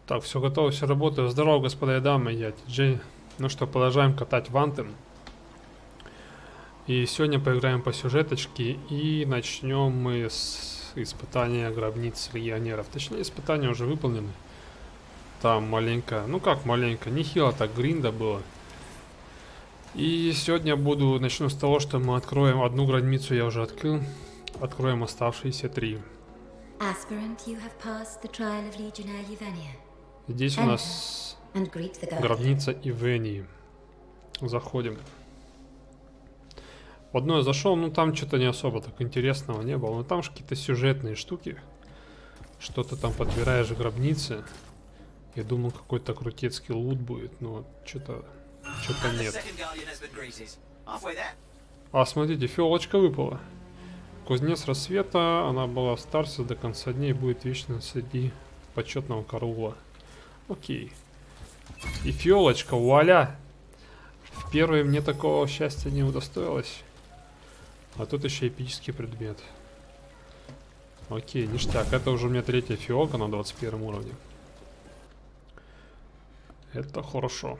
Так, все готово, все работает. Здорово, господа и дамы, я Джей. Ну что, продолжаем катать в Anthem. И сегодня поиграем по сюжеточке. И начнем мы с испытания гробниц легионеров. Точнее, испытания уже выполнены. Там маленько, ну как маленько, нехило так гринда было. И сегодня начну с того, что мы откроем одну гробницу, я уже открыл. Откроем оставшиеся 3. Здесь у нас гробница Ивении. Заходим. В одно я зашел, ну там что-то не особо так интересного не было. Но там же какие-то сюжетные штуки. Что-то там подбираешь в гробнице. Я думал, какой-то крутецкий лут будет, но что-то нет. А, смотрите, фиолочка выпала. Кузнец рассвета, она была в старце до конца дней, будет вечно среди почетного караула. Окей. И фиолочка, вуаля! В первой мне такого счастья не удостоилось. А тут еще эпический предмет. Окей, ништяк. Это уже у меня 3-я фиолка на 21 уровне. Это хорошо.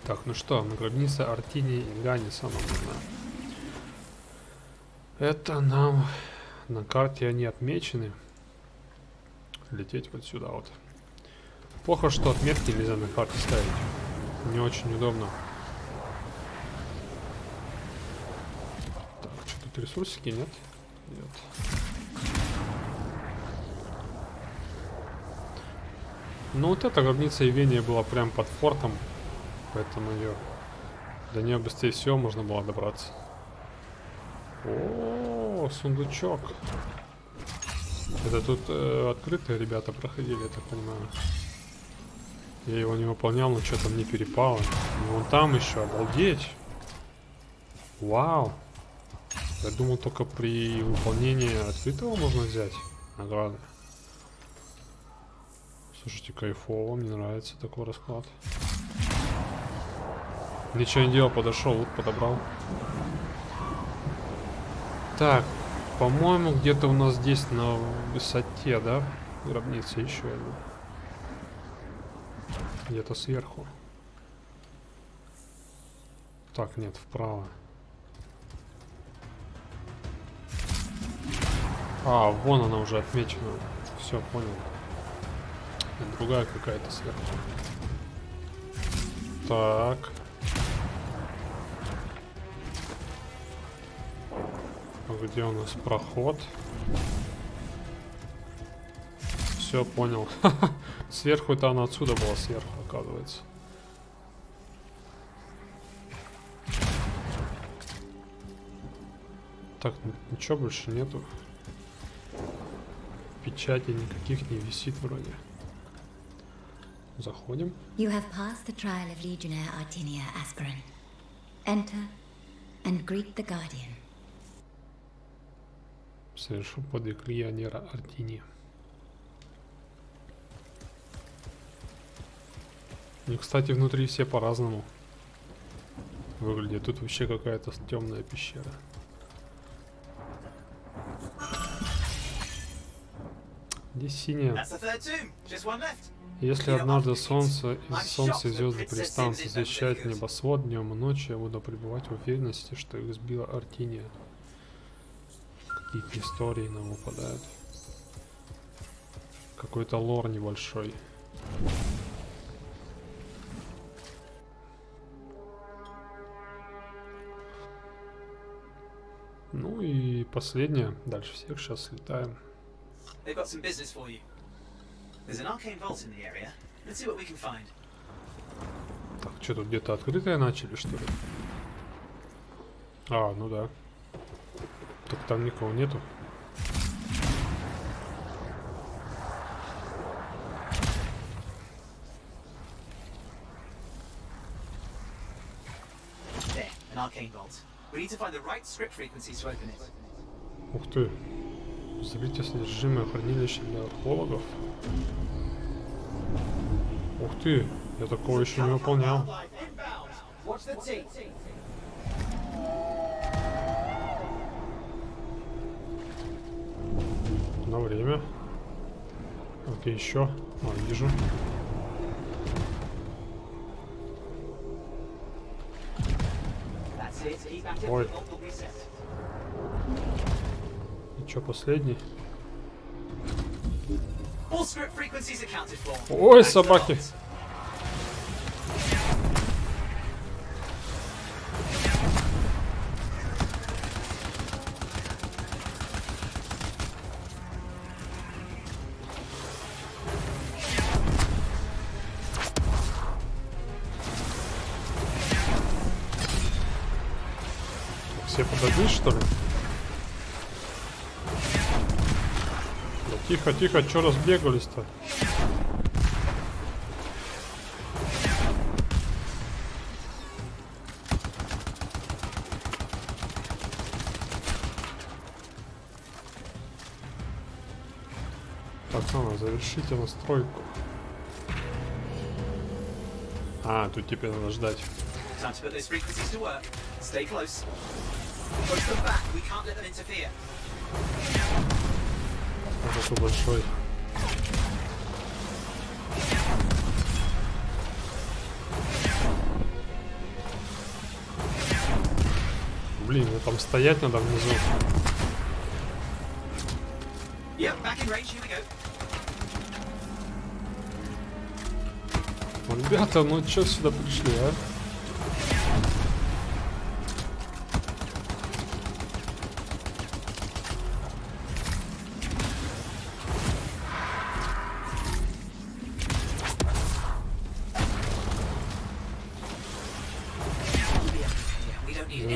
Так, ну что, на гробнице Артини и Ганиса нам нужна. Это нам на карте они отмечены. Лететь вот сюда вот. Плохо, что отметки нельзя на карте ставить. Не очень удобно. Так, что тут ресурсики, нет? Нет. Ну вот эта гробница Ивения была прям под фортом. Поэтому до нее быстрее всего можно было добраться. О, сундучок. Это тут открытые ребята проходили, я так понимаю. Я его не выполнял, но что-то мне перепало. И вон там еще, обалдеть. Вау. Я думал, только при выполнении открытого можно взять награды. Слушайте, кайфово, мне нравится такой расклад. Ничего не делал, подошел, вот подобрал. Так, по-моему, где-то у нас здесь на высоте, да? Гробница еще одна. Где-то сверху. Так, нет, вправо. А, вон она уже отмечена. Все, понял. Другая какая-то сверху. Так. Где у нас проход? Все, понял. Сверху это она отсюда была, сверху, оказывается. Так, ничего больше нету. Печати никаких не висит вроде. Заходим. You have passed the trial of legionnaire Artinia Aspirin. Enter and greet the guardian. Совершил подвиг легионера Артини. И, кстати, внутри все по-разному выглядит. Тут вообще какая-то темная пещера. Здесь синяя. Если однажды солнце и звезды перестанут освещать небосвод днем и ночью, я буду пребывать в уверенности, что их сбила Артиния. Какие-то истории нам выпадают. Какой-то лор небольшой. Ну и последнее. Дальше всех сейчас слетаем. Так, что тут где-то открытое начали, что ли? А, ну да. Так там никого нету. Ух ты. Заберите содержимое хранилища для археологов. Ух ты. Я такого еще не выполнял. На время. Окей, еще. Вижу. Ой. И что, последний? Ой, собаки. Все подожди, что ли? Да тихо, тихо, чё разбегались-то? Так, надо завершите настройку. А, тут теперь надо ждать. Вот такой большой. Блин, мне там стоять надо внизу. Ребята, ну чё сюда пришли, а?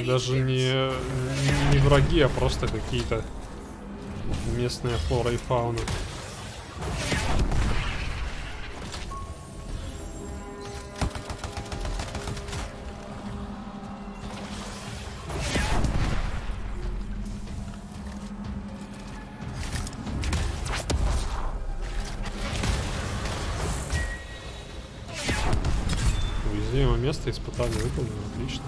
Даже не враги, а просто какие-то местная флора и фауна. Уязвимое место, испытание выполнено, отлично.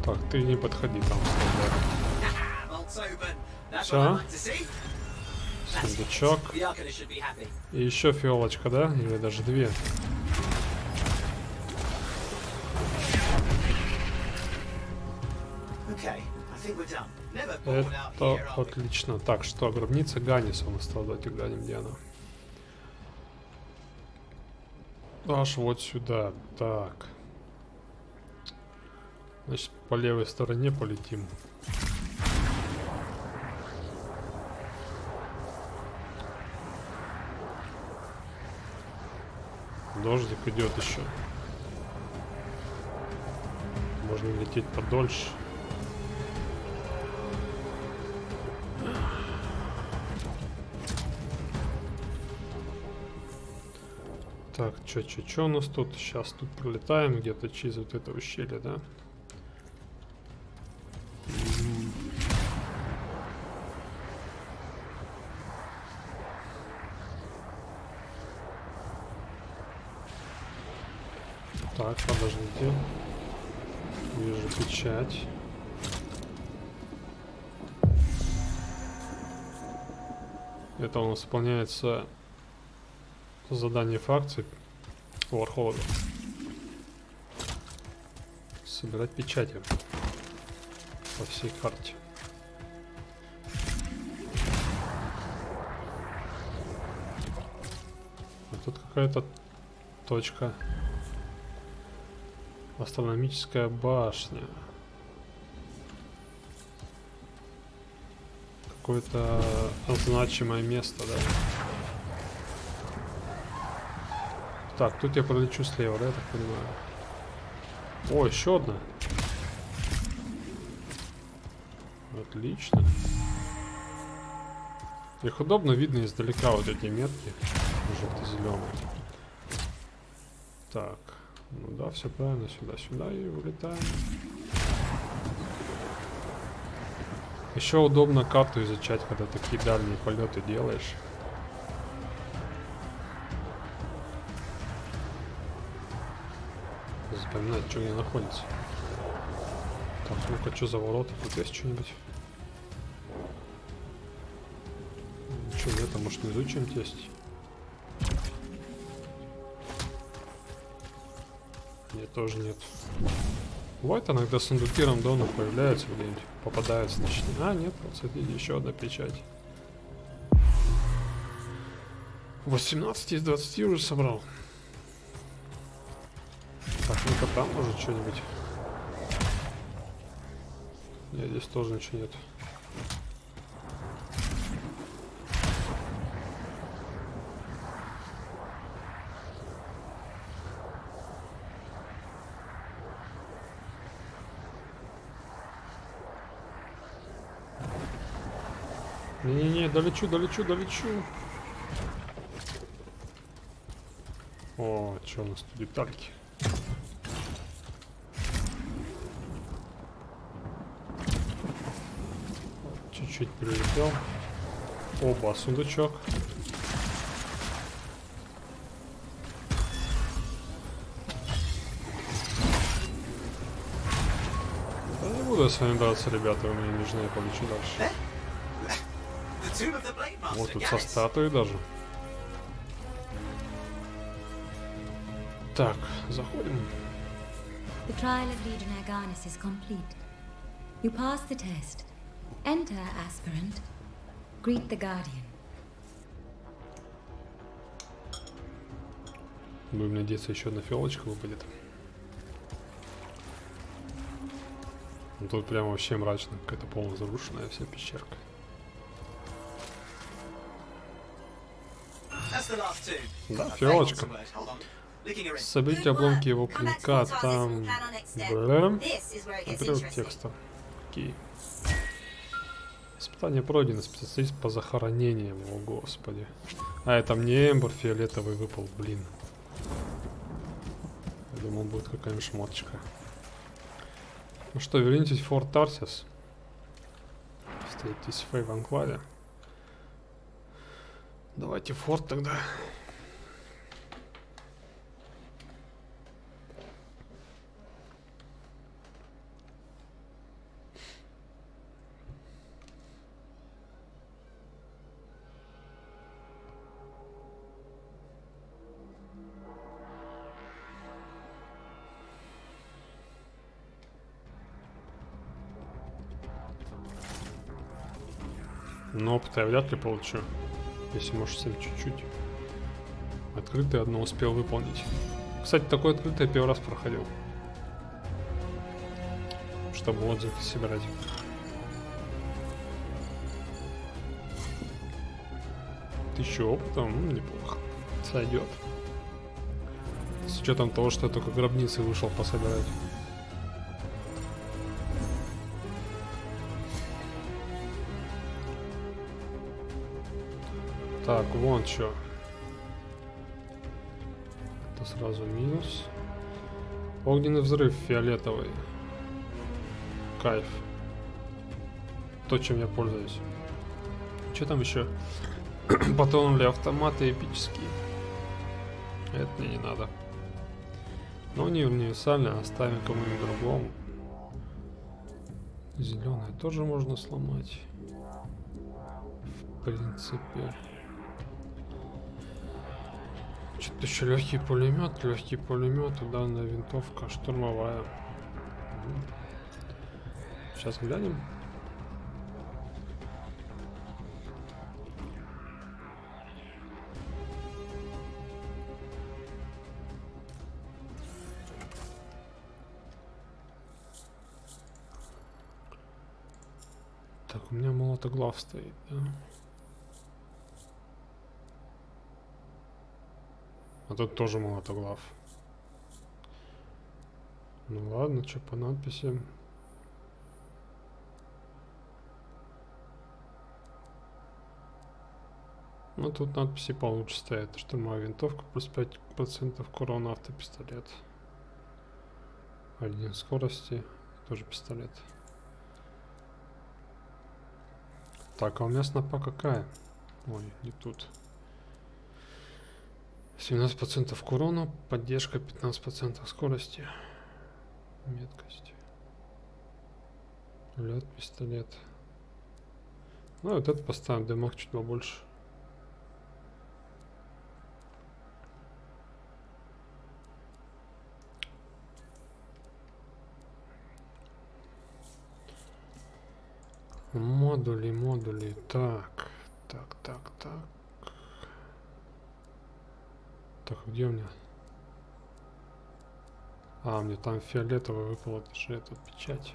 Так, ты не подходи там. Все. Сундучок. И еще фиолочка, да? Или даже две. Это отлично. Так, что? Гробница Ганниса у нас стала. Давайте глянем, где она. Аж вот сюда. Так. Значит, по левой стороне полетим. Дождик идет еще. Можно лететь подольше. Так, что у нас тут? Сейчас тут пролетаем где-то через вот это ущелье, да? Так, подождите. Вижу печать. Это у нас выполняется задание фракции у археологов. Собирать печати по всей карте. А тут какая-то точка. Астрономическая башня. Какое-то значимое место, да? Так, тут я пролечу слева, да, я так понимаю? О, еще одна. Отлично. Их удобно видно издалека, вот эти метки. Желто-зеленые. Так. Ну да, все правильно. Сюда и вылетаем. Еще удобно карту изучать, когда такие дальние полеты делаешь. Запоминать, что где находится. Так, ну-ка, что за ворота? Тут есть что-нибудь? Что, нет, а может внизу что-нибудь есть? Нет, тоже нет. Бывает иногда сундуки рандомно появляются где-нибудь, попадаются, точнее. А, нет, вот смотрите, еще одна печать. 18 из 20 уже собрал. Так, ну-ка там может что-нибудь. Нет, здесь тоже ничего нет. Не-не-не, долечу. О, что у нас тут детальки? Чуть-чуть прилетел. Оба, сундучок. Да не буду я с вами драться, ребята, вы мне нужны, я полечу дальше. Вот тут со статуей даже. Так, заходим. The trial of Legionnaire Garnis is complete. You pass the test. Enter, aspirant. Greet the Guardian. Будем надеяться, еще одна фиолочка выпадет. Ну, тут прям вообще мрачно, какая-то полностью разрушенная вся пещерка. Да, фиолочка. Соберите обломки его клинка, там... Отрывок текста. Окей. Испытание пройдено, специалист по захоронениям. О, господи. А, это мне эмбр фиолетовый выпал, блин. Я думал, будет какая-нибудь шмоточка. Ну что, вернитесь в Форт Тарсис. Встретитесь в Фей в Анклаве. Давайте в форт тогда. Но опыта я вряд ли получу. Если, может, всем чуть-чуть. Открытое одно успел выполнить. Кстати, такое открытое я первый раз проходил. Чтобы отзывы собирать. Тысячу опыта, неплохо. Сойдет. С учетом того, что я только гробницы вышел пособирать. Так, вон что. Это сразу минус. Огненный взрыв фиолетовый. Кайф. То, чем я пользуюсь. Что там еще? Патроны для автомата эпические. Это мне не надо. Но не универсально, оставим кому-нибудь другому. Зеленое тоже можно сломать. В принципе. Что-то еще легкий пулемет, ударная винтовка, штурмовая. Сейчас глянем. Так, у меня молотоглав стоит, да? А тут тоже молотоглав. Ну ладно, что по надписям. Ну тут надписи получше стоят. Штурмовая винтовка плюс 5% к урону, автопистолет. 1 скорости, тоже пистолет. Так, а у меня снопа какая? Ой, не тут. 17% к урону, поддержка 15% скорости. Меткость. Лед, пистолет. Ну вот это поставим, дамаг чуть побольше. Модули. Так. Так, где у меня? А, мне там фиолетовый выпал, это же эта печать.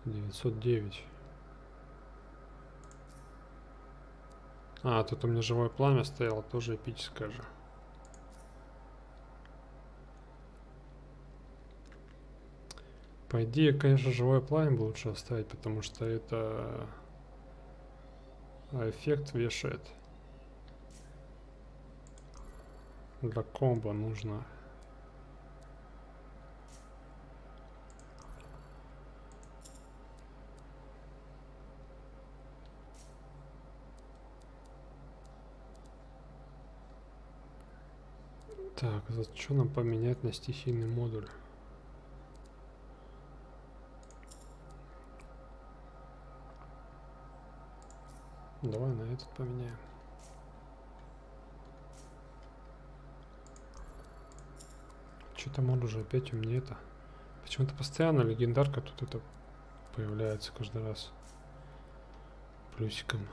909. А, тут у меня живое пламя стояло, тоже эпическое же. По идее, конечно, живое пламя бы лучше оставить, потому что это эффект вешает. Для комбо нужно. Так, за что нам поменять на стихийный модуль? Давай на этот поменяем. Что-то мод уже опять у меня это. Почему-то постоянно легендарка тут это появляется каждый раз. Плюсиком.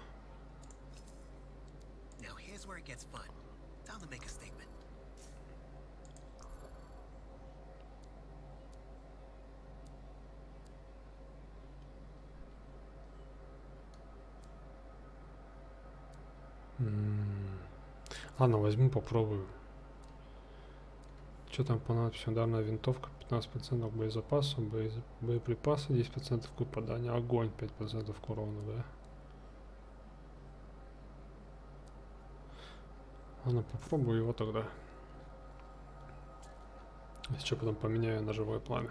Ладно, возьму, попробую. Что там понадобится? Ударная винтовка, 15% боезапаса, боеприпасы, 10% к попаданию, огонь, 5% к урону, да? Ладно, попробую его тогда. Если что, потом поменяю на живое пламя.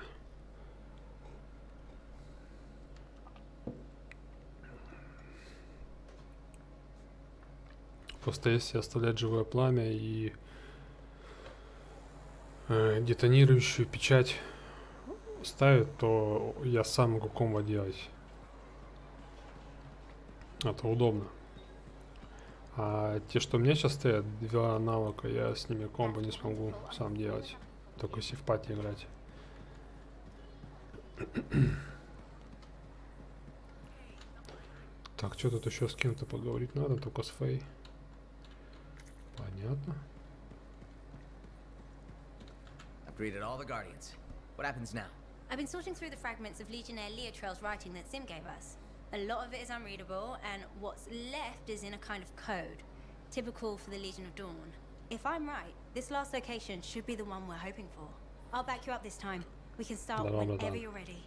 Просто если оставлять живое пламя и детонирующую печать ставить, то я сам могу комбо делать. Это удобно. А те, что у меня сейчас стоят, 2 навыка, я с ними комбо не смогу сам делать. Только если в пати играть. Так, что тут еще с кем-то поговорить надо, только с Фей. Понятно. I've greeted all the guardians. What happens now? I've been sorting through the fragments of Legionnaire Leotrell's writing that Sim gave us. A lot of it is unreadable, and what's left is in a kind of code, typical for the Legion of Dawn. If I'm right, this last location should be the one we're hoping for. I'll back you up this time. We can start whenever you're ready.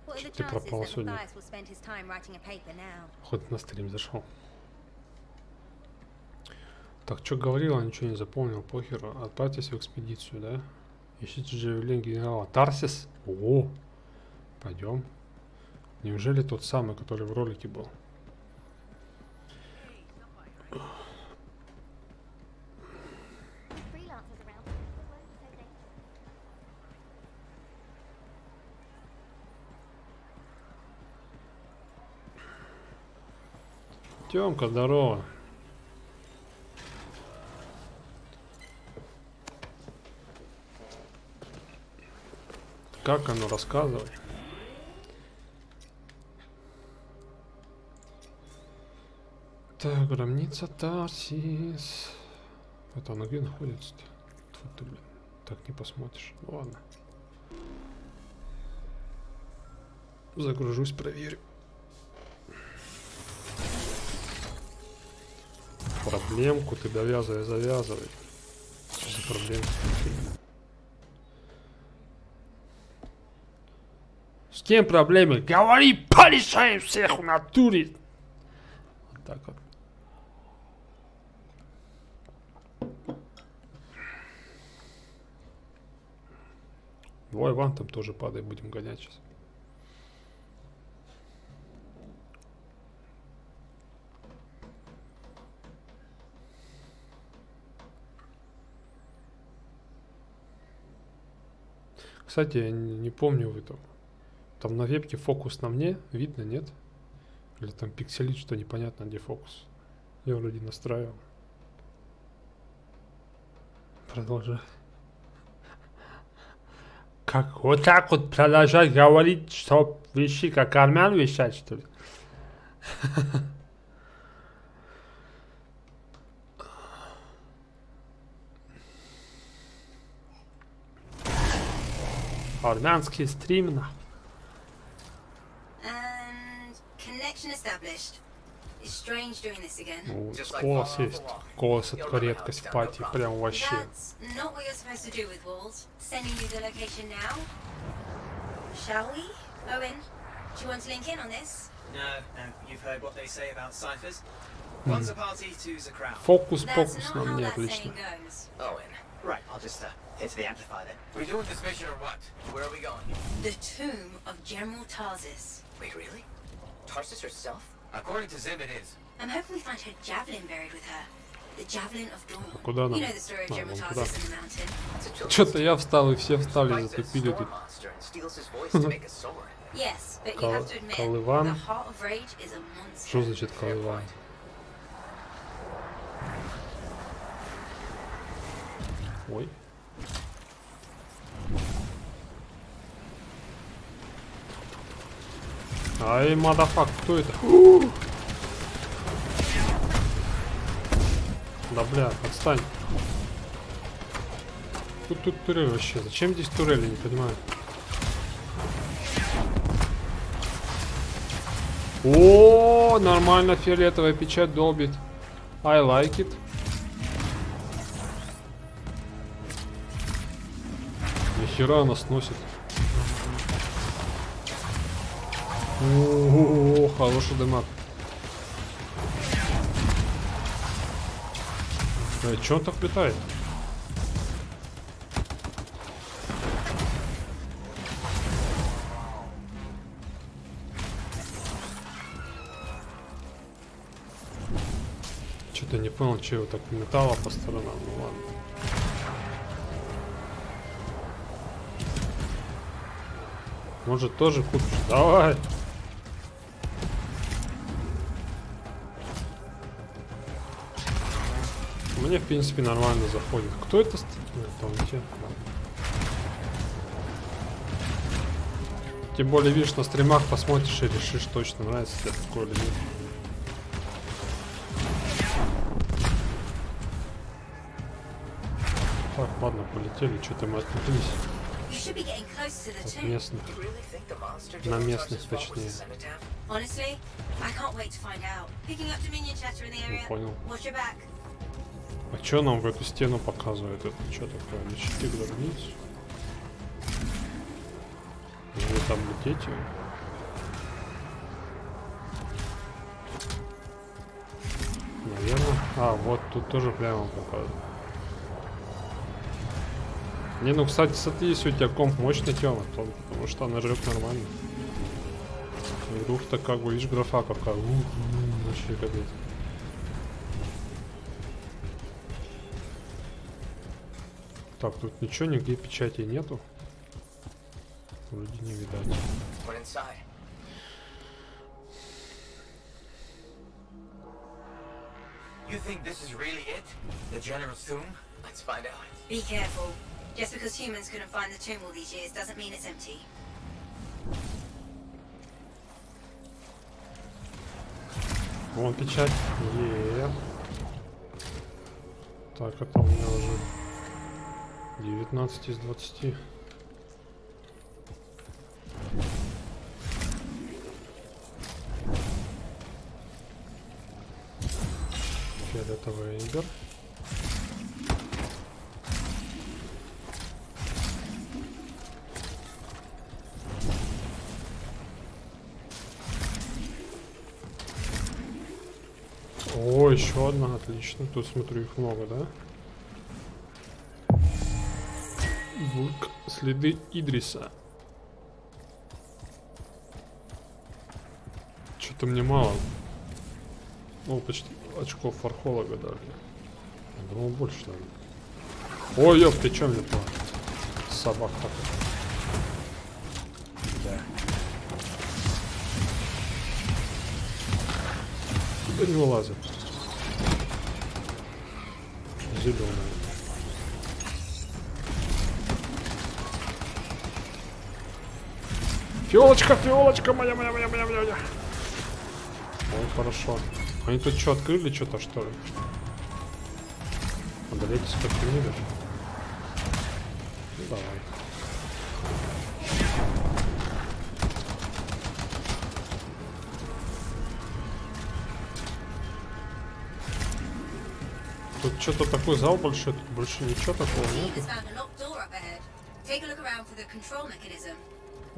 What are the chances that Matthias will spend his time writing a paper now? Хоть на стрим зашел. Так, что говорила, ничего не запомнил, похеру. Отправьтесь в экспедицию, да? Ищите джавелин генерала Тарсис. О, пойдем. Неужели тот самый, который в ролике был? Тёмка, здорово. Как оно, рассказывай. Так, гробница Тарсис. Это она где находится-то? Тьфу ты, блин. Так не посмотришь. Ну ладно. Загружусь, проверю. Проблемку ты завязывай. Что за проблемка? С кем проблемы? Говори, порешаем всех в натуре. Вот так вот. Ой, ван там тоже падает, будем гонять сейчас. Кстати, я не помню в этом. Там на вебке фокус на мне видно, нет? Или там пикселит, что непонятно, где фокус. Я вроде настраивал. Продолжай. Как вот так вот продолжать говорить, что вещи как армян вещать, что ли? Армянский стрим, на. And connection established. It's strange doing this again. Ну, голос есть. Голос — это редкость в пати, прям вообще. That's not what you're supposed to do with walls. Sending you the location now. Shall we? Owen, do you want to link in on this? No, you've heard what they say about ciphers. One's a party, two's a crowd. Фокус-покус на мне, отлично. Owen. Right, I'll just hit the amplifier then. We doing this mission or what? Where are we going? The tomb of General Tarsus. Wait, really? Tarsus herself? According to Zim, it is. I'm hoping we find her javelin buried with her. The javelin of Dawn. Куда You нам? know the story of General Tarsus in the mountain. Что-то я встал, и все встали, затупили тут. Yes, but you have to admit, Колыван. the heart of rage is a monster. Что значит колыван? Ой. Ай, мадафак, кто это? Да бля, отстань. Тут турель вообще. Зачем здесь турели, не понимаю. О, нормально, фиолетовая печать долбит. I like it. Нихера она сносит. О, хороший дымак. Че он так летает? Что-то не понял, че его так металла по сторонам. Ну ладно. Может тоже купишь? Давай! Мне, в принципе, нормально заходит. Кто это? Нет, тем более, видишь, на стримах посмотришь и решишь, точно нравится тебе такое или нет. Так, ладно, полетели. Что-то мы отвлеклись. От местных. На местных, точнее. Не понял. А что нам в эту стену показывает? Это что такое? Мечты гробниц? Или там лететь? Наверное. А, вот тут тоже прямо показывает. Не, ну, кстати, смотри, если у тебя комп мощный, Тёма, то, потому что она жрет нормально. Игруха-то как бы, видишь, графа какая. Вообще капец. Так, тут ничего, нигде печати нету. Вроде не видать. You think this is really it? The general's tomb? Let's find out. Be careful. Just because humans couldn't find the tomb all these years doesn't mean it's empty. Вон печать. Так, это у меня уже 19 из 20. Фиолетовый игр. О, еще одна, отлично. Тут, смотрю, их много, да? Вулк, следы Идриса. Что-то мне мало. Ну, почти очков археолога дали. Я думал, больше дали. Ой, ёп, ты чё мне по? Собака. Да. Куда не вылазит? Зеленый. Фиолочка, фиолочка, моя. Ой, хорошо. Они тут что, открыли что-то, что ли? Одолеть сколько мидов. Ну, давай. Тут что-то такой зал большой, тут больше ничего такого нет.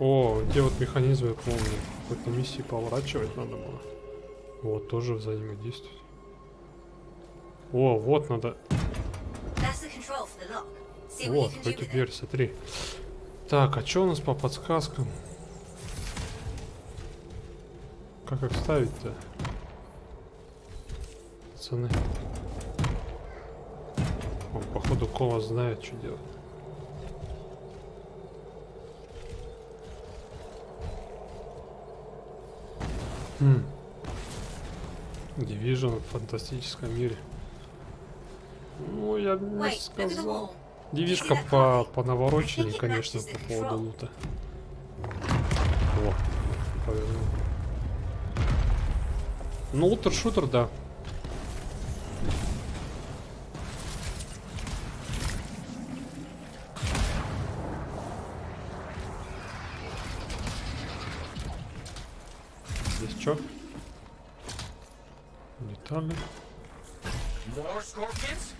О, где вот механизмы, я помню. Какой-то миссии поворачивать надо было. Вот, тоже взаимодействовать. О, вот надо. Вот, эти дверь, смотри. Так, а что у нас по подсказкам? Как их ставить-то? Пацаны. Он, походу, Кова знает, что делать. Division в фантастическом мире. Ну, я бы сказал. Дивишка по навороченней, конечно, по поводу лута. О, повернул. Ну, лутер-шутер, да. Здесь что? Детали. More scorpions?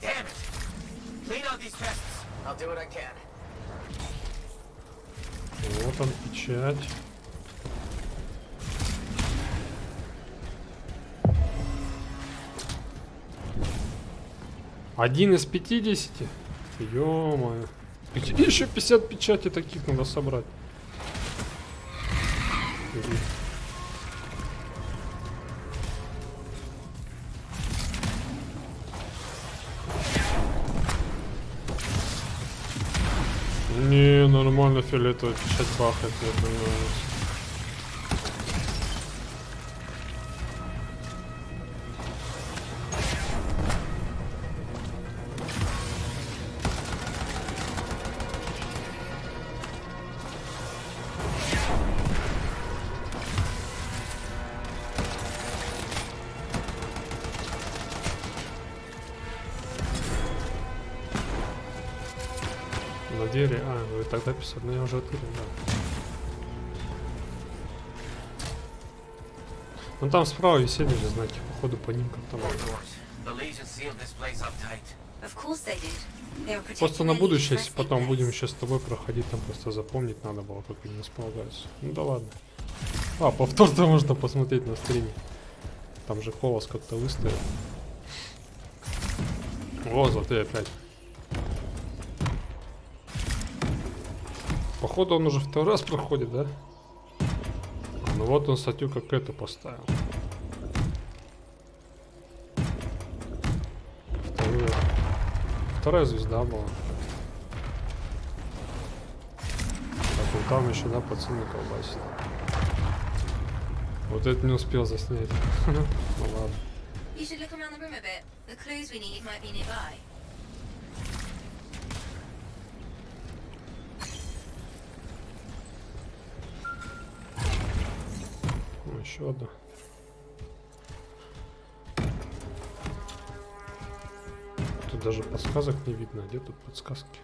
Damn it! Clean out these pests. I'll do what I can. Вот он, печать. Один из 50. Ё-моё. Еще 50 печати таких надо собрать. Не, нормально фиолетовая печать бахает, мне это нравится. Двери. А, вы тогда писали, но я уже открыл, да. Ну там справа висели же знаки, походу по ним как-то надо. Просто на будущее, если потом будем еще с тобой проходить, там просто запомнить надо было, как они располагаются. Ну да ладно. А, повтор-то можно посмотреть на стриме. Там же Холос как-то выставил. О, золотые опять. Походу он уже второй раз проходит, да? Ну вот он статью как эту поставил. Вторая звезда была. Так, вот там еще, да, пацаны колбасит. Вот это не успел заснять. Ну ладно. Еще одна. Тут даже подсказок не видно. Где тут подсказки?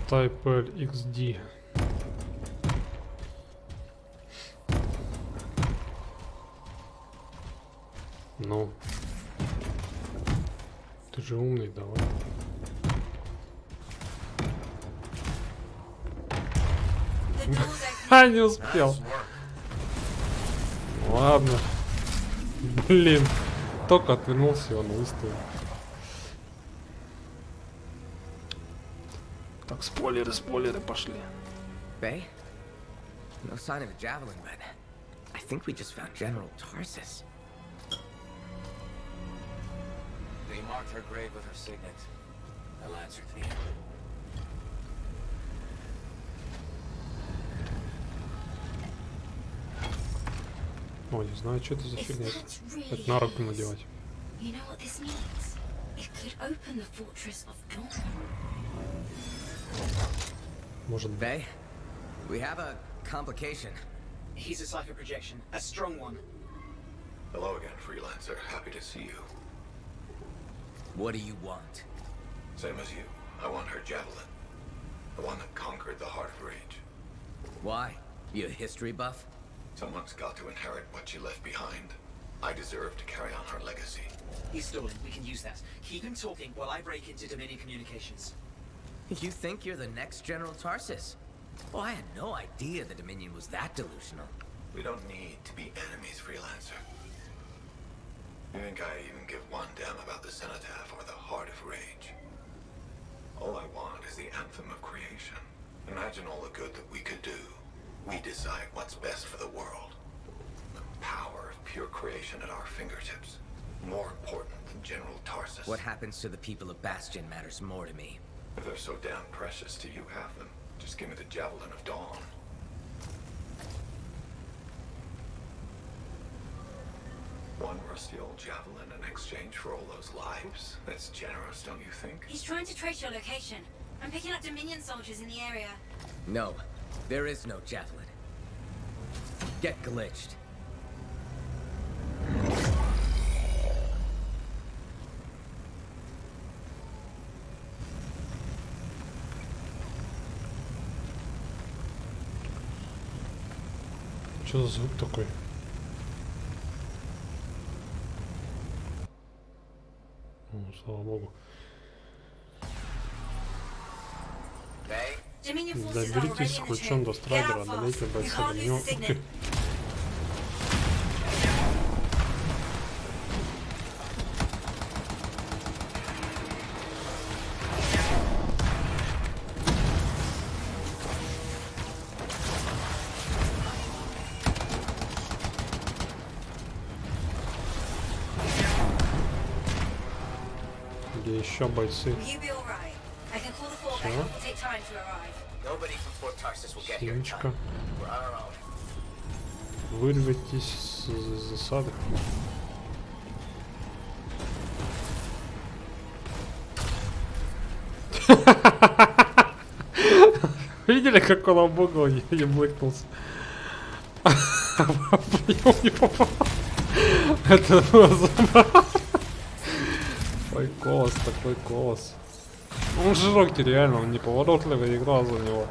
Type L XD. Ну. Ты же умный, давай. А, не успел. Ладно. Блин. Только отвернулся, он выставил. Так, спойлеры пошли. Bay? No sign of a javelin, but I think we just found General Tarsus. They marked her grave with her signet. I'll answer to the end. О, не знаю, что это за фигня. Это на руку надевать. Может быть. Bay, we have a complication. He's a cipher projection, a strong one. Hello again, freelancer. Happy to see you. What do you want? Same as you. I want her javelin. The one that conquered the Heart of Rage. Why? You a history buff? Someone's got to inherit what she left behind. I deserve to carry on her legacy. He's stalling. We can use that. Keep him talking while I break into Dominion communications. You think you're the next General Tarsus? Well, I had no idea the Dominion was that delusional. We don't need to be enemies, freelancer. You think I even give one damn about the Cenotaph or the Heart of Rage? All I want is the Anthem of creation. Imagine all the good that we could do. We decide what's best for the world. The power of pure creation at our fingertips. More important than General Tarsus. What happens to the people of Bastion matters more to me. If they're so damn precious to you, have them. Just give me the Javelin of Dawn. One rusty old javelin in exchange for all those lives? That's generous, don't you think? He's trying to trace your location. I'm picking up Dominion soldiers in the area. No, there is no javelin. Get glitched. Что за звук такой? О, слава богу. Доберитесь с ключом до Страйдера, одолейте бойца до него. Где еще бойцы? Синичка. Вырвитесь из засады. Видели, как он обугал? Я не блыкнулся. Не попал. Это было забавно. Такой колос, такой колос. Он широкий, реально, он неповоротливый, играл за него.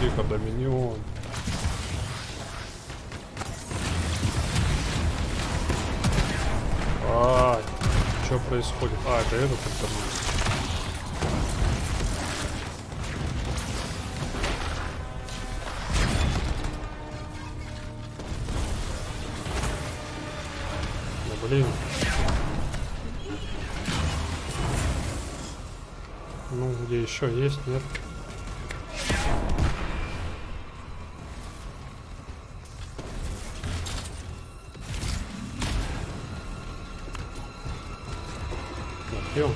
Тихо, Доминион. Что происходит? Это этот интернет. Ну блин. Ну, где еще есть, нет? Напьем.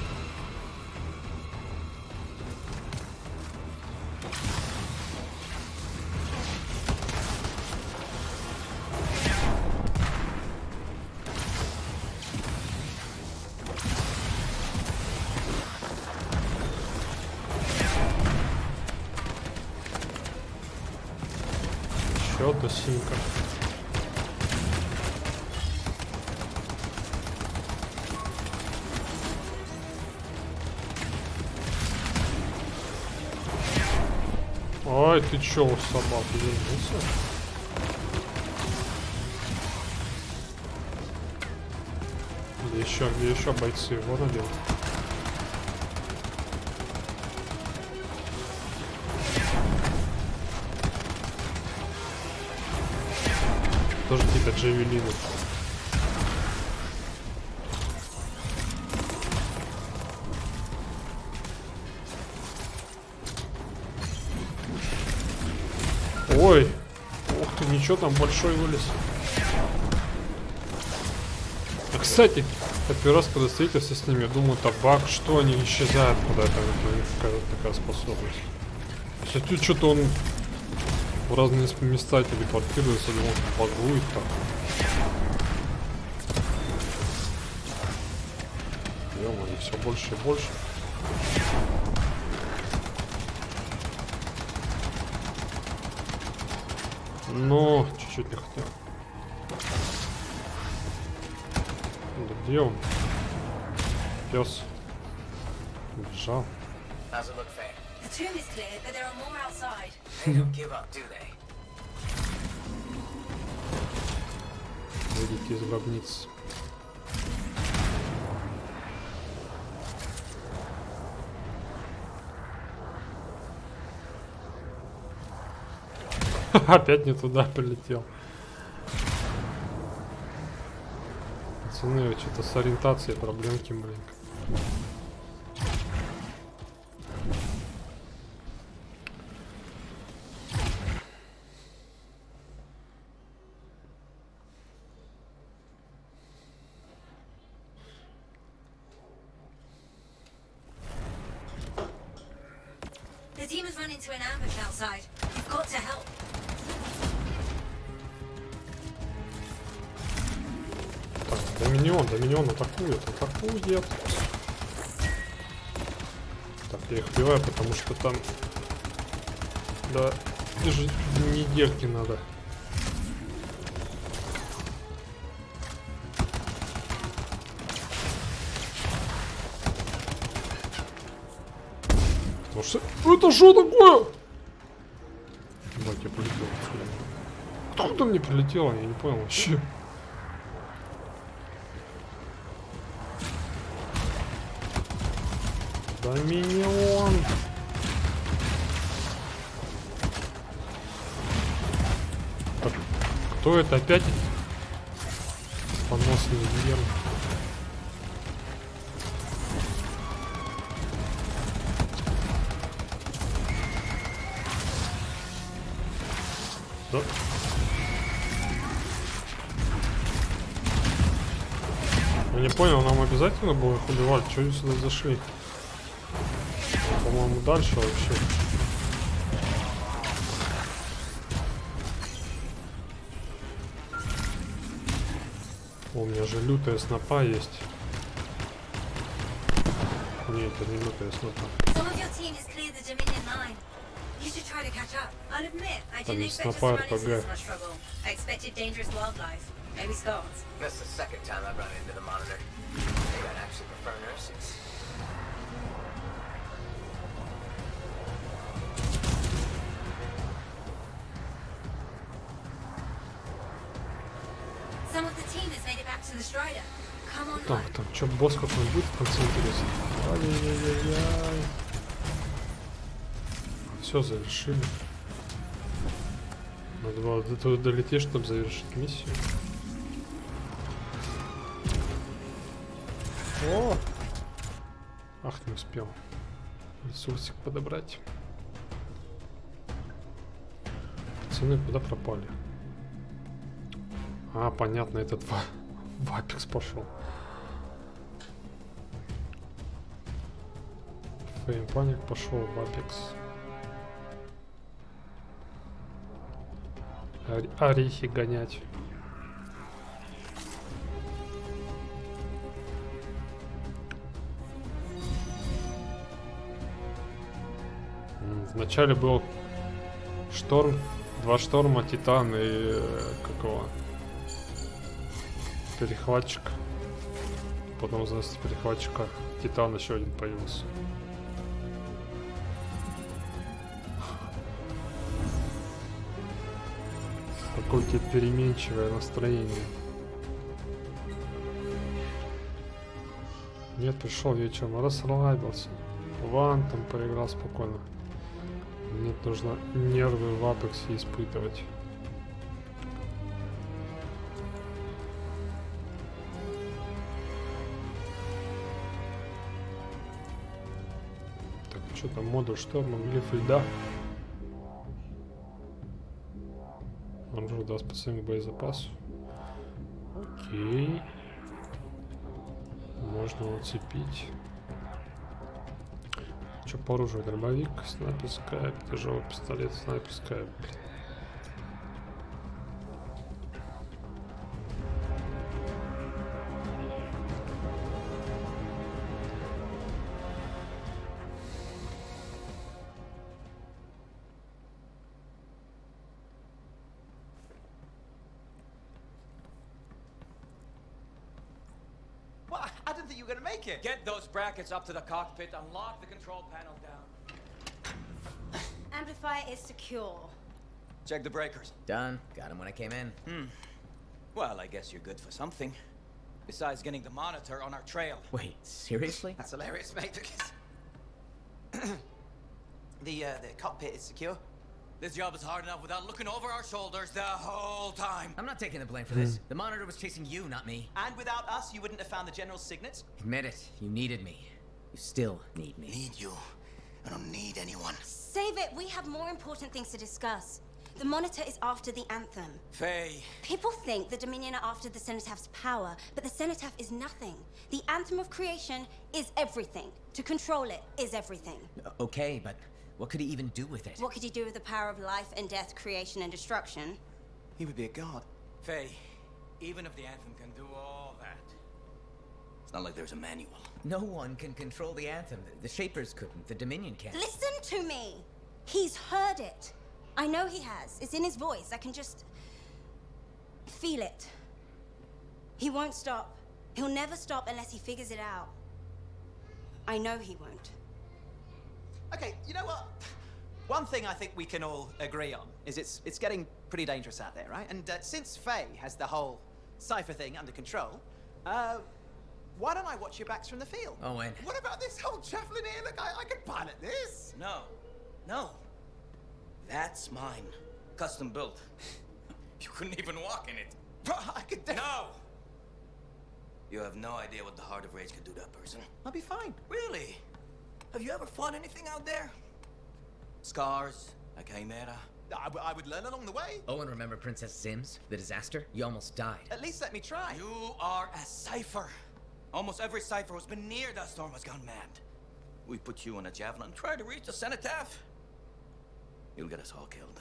Еще синька. Ой, ты чё, собака, вернулся? Где еще бойцы? Вон один. Тоже какие-то джавелины. Ой, ух ты, ничего, там большой вылез. А, кстати, я первый раз, когда встретился с ними, я думаю, это баг, что они исчезают куда-то, у них какая-то такая способность. Кстати, что-то он в разные места телепортируется, думал, багует там. Ё-моё, все больше и больше. Но чуть-чуть не хотел. Да где он? Пес. Бежал. Выйдите из гробниц. Опять не туда прилетел. Пацаны, что-то с ориентацией проблемки маленько. The team has run into an ambush outside. You've got to help. Так, Доминион атакует. Так, я их убиваю, потому что там... Да, недельки надо. Потому что... Это что такое? Ебать, я полетел отсюда. Откуда мне прилетело? Я не понял вообще. Доминион. Так, кто это опять? Поносный вверх. Да. Я не понял, нам обязательно было их убивать? Чего они сюда зашли? По-моему, дальше вообще. О, у меня же лютая снопа есть. Нет, это не лютая снопа. Там есть снопа РПГ. Так, там что, босс какой-нибудь будет в конце, интересно? Ай-яй-яй-яй. Все, завершили. Надо было до туда долететь, чтобы завершить миссию. О! Ах, не успел ресурсик подобрать. Пацаны куда пропали? А, понятно, этот в Апекс пошел. Фейм Паник пошел в Апекс. Орехи гонять. Вначале был шторм, 2 шторма, Титан и какого? Перехватчик. Потом вместо перехватчика Титан еще один появился. Какое-то переменчивое настроение. Нет, пришел вечером, расслабился. В Anthem поиграл спокойно. Нет, нужно нервы в Апексе испытывать. Так, что там, модуль шторма, глиф льда. Он же даст пацанам боезапас. Окей. Можно уцепить. Что по оружию? Дробовик, снайперская, тяжелый пистолет, снайперская. didn't think you were gonna make it. Get those brackets up to the cockpit and lock the control panel down. Amplifier is secure. Check the breakers. Done. Got him when I came in. Well, I guess you're good for something. Besides getting the monitor on our trail. Wait, seriously? That's hilarious, mate, because the cockpit is secure. This job is hard enough without looking over our shoulders the whole time. I'm not taking the blame for this. The monitor was chasing you, not me. And without us, you wouldn't have found the general's signets. Admit it. You needed me. You still need me. Need you. I don't need anyone. Save it. We have more important things to discuss. The monitor is after the Anthem. Faye. People think the Dominion are after the Cenotaph power, but the Cenotaph is nothing. The Anthem of creation is everything. To control it is everything. Okay, but what could he even do with it? What could he do with the power of life and death, creation and destruction? He would be a god. Faye, even if the Anthem can do all that, it's not like there's a manual. No one can control the Anthem. The Shapers couldn't. The Dominion can't. Listen to me! He's heard it. I know he has. It's in his voice. I can just feel it. He won't stop. He'll never stop unless he figures it out. I know he won't. Okay, you know what? One thing I think we can all agree on is it's getting pretty dangerous out there, right? And since Faye has the whole cipher thing under control, why don't I watch your backs from the field? Owen. What about this whole javelin here? Look, I can pilot this. No. That's mine. Custom built. You couldn't even walk in it. But I could No! You have no idea what the Heart of Rage could do to that person. I'll be fine. Really? Have you ever fought anything out there? Scars? A chimera? I would learn along the way. Owen, remember Princess Sims? The disaster? You almost died. At least let me try. You are a cipher. Almost every cipher who's been near that storm has gone mad. We put you on a javelin, try to reach the cenotaph. You'll get us all killed.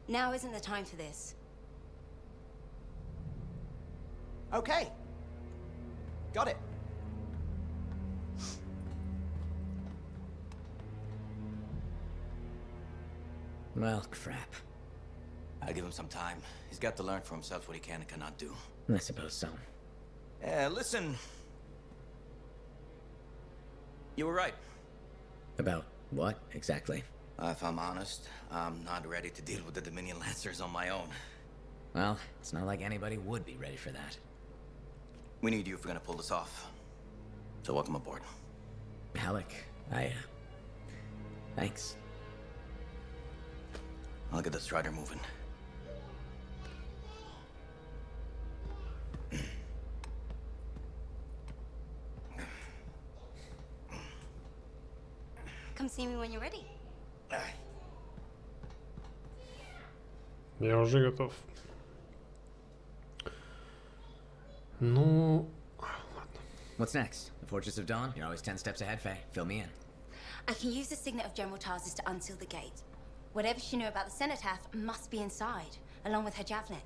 Now isn't the time for this. Okay. Got it. Well, crap. I'll give him some time. He's got to learn for himself what he can and cannot do. I suppose so. Listen. You were right. About what, exactly? If I'm honest, I'm not ready to deal with the Dominion Lancers on my own. Well, it's not like anybody would be ready for that. We need you if we're gonna pull this off. So welcome aboard. Alec, thanks. I'll get the Strider moving. Come see me when you're ready. Я уже готов. Ну, ладно. What's next? The Fortress of Dawn? You're always 10 steps ahead, Faye. Fill me in. I can use the signet of General Tarsus to unseal the gate. Whatever she knew about the Cenotaph must be inside, along with her javelin.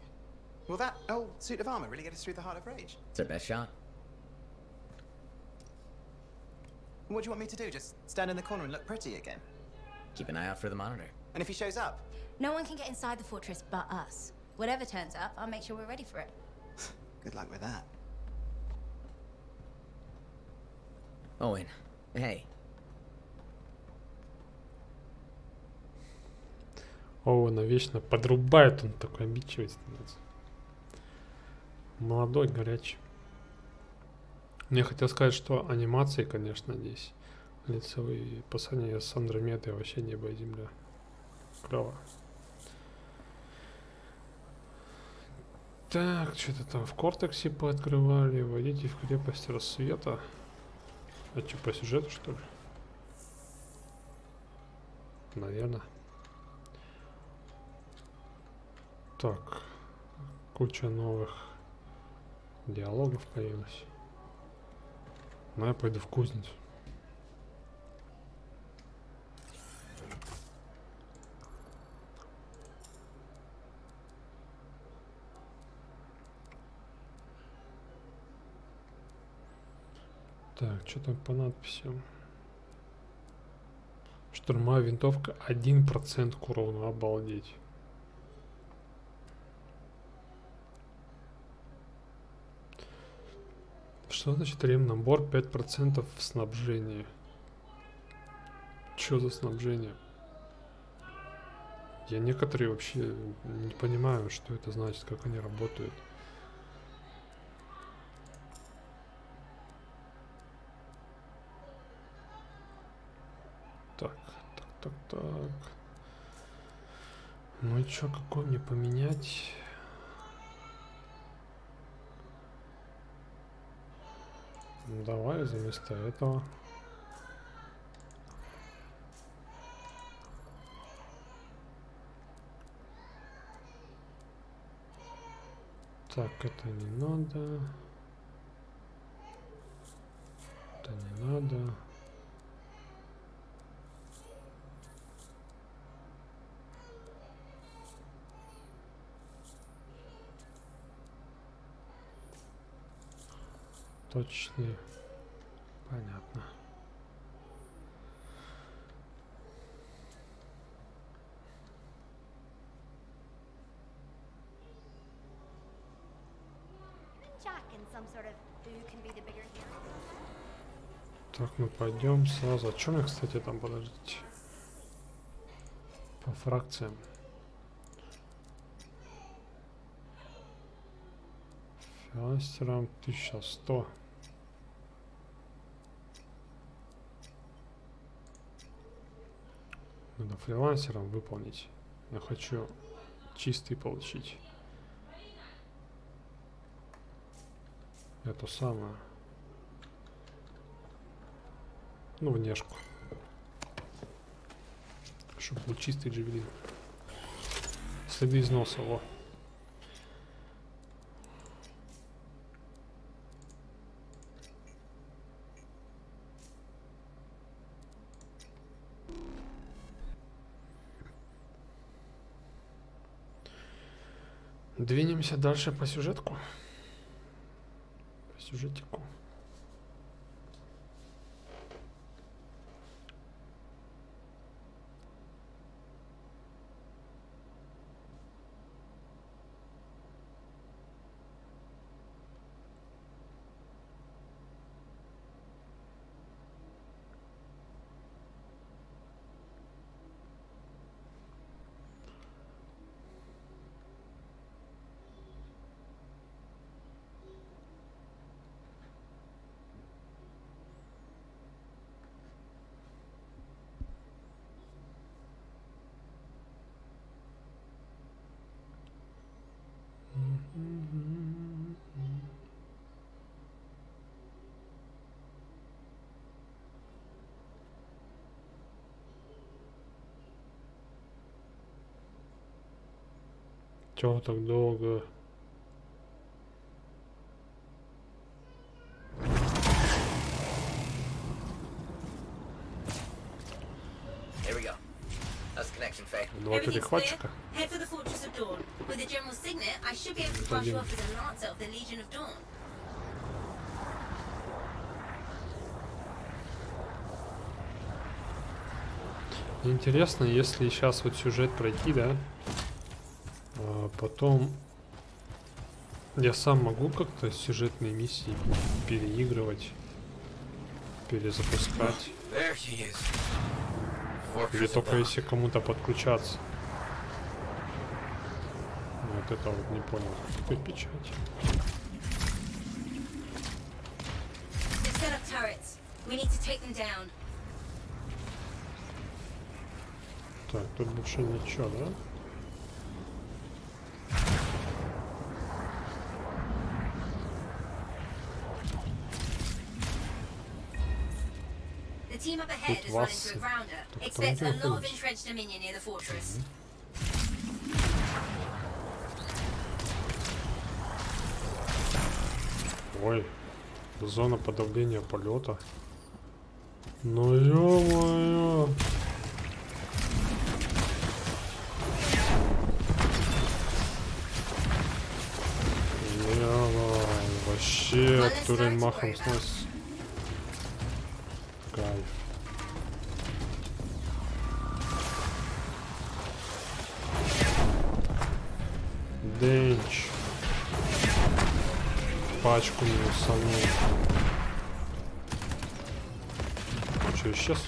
Will that old suit of armor really get us through the Heart of Rage? It's our best shot. What do you want me to do? Just stand in the corner and look pretty again? Keep an eye out for the monitor. And if he shows up? No one can get inside the fortress but us. Whatever turns up, I'll make sure we're ready for it. Good luck with that. Owen, hey. Оуэна вечно подрубает, он такой обидчивый становится. Молодой, горячий. Мне хотел сказать, что анимации, конечно, здесь лицевые по сравнению с Андромедой вообще небо и земля. Клево. Так, что-то там в Кортексе пооткрывали. Войдите в крепость рассвета. А что, по сюжету, что ли? Наверное. Так. Куча новых диалогов появилась. Ну, я пойду в кузницу. Так, что там по надписям? Штурмовая винтовка 1% к урону, обалдеть. Что значит ремнабор 5% в снабжении? Что за снабжение? Я некоторые вообще не понимаю, что это значит, как они работают. Так. Ну и чё, какой мне поменять? Ну, давай вместо этого. Так, это не надо. Это не надо. Точный. Понятно. Так, мы пойдем сразу. А что мне, кстати, там, подождите? По фракциям. Филастерам 1100. Надо фрилансером выполнить. Я хочу чистый получить. Эту самую. Ну, внешку. Чтобы был чистый джевелин. Следы износа, во. Двинемся дальше по сюжетку. По сюжетику. Чего так долго? Два перехватчика. Интересно, если сейчас вот сюжет пройти, да? Потом я сам могу как-то сюжетные миссии переигрывать, перезапускать. Или только если кому-то подключаться. Вот это вот не понял. Какой печать? Так, тут больше ничего, да? Team up ahead is running to a grounder. Expect a lot of entrenched dominion near the fortress. Ой, зона подавления полета. Ну ё-моё. Вообще турель махом снос. Кайф. Денч. пачку минусанул. Что, исчез?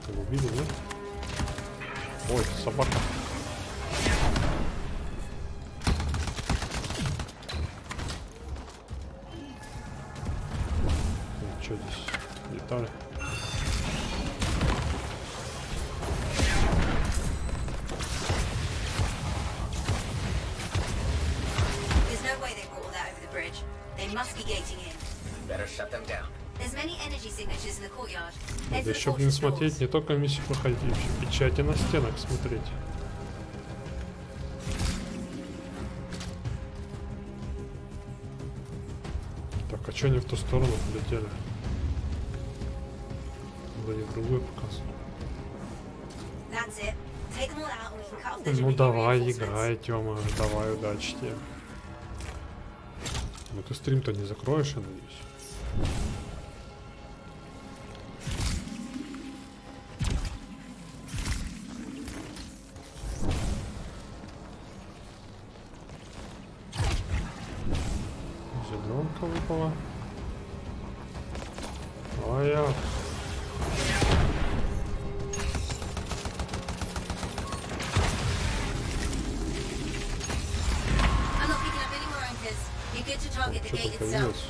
Его убили, нет? Ой, собака. Что здесь? Детали. Надо еще, блин, смотреть, не только миссию проходить, еще печати на стенах смотреть. Так, а что они в ту сторону полетели? Надо в другую показывать. Ну давай, играй, Тёма, давай, удачи тебе. Ну ты стрим-то не закроешь, я надеюсь. Зеленка выпала. Ой, я. Что-то появилось.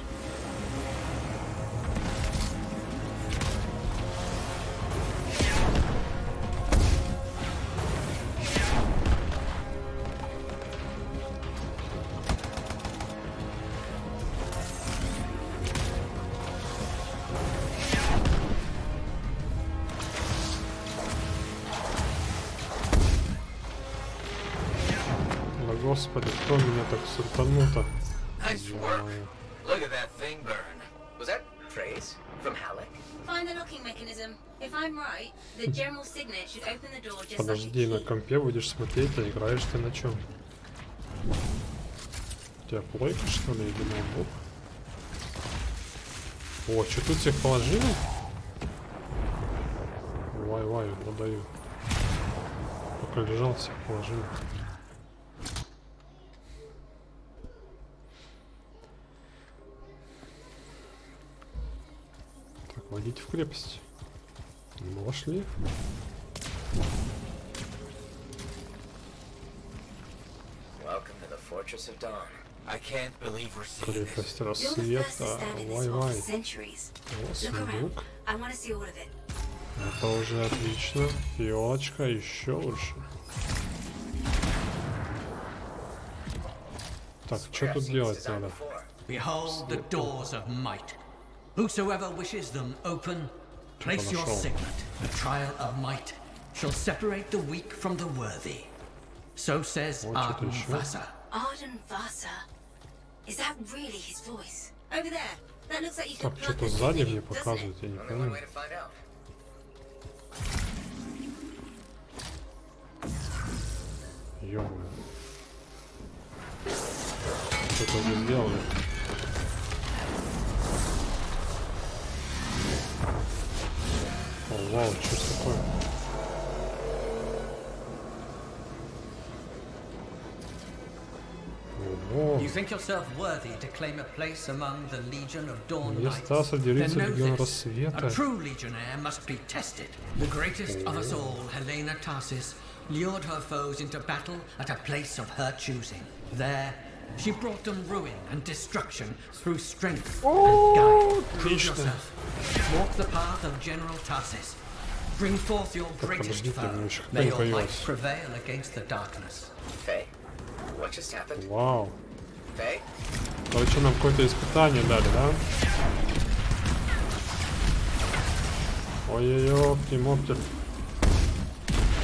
Господи, кто меня так сортанул-то? Nice work. Look at that thing burn. Was that praise from Halleck? Find the locking mechanism. If I'm right, the general signet should open the door just Подожди, на компе будешь смотреть, а играешь ты на чем? У тебя плойка, что ли, или ноутбук? О, что тут всех положили? Вай, продаю. Пока лежал, всех положили. Вводить в крепость. Мы вошли. Крепость рассвета. Вай. О, сундук. Это уже отлично. Фиолочка еще лучше. Так, что тут делать надо? Behold the doors of might. Whosoever wishes them open, place your signet. The trial of might shall separate the weak from the worthy. So says Arden Vasa. Arden Vasa? Is that really his voice? Over there. That looks like you Так, could что-то сзади мне показывает, я не понимаю. Ё-моё. Что-то здесь сделали. О, вау, что такое? You think yourself worthy to claim a place among the Legion of Dawn Knights? Then know this, a true legionnaire must be tested. The greatest of us all, Helena Tarsis, lured her foes into battle at a place of her choosing. There, she brought them ruin and destruction through strength and guile. Prove yourself. Walk the path of General Tarsis. Bring forth your greatest foe. May your might prevail against the darkness. Faye, what just happened? Вау. Faye? Короче, нам какое-то испытание дали, да? Ой-ой-ой, Тимоптель.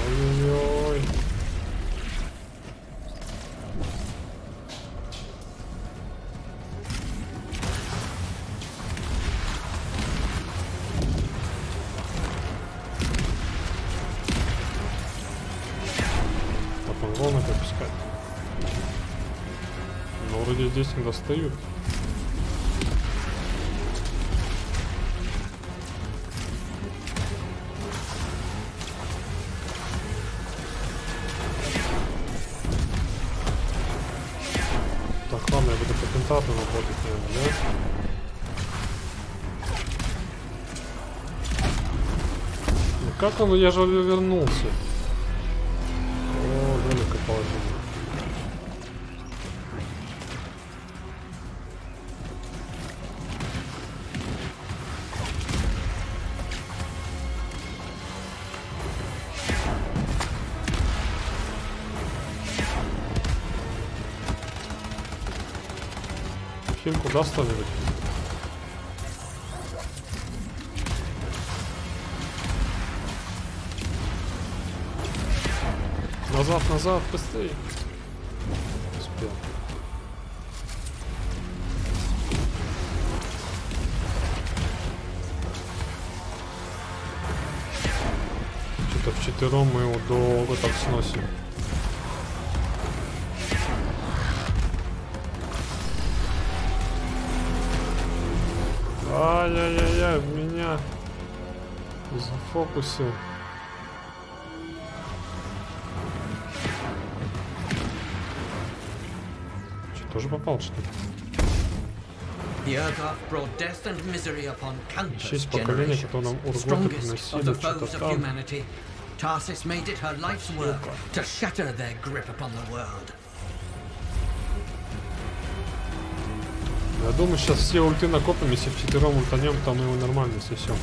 Ой-ой-ой. Потом волны пропускать. Но вроде здесь не достают. Так, ладно, я буду обратно работать, наверное, да? Ну как он? Я же вернулся. О, великое положение. Фильм куда ставить? Назад, назад, быстрее. Успел. Что-то вчетвером мы его долго так сносим. Ай-яй-яй-яй, меня зафокусил. Что, тоже попал, что ли? Шесть поколений, которые нам урготы приносили, что-то там. Tarsis made it her life's work to shatter their grip upon the world. Я думаю, сейчас все ульты накопим, если вчетвером ультанем, то мы его нормально сосем.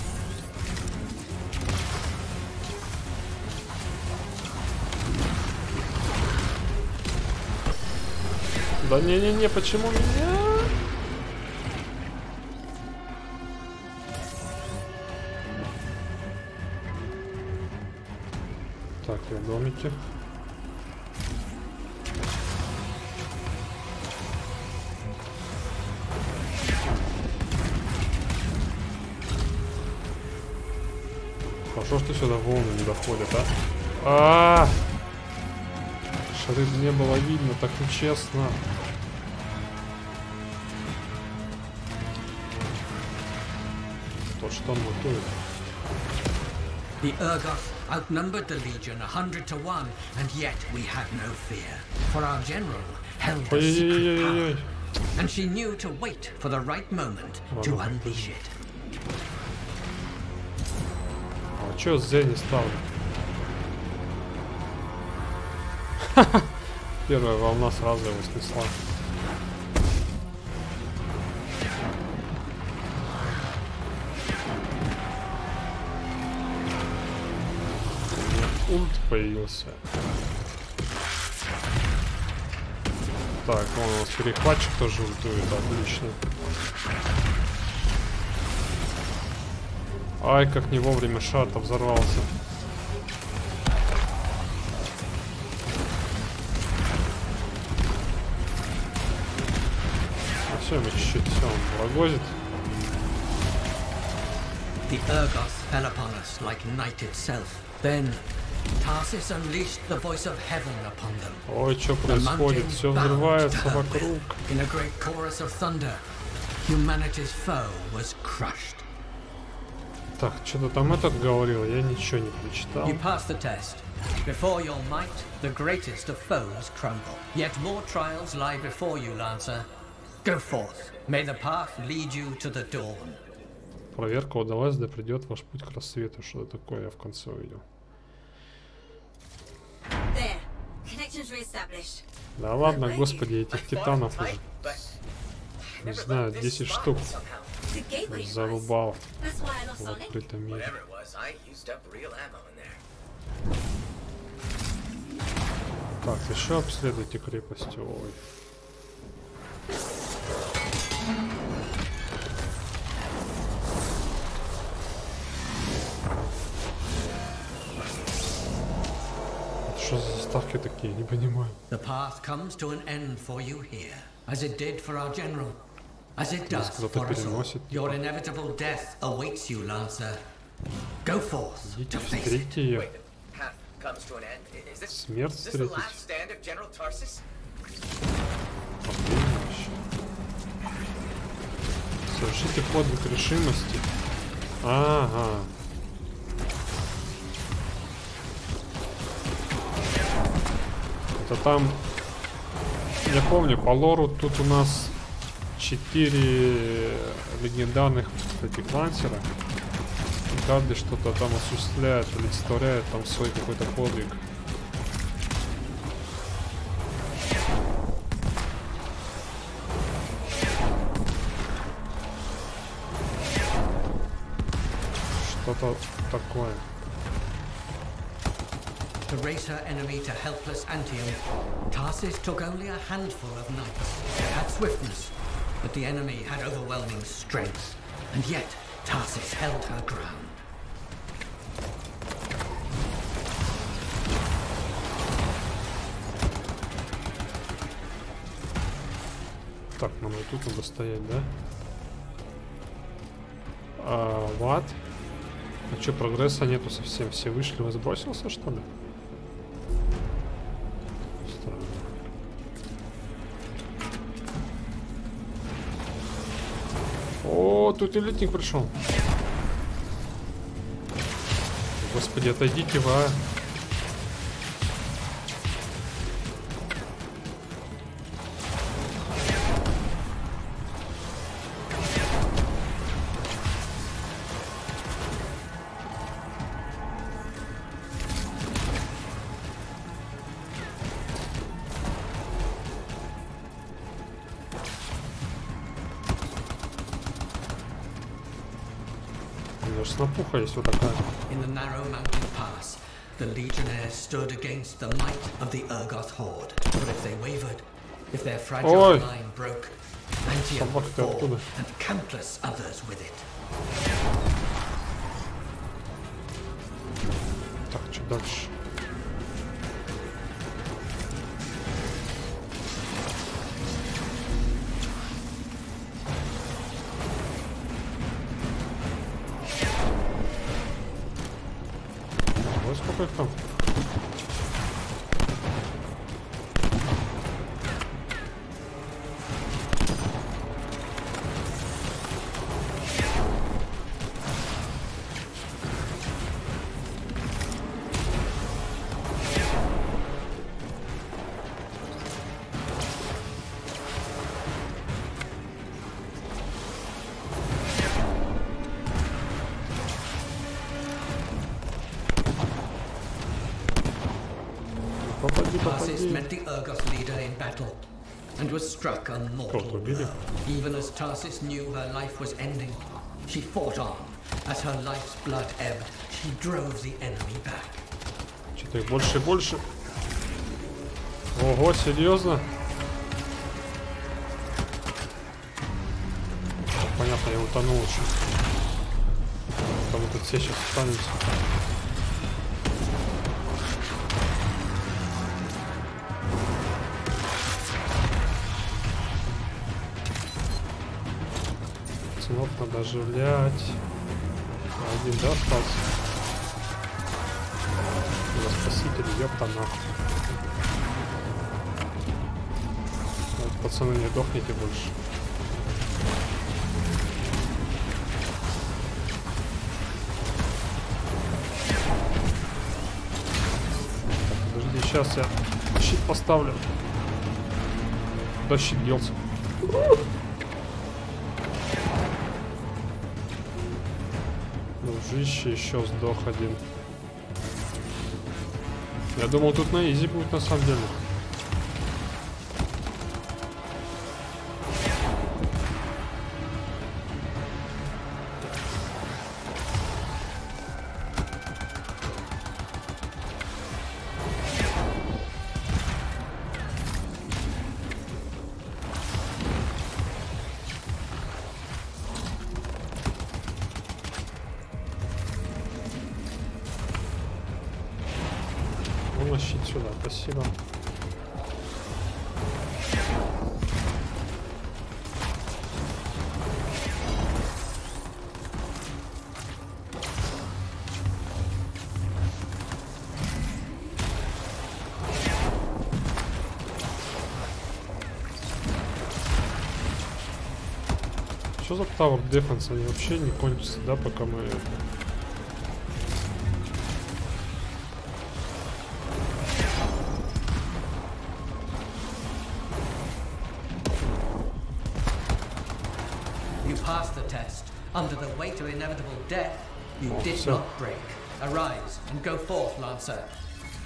Да не-не-не, почему меня? Так, я в домике. Хорошо, что сюда волны не доходят, а? Шары не было видно, так нечестно. Тот что он мутует. The Urgoth outnumbered the Legion 100 to 1, and yet we had no fear. For our general held a secret power, and she knew to wait for the right moment to unleash it. А чё Зе не ставлю? Первая волна сразу его снесла. Ульт появился. Так, он у нас перехватчик тоже ультует, отлично. Ай, как не вовремя шар-то взорвался. Ну все, мы чуть-чуть все, он лагозит. The Urgoth fell upon us like night itself. Then Tarsis unleashed the voice of heaven upon them. Ой, что происходит? Все взрывается вокруг. In a great chorus of thunder, humanity's foe was crushed. Так, что-то там этот говорил, я ничего не прочитал. You passed the test. Before your might, the greatest of foes crumble. Yet more trials lie before you, Lancer. Go forth. May the path lead you to the dawn. Проверка удалась, да придет ваш путь к рассвету. Что-то такое я в конце увидел. Да ладно, господи, этих титанов уже. Не знаю, 10 штук зарубал в открытом мире. Так, еще обследуйте крепость. Ой. Что за заставки такие? Не понимаю. The path comes to an end for you here, as it did for our general, as it does for us all. Your inevitable death awaits you, Lancer. Go forth to face it. Ее. Comes to an end. Is this Смерть the встретить. last stand of General Tarsis? Совершите подвиг решимости. Ага. Это там, я помню, по лору тут у нас 4 легендарных этих лансера. И каждый что-то там осуществляет, олицетворяет там свой какой-то подвиг. Что-то такое. To raise her enemy to helpless Anthem, Tarsis took only a handful of knights. They had swiftness, but the enemy had overwhelming strength. And yet, Tarsis held her ground. Так, нам и тут надо стоять, да? What? А чё, прогресса нету совсем? Все вышли, возбросился, что ли? Странно. О, тут элитник пришел. Господи, отойдите вы, а. Снопуха есть вот такая. In the narrow mountain pass, the legionnaires stood against the might of the Urgoth horde. But if they wavered, if their fragile line broke, Anthem would fall, and countless others with it. Так, что дальше? Сколько их там? Tarsis met the Urgoth leader in battle and was struck a mortal blow. Even as Tarsis knew her life was ending, she fought on. As her life's blood ebbed, she drove the enemy back. Что-то их больше и больше. Ого, серьезно? Понятно, я утонул еще. Там вот все сейчас останутся. Надо оживлять. Один, да, остался? За спаситель, ёпта нахуй. Вот, пацаны, не дохните больше. Так, подожди, сейчас я щит поставлю. Куда щит делся? Дружище, еще сдох один. Я думал, тут на изи будет на самом деле. Щит сюда, спасибо. Что за Tower Defense? Они вообще не кончатся, да, пока мы... passed the test. Under the weight of inevitable death, you did not break. Arise and go forth, Lancer.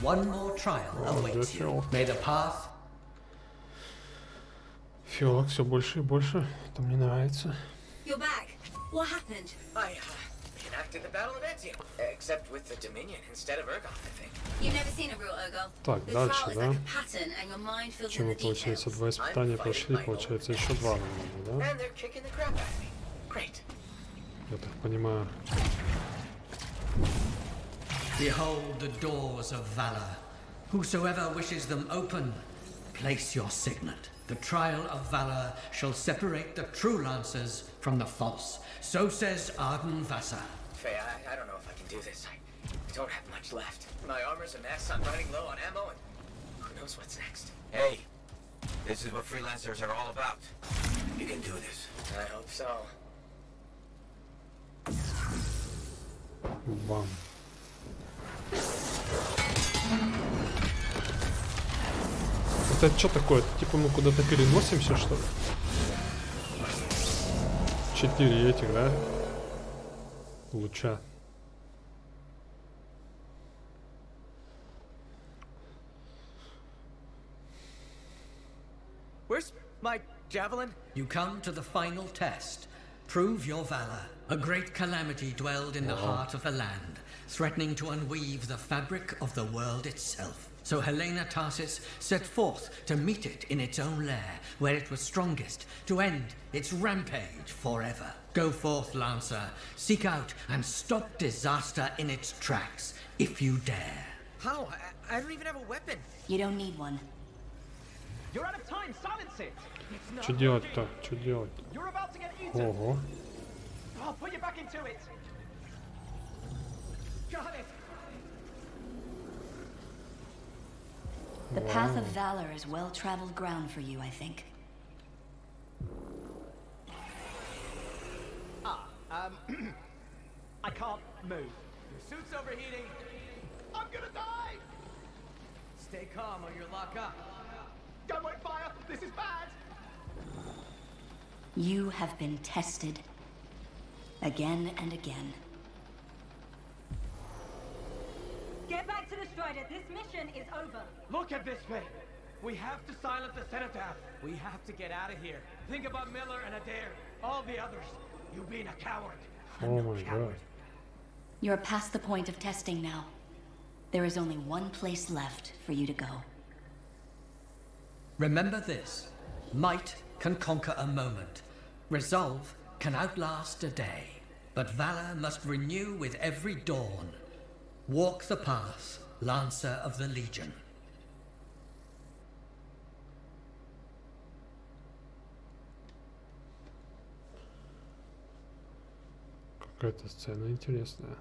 One more trial awaits you. May the path. Фиолок все больше и больше. Это мне нравится. You're back. What happened? I enacted the battle of Anthem, except with the Dominion instead of Urgot, I think. You've never seen a real Urgot. Так, The дальше, trial is да? like a pattern and your mind fills in Чем мы, the получается, details. 2 испытания прошли, получается, еще 2 нам надо, да? And they're kicking the crap out of me. Great. Я так понимаю. Behold the doors of valor. Whosoever wishes them open, place your signet. The trial of valor shall separate the true lancers from the false. So says Arden Vassa. Faye, I don't know if I can do this. I don't have much left. My armor's a mess, I'm running low on ammo, and who knows what's next. Hey, this is what freelancers are all about. You can do this. I hope so. Бам. Это что такое? Типа мы куда-то переносимся, что ли? 4 этих, да? Луча. Where's my javelin? You come to the final test. Prove your valor. A great calamity dwelled in the heart of the land, threatening to unweave the fabric of the world itself. So Helena Tarsis set forth to meet it in its own lair, where it was strongest, to end its rampage forever. Go forth, Lancer. Seek out and stop disaster in its tracks, if you dare. How? I don't even have a weapon. You don't need one. You're out of time. Silence it. Что делать-то? Что делать? You're about to get eaten. Ого. I'll put you back into it. Got it. The path of valor is well-traveled ground for you, I think. I can't move. Your suit's overheating. I'm gonna die! Stay calm or you'll lock up. Don't wait fire! This is bad! You have been tested. Again and again. Get back to the Strider. This mission is over. Look at this thing! We have to silence the cenotaph. We have to get out of here. Think about Miller and Adair. All the others. You being a coward. Oh my god. You're past the point of testing now. There is only one place left for you to go. Remember this. Might can conquer a moment. Resolve can outlast a day. But valor must renew with every dawn. Walk the path, Lancer of the Legion. Какая-то сцена интересная.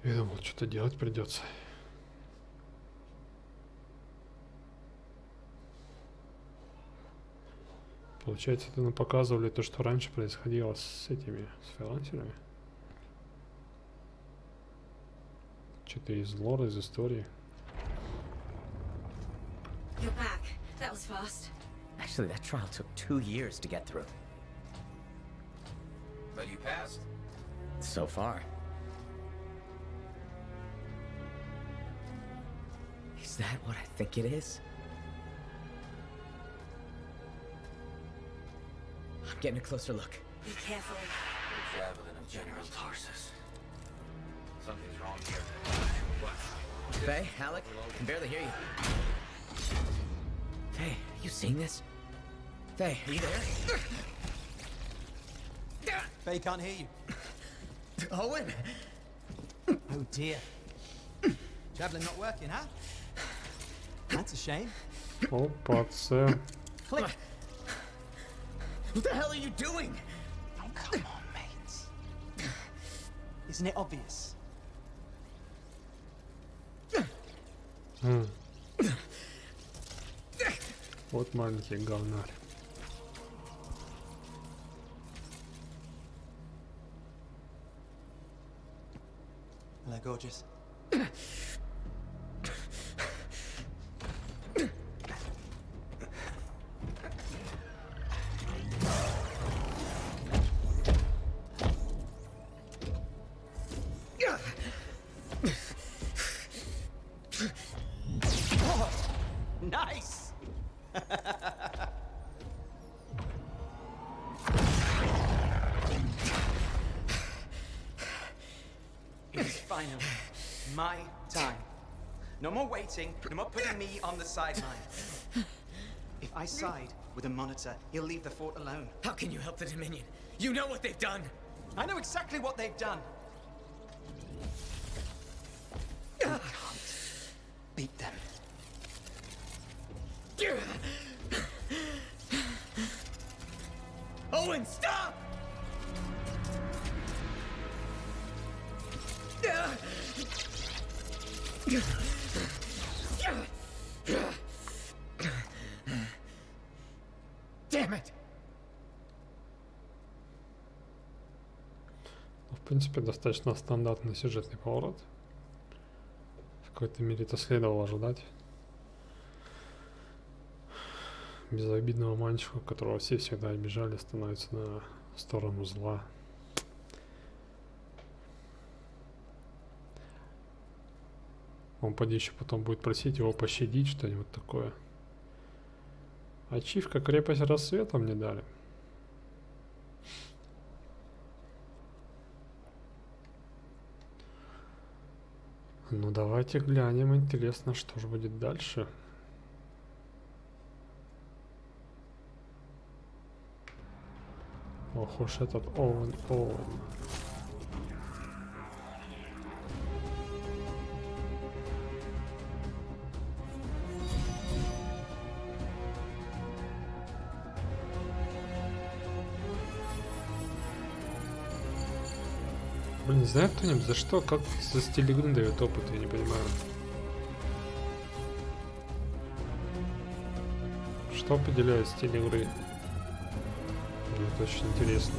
Я думал, что-то делать придется. Получается, это нам показывали то, что раньше происходило с этими, с фрилансерами. Что-то из лора, из истории. You're back. That was fast. Actually, that trial took 2 years to get through. But you passed. So far. Is that what I think it is? I'm getting a closer look. Be careful. The javelin of General Tarsus. Something's wrong here. What? Faye, Alec, I can barely hear you. Faye, are you seeing this? Faye, are you there? Faye can't hear you. Owen! Oh dear. Javelin not working, huh? That's a shame. Опа, це. Click. What the hell are you doing? Oh, come on, mates. Isn't it obvious? Вот маленький говнарь. Hello, gorgeous. finally my time. No more waiting, no more putting me on the sideline. If I side with a monitor, he'll leave the fort alone. How can you help the Dominion? You know what they've done. I know exactly what they've done. We can't beat them. Owen, stop! Damn it! В принципе, достаточно стандартный сюжетный поворот. В какой-то мере это следовало ожидать. Безобидного мальчика, которого все всегда обижали, становится на сторону зла. Он поди еще потом будет просить его пощадить, что-нибудь такое. Ачивка крепость рассвета мне дали. Ну давайте глянем, интересно, что же будет дальше. Ох уж этот Оуэн. Блин, знает кто-нибудь за что? Как за стиль игры дает опыт, я не понимаю. Что определяет стиль игры? Мне это очень интересно.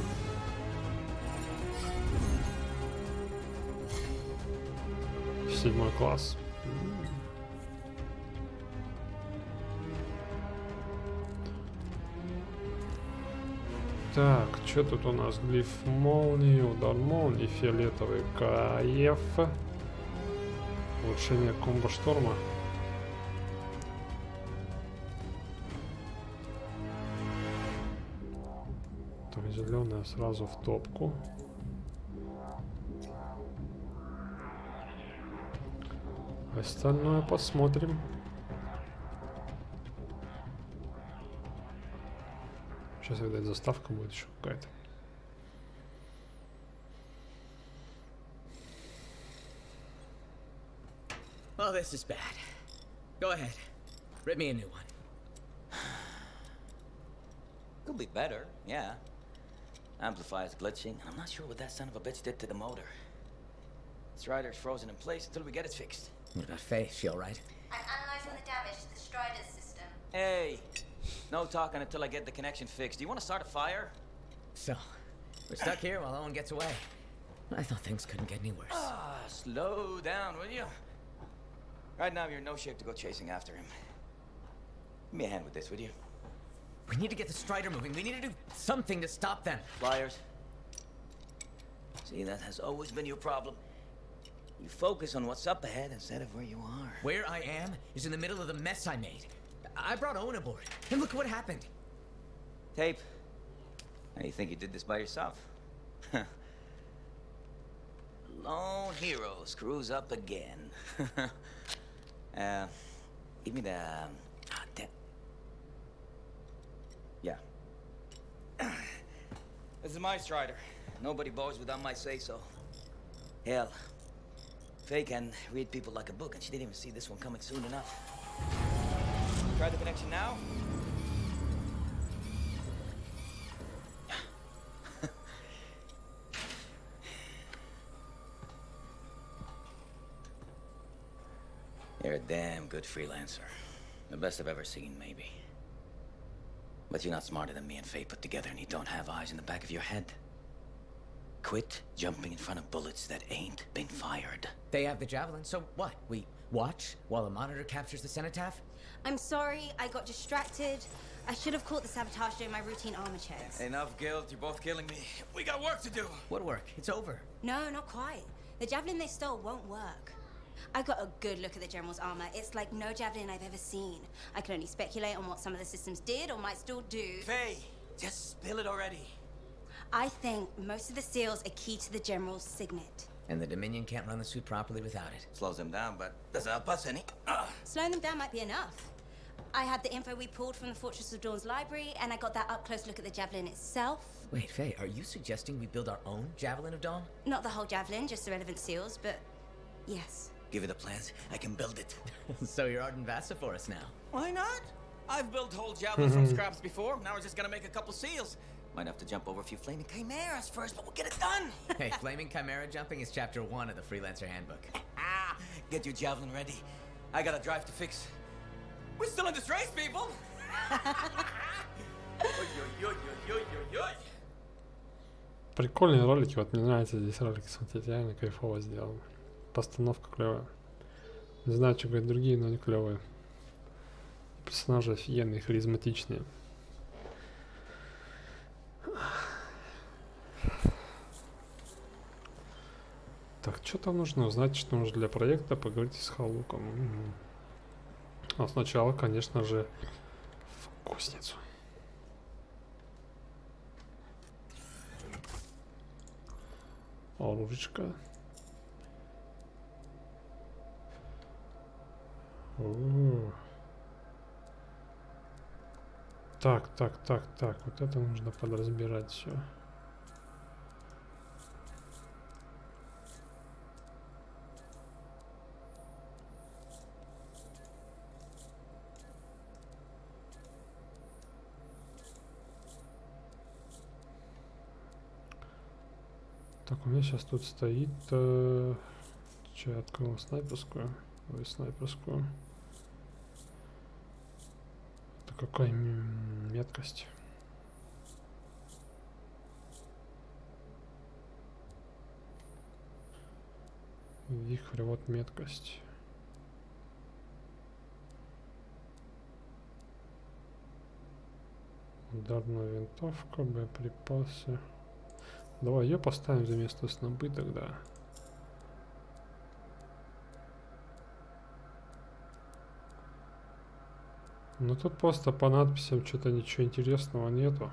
Седьмой класс. Так, что тут у нас? Глиф молнии, удар молнии, фиолетовый КФ. Улучшение комбо шторма. Так, зеленая сразу в топку. Остальное посмотрим. Сейчас, видать, заставка будет еще какая-то. Oh, this is bad. Go ahead. Rip me a new one. Could be better, yeah. Amplifier's glitching, and I'm not sure what that son of a bitch did to the motor. Strider's frozen in place until we get it fixed. What about Faye? She all right? I'm analyzing the damage to the Strider's system. Hey, no talking until I get the connection fixed. Do you want to start a fire? So, we're stuck here while Owen gets away. I thought things couldn't get any worse. Ah, slow down, will you? Right now, you're in no shape to go chasing after him. Give me a hand with this, would you? We need to get the Strider moving. We need to do something to stop them. Flyers. See, that has always been your problem. You focus on what's up ahead instead of where you are. Where I am is in the middle of the mess I made. I brought Owen aboard, and look what happened. Tape. How do you think you did this by yourself? Lone hero screws up again. Give me the... Yeah. This is my Strider. Nobody bows without my say-so. Hell, Faye can read people like a book, and she didn't even see this one coming soon enough. Try the connection now. You're a damn good freelancer. The best I've ever seen, maybe. But you're not smarter than me and Faye put together, and you don't have eyes in the back of your head. Quit jumping in front of bullets that ain't been fired. They have the javelin, so what? We watch while a monitor captures the cenotaph? I'm sorry, I got distracted. I should have caught the sabotage during my routine armor checks. Enough guilt, you're both killing me. We got work to do. What work? It's over. No, not quite. The javelin they stole won't work. I got a good look at the General's armor. It's like no javelin I've ever seen. I can only speculate on what some of the systems did or might still do. Faye, just spill it already. I think most of the seals are key to the General's signet. And the Dominion can't run the suit properly without it. Slows them down, but doesn't help us any. Slowing them down might be enough. I had the info we pulled from the Fortress of Dawn's library, and I got that up-close look at the Javelin itself. Wait, Faye, are you suggesting we build our own Javelin of Dawn? Not the whole Javelin, just the relevant seals, but yes. Give me the plans, I can build it. So you're Arden Vassa for us now. Why not? I've built whole javelins from scraps before. Now we're just gonna make a couple seals. Might have to jump over a few flaming chimeras first, but we'll get it done. Hey, flaming chimera jumping is chapter 1 of the Freelancer Handbook. Get your javelin ready. I got a drive to fix. We're still in this race, people. Прикольные ролики, вот мне нравится здесь ролики смотреть, реально кайфово сделано. Постановка клевая. Не знаю, что говорят другие, но они клевые. Персонажи офигенные, харизматичные. Так, что там нужно узнать, что нужно для проекта, поговорите с Халуком. А сначала, конечно же, вкусницу. Оружечка. Так, вот это нужно подразбирать все. Так, у меня сейчас тут стоит... что я открыл снайперскую? Ой, снайперскую. Это какая меткость? Вихрь, вот меткость. Ударная винтовка, боеприпасы. Давай ее поставим за место снобы тогда. Ну тут просто по надписям что-то ничего интересного нету.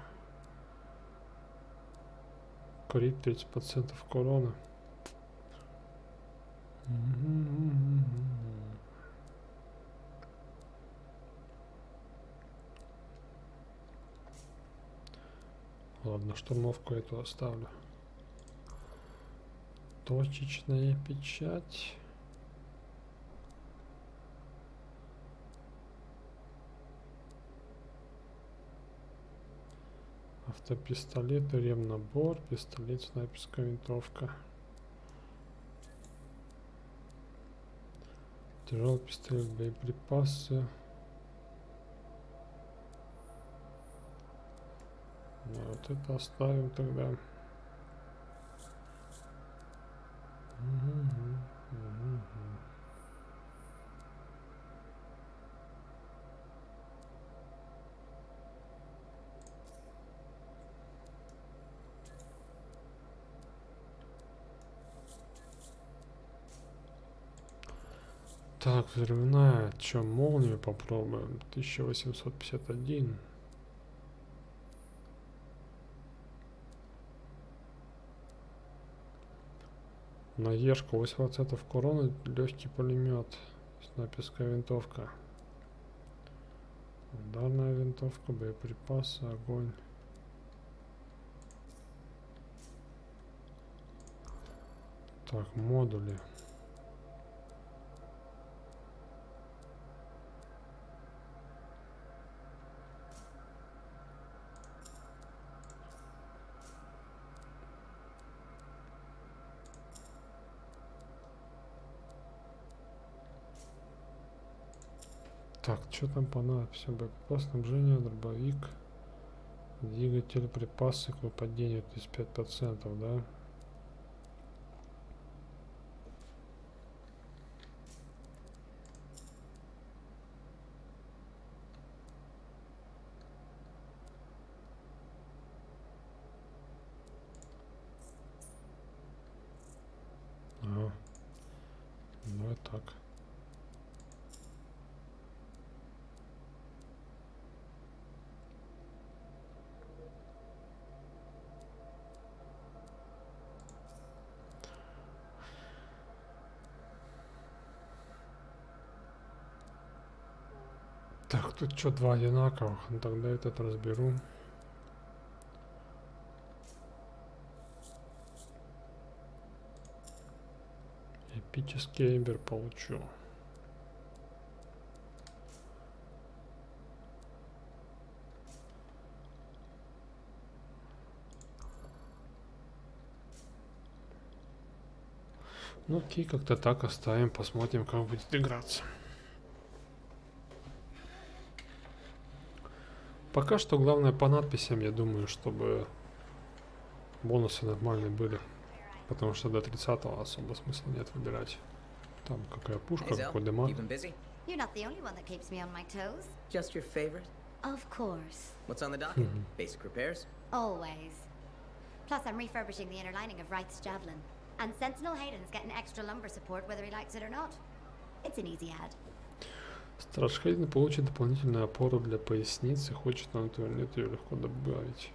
Крит 30% к урону. Ладно, штурмовку эту оставлю. Точечная печать. Автопистолет, ремнабор, пистолет, снайперская винтовка. Тяжелый пистолет, боеприпасы. Да, вот это оставим тогда. Так, взрывная. Че, молнию попробуем? 1851. На Ешку 8% к урону, легкий пулемет, снайперская винтовка, ударная винтовка, боеприпасы, огонь. Так, модули. Так, что там по надписи? Боеприпас, снабжение, дробовик, двигатель, припасы к выпадению 35%, да? Ага. Давай так. Тут что, два одинаковых? Ну тогда этот разберу. Эпический эмбер получу. Ну окей, как-то так оставим, посмотрим, как будет играться. Пока что главное по надписям, я думаю, чтобы бонусы нормальные были. Потому что до 30-го особо смысла нет выбирать. Там какая пушка, какой демон. You're not the only one that keeps me on my toes. Just your favorite? Of course. What's on the docket? Basic repairs? Always. Plus, I'm refurbishing the inner lining of Wraith's javelin. And Sentinel Hayden's getting extra lumber support whether he likes it or not. It's an easy ad. Страж Хейден получит дополнительную опору для поясницы, хочет на туалет ее легко добавить.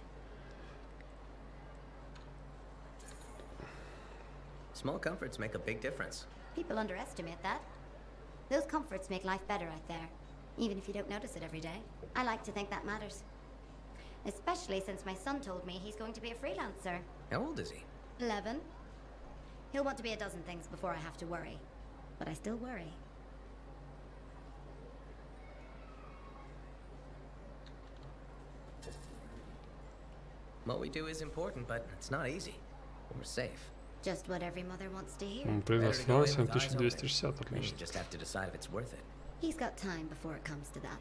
Small comforts make a big difference. People underestimate that. Those comforts make life better out there, even if you don't notice it every day. I like to think that matters. Especially since my son told me he's going to be a freelancer. How old is he? 11. He'll want to be a dozen things before I have to worry. But I still worry. What we do is important, but it's not easy. We're safe. Just what every mother wants to hear. Предоставил 7260, отлично. Just have to decide if it's worth it. He's got time before it comes to that.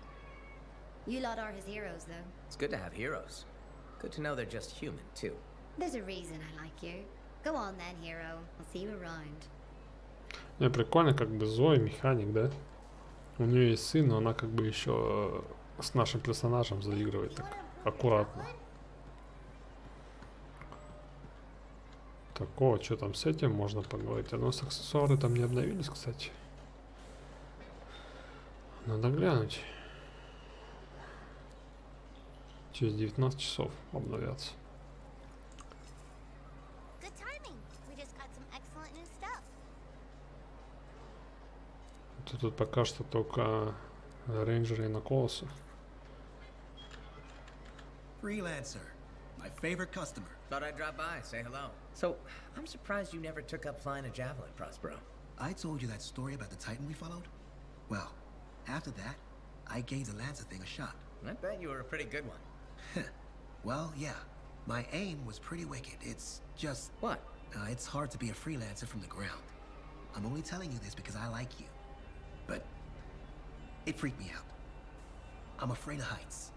You lot are his heroes, though. It's good to have heroes. Good to know they're just human, too. There's a reason I like you. Go on then, hero. I'll see you around. Не, прикольно, как бы Зоя механик, да? У нее есть сын, но она как бы еще с нашим персонажем заигрывает так аккуратно. Такого, что там с этим можно поговорить? А у нас аксессуары там не обновились, кстати. Надо глянуть. Через 19 часов обновятся. Тут пока что только рейнджеры и на колосы. Freelancer, my favorite customer. Thought I'd drop by, say hello. So, I'm surprised you never took up flying a javelin, Prospero. I told you that story about the Titan we followed? Well, after that, I gave the Lancer thing a shot. I bet you were a pretty good one. Well, yeah. My aim was pretty wicked. It's just... What? It's hard to be a freelancer from the ground. I'm only telling you this because I like you. But it freaked me out. I'm afraid of heights.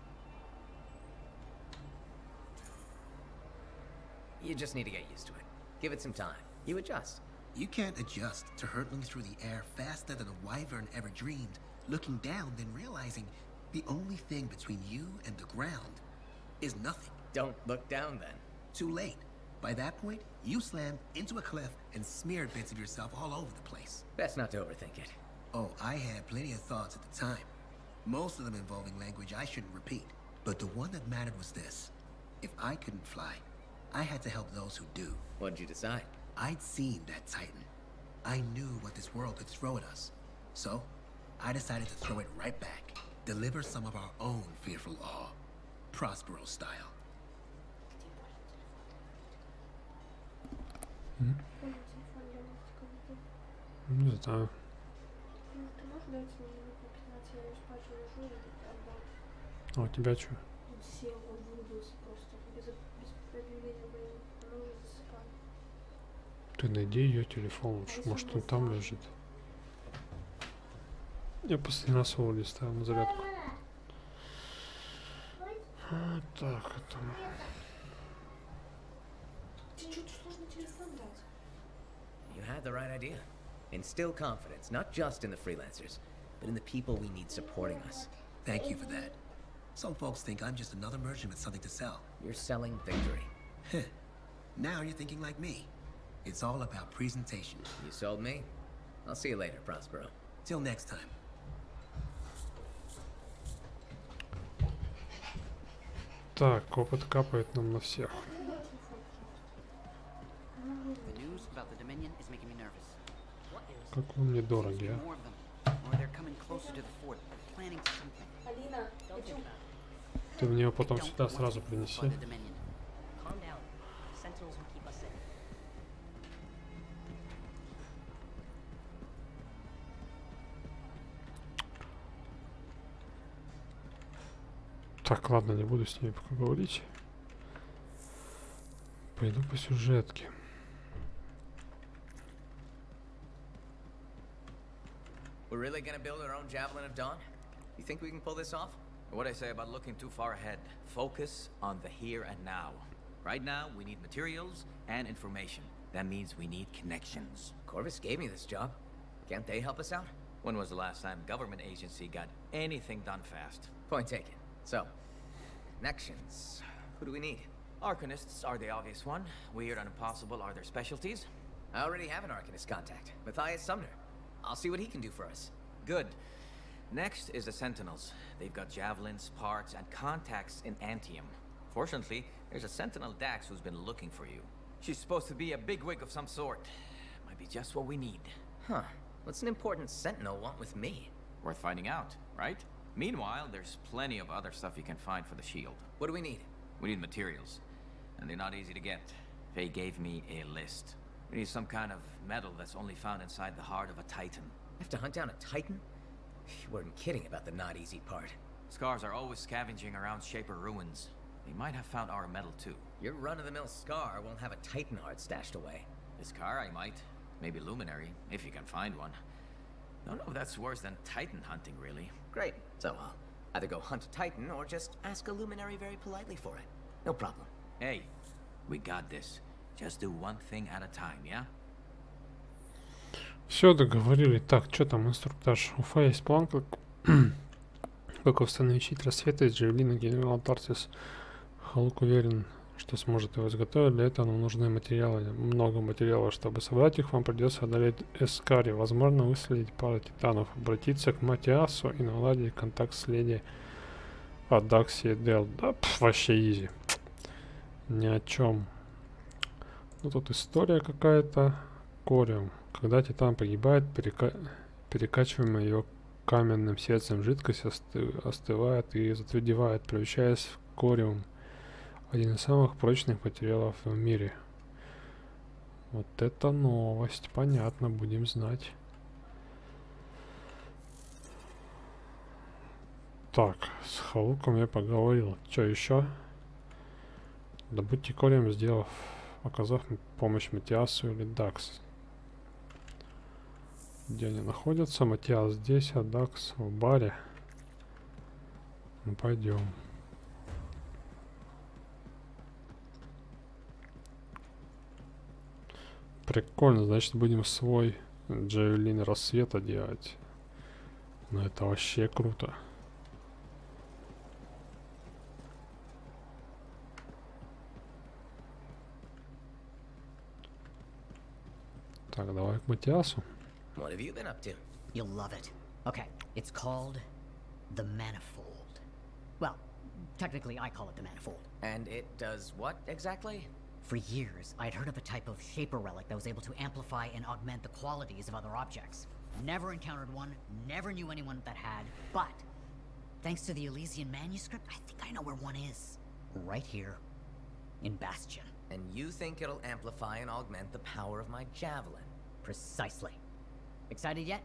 You just need to get used to it. Give it some time. You adjust. You can't adjust to hurtling through the air faster than a wyvern ever dreamed, looking down, then realizing the only thing between you and the ground is nothing. Don't look down then. Too late. By that point, you slammed into a cliff and smeared bits of yourself all over the place. Best not to overthink it. Oh, I had plenty of thoughts at the time. Most of them involving language I shouldn't repeat. But the one that mattered was this. If I couldn't fly, I had to help those who do. What'd you decide? I'd seen that Titan. I knew what this world could throw at us. So, I decided to throw it right back. Deliver some of our own fearful awe. Prospero style. Не знаю. А у тебя что? Ты найди ее телефон лучше. Может он там лежит. Я последний раз его ставил на зарядку. Вот так это. You had the right idea. Instill confidence, not just in the freelancers, but in the people we need supporting us. Thank you for that. Some folks think I'm just another merchant with something to sell. You're selling victory. Now you're thinking like me. It's all about presentation. You sold me. I'll see you later, Prospero. Till next time. Так, опыт капает нам на всех. Как вы мне дороги, а? Ты мне его потом сюда сразу принеси. Так, ладно, не буду с ней пока говорить. Пойду по сюжетке. We're really gonna build our own Javelin of Dawn? You think we can pull this off? What I say about looking too far ahead. Focus on the here and now. Right now, we need materials and information. That means we need connections. Corvus gave me this job. Can't they help us out? When was the last time government agency got anything done fast? Point taken. So, connections. Who do we need? Arcanists are the obvious one. Weird and impossible are their specialties. I already have an Arcanist contact, Matthias Sumner. I'll see what he can do for us. Good. Next is the Sentinels. They've got javelins, parts, and contacts in Anthem. Fortunately, there's a Sentinel Dax who's been looking for you. She's supposed to be a bigwig of some sort. Might be just what we need. Huh. What's an important Sentinel want with me? Worth finding out, right? Meanwhile, there's plenty of other stuff you can find for the shield. What do we need? We need materials. And they're not easy to get. Faye gave me a list. We need some kind of metal that's only found inside the heart of a Titan. Have to hunt down a Titan? You weren't kidding about the not easy part. Scars are always scavenging around Shaper ruins. They might have found our metal too. Your run-of-the-mill Scar won't have a Titan heart stashed away. This car I might. Maybe Luminary, if you can find one. Don't know if that's worse than Titan hunting, really. Great. So I'll either go hunt a Titan or just ask a Luminary very politely for it. No problem. Hey, we got this. Just do one thing at a time, yeah? Все, договорили. Так, что там, инструктаж? У Фа есть план, как установить рассветы из Джавелина генерал Тарсис. Халук уверен, что сможет его изготовить. Для этого нам нужны материалы, много материалов. Чтобы собрать их, вам придется одолеть Эскари. Возможно, выследить пару титанов, обратиться к Матиасу и наладить контакт с леди Адакси Дел. Да, вообще изи. Ни о чем. Ну, тут история какая-то. Кориум. Когда титан погибает, перекачиваем ее каменным сердцем. Жидкость остывает и затвердевает, превращаясь в кориум. Один из самых прочных материалов в мире. Вот это новость. Понятно, будем знать. Так, с Халуком я поговорил. Что еще? Добудьте кориум, оказав помощь Матиасу или Дакс. Где они находятся? Матиас здесь, а Дакс в баре. Ну, пойдем. Прикольно, значит, будем свой Джавелин рассвета делать. Ну, это вообще круто. Так, давай к Матиасу. What have you been up to? You'll love it. Okay, it's called the Manifold. Well, technically I call it the Manifold. And it does what exactly? For years, I'd heard of a type of Shaper relic that was able to amplify and augment the qualities of other objects. Never encountered one, never knew anyone that had, but thanks to the Elysian manuscript, I think I know where one is. Right here, in Bastion. And you think it'll amplify and augment the power of my javelin? Precisely. Excited yet?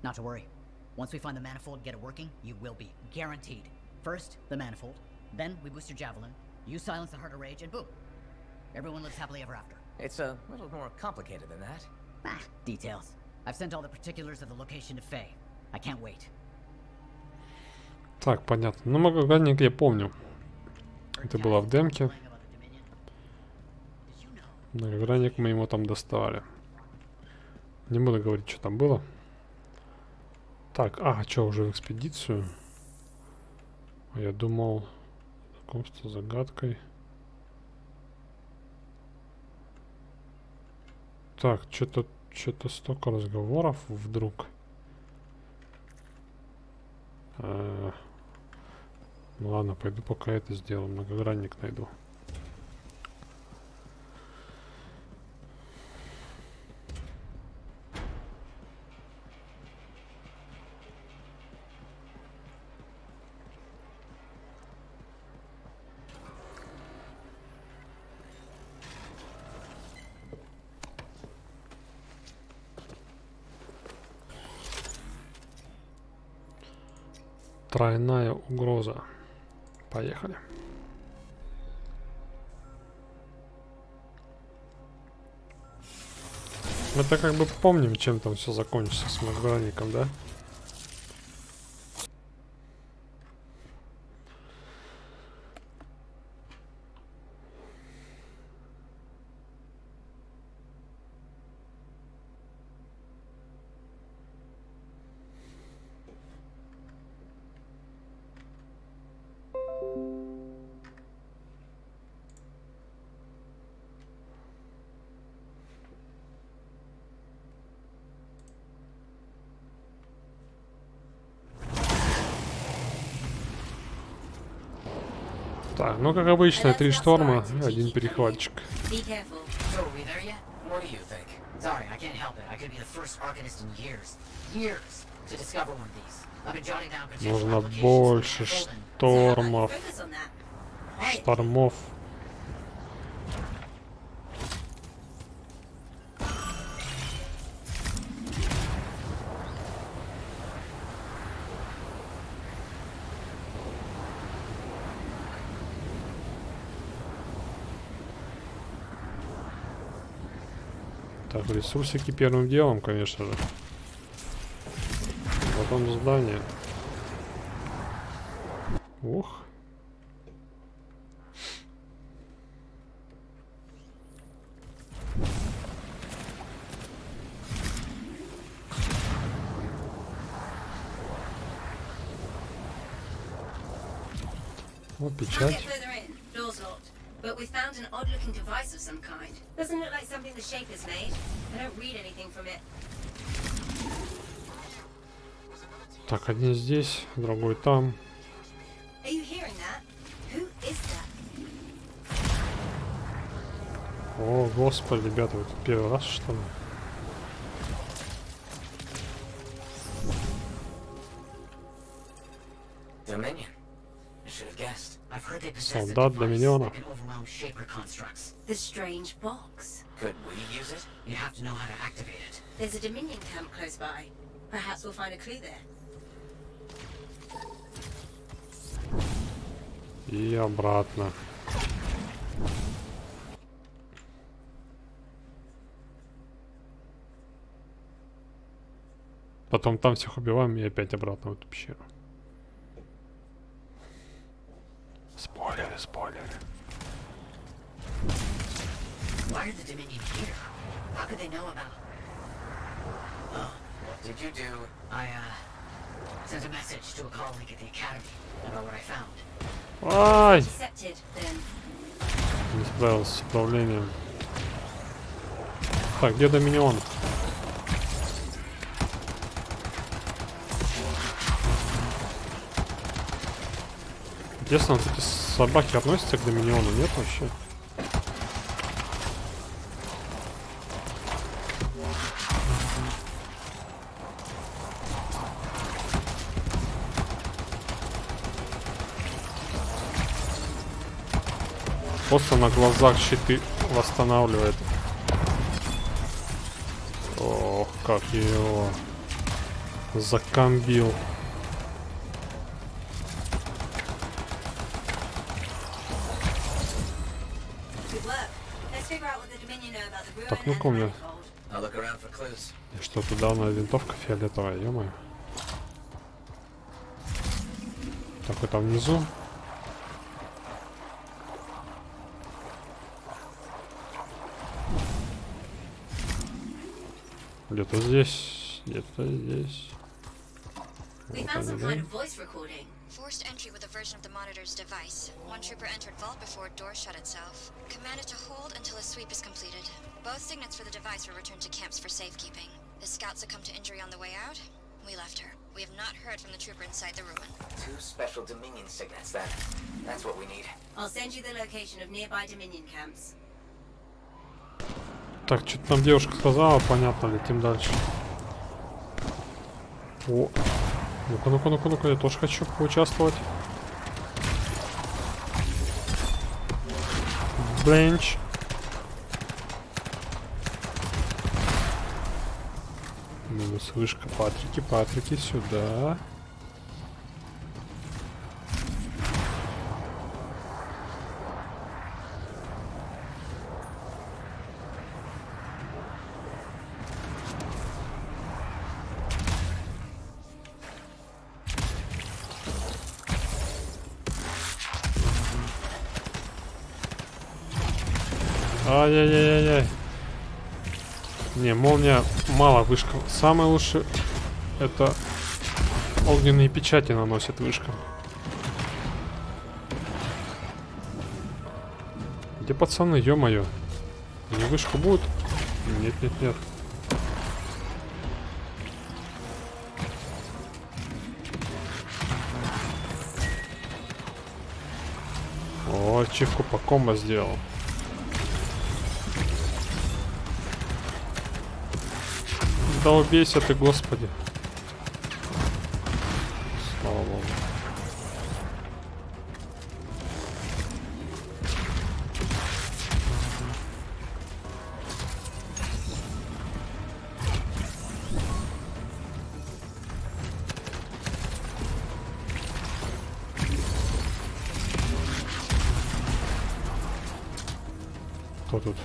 Not to worry. Once we find the Manifold, get it working, you will be. Guaranteed. First, the Manifold. Then we boost your javelin. You silence the Heart of Rage, and boom. Everyone lives happily ever after. It's a little more complicated than that. Details. I've sent all the particulars of the location to Faye. I can't wait. Так, понятно. Ну, многогранник я помню. Это было в демке. Многогранник мы ему там доставали. Не буду говорить, что там было. Так, что, уже в экспедицию? Я думал, знакомство с загадкой. Так, что-то столько разговоров вдруг. Ну ладно, пойду пока это сделаю. Многогранник найду. Тройная угроза. Поехали. Мы-то как бы помним, чем там все закончится с Маграником, да? Так, ну как обычно, 3 шторма, 1 перехватчик. Нужно больше штормов. Штормов. Так, ресурсики первым делом, конечно же. Потом здание. Ух. Вот печать. But we found an odd-looking device of some kind. Doesn't look like something the Shapers made. I don't read anything from it. Так, один здесь, другой там. Are you hearing that? Who is that? О, господи, ребята, вы тут первый раз, что ли? Dominion. I should have guessed. I've heard they possess a Солдат device Доминиона. that can overwhelm shaper constructs. The strange box. Could we use it? You have to know how to activate it. There's a Dominion camp close by. Perhaps we'll find a clue there. И обратно. Потом там всех убиваем и опять обратно в эту пещеру. Спойлеры, спойлеры. Why are the Dominion here? How could they know about? Oh, what did you do? I sent a message to a colleague at the academy about what I found. Ай! Accepted, then. Не справился с управлением. Так, где Доминион? Интересно, вот эти собаки относятся к Доминиону? Нет вообще? Просто на глазах щиты восстанавливает. Ох, как его закомбил. Так, ну-ка у меня. Что туда у меня винтовка фиолетовая, ё-моё. Так, вот там внизу. Где-то здесь, где-то здесь. We Вот found some они, kind да? of voice recording. Forced entry with a version of the monitor's device. One trooper entered vault before a door shut itself. Commanded to hold until a sweep is completed. Both signets for the device were returned to camps for safekeeping. The scout succumbed to injury on the way out. We left her. We have not heard from the trooper inside the ruin. 2 special Dominion signets then. That's what we need. I'll send you the location of nearby Dominion camps. Так, что-то там девушка сказала, понятно, летим дальше. О, ну-ка, ну-ка, ну-ка, ну-ка, я тоже хочу поучаствовать. Бленч. Минус вышка, Патрики, Патрики, сюда. Ай-яй-яй-яй. Не, молния мало вышкам. Самое лучшее это огненные печати наносят вышкам. Где пацаны, ё-моё? Не вышку будут? Нет, нет, нет. О, ачивку по комбо сделал. Да убейся ты, господи. Слава богу. Кто тут?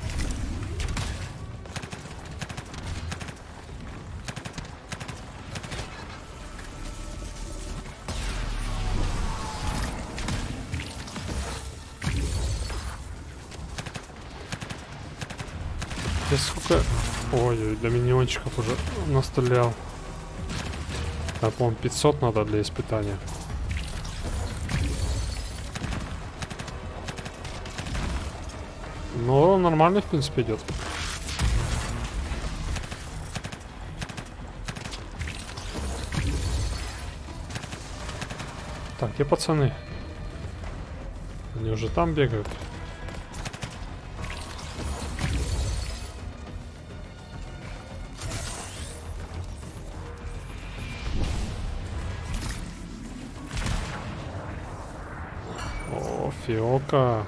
Я сколько... Ой, до миньончиков уже настрелял. Да, по-моему, 500 надо для испытания. Но нормально, в принципе, идет. Так, где пацаны? Они уже там бегают. О, фиока.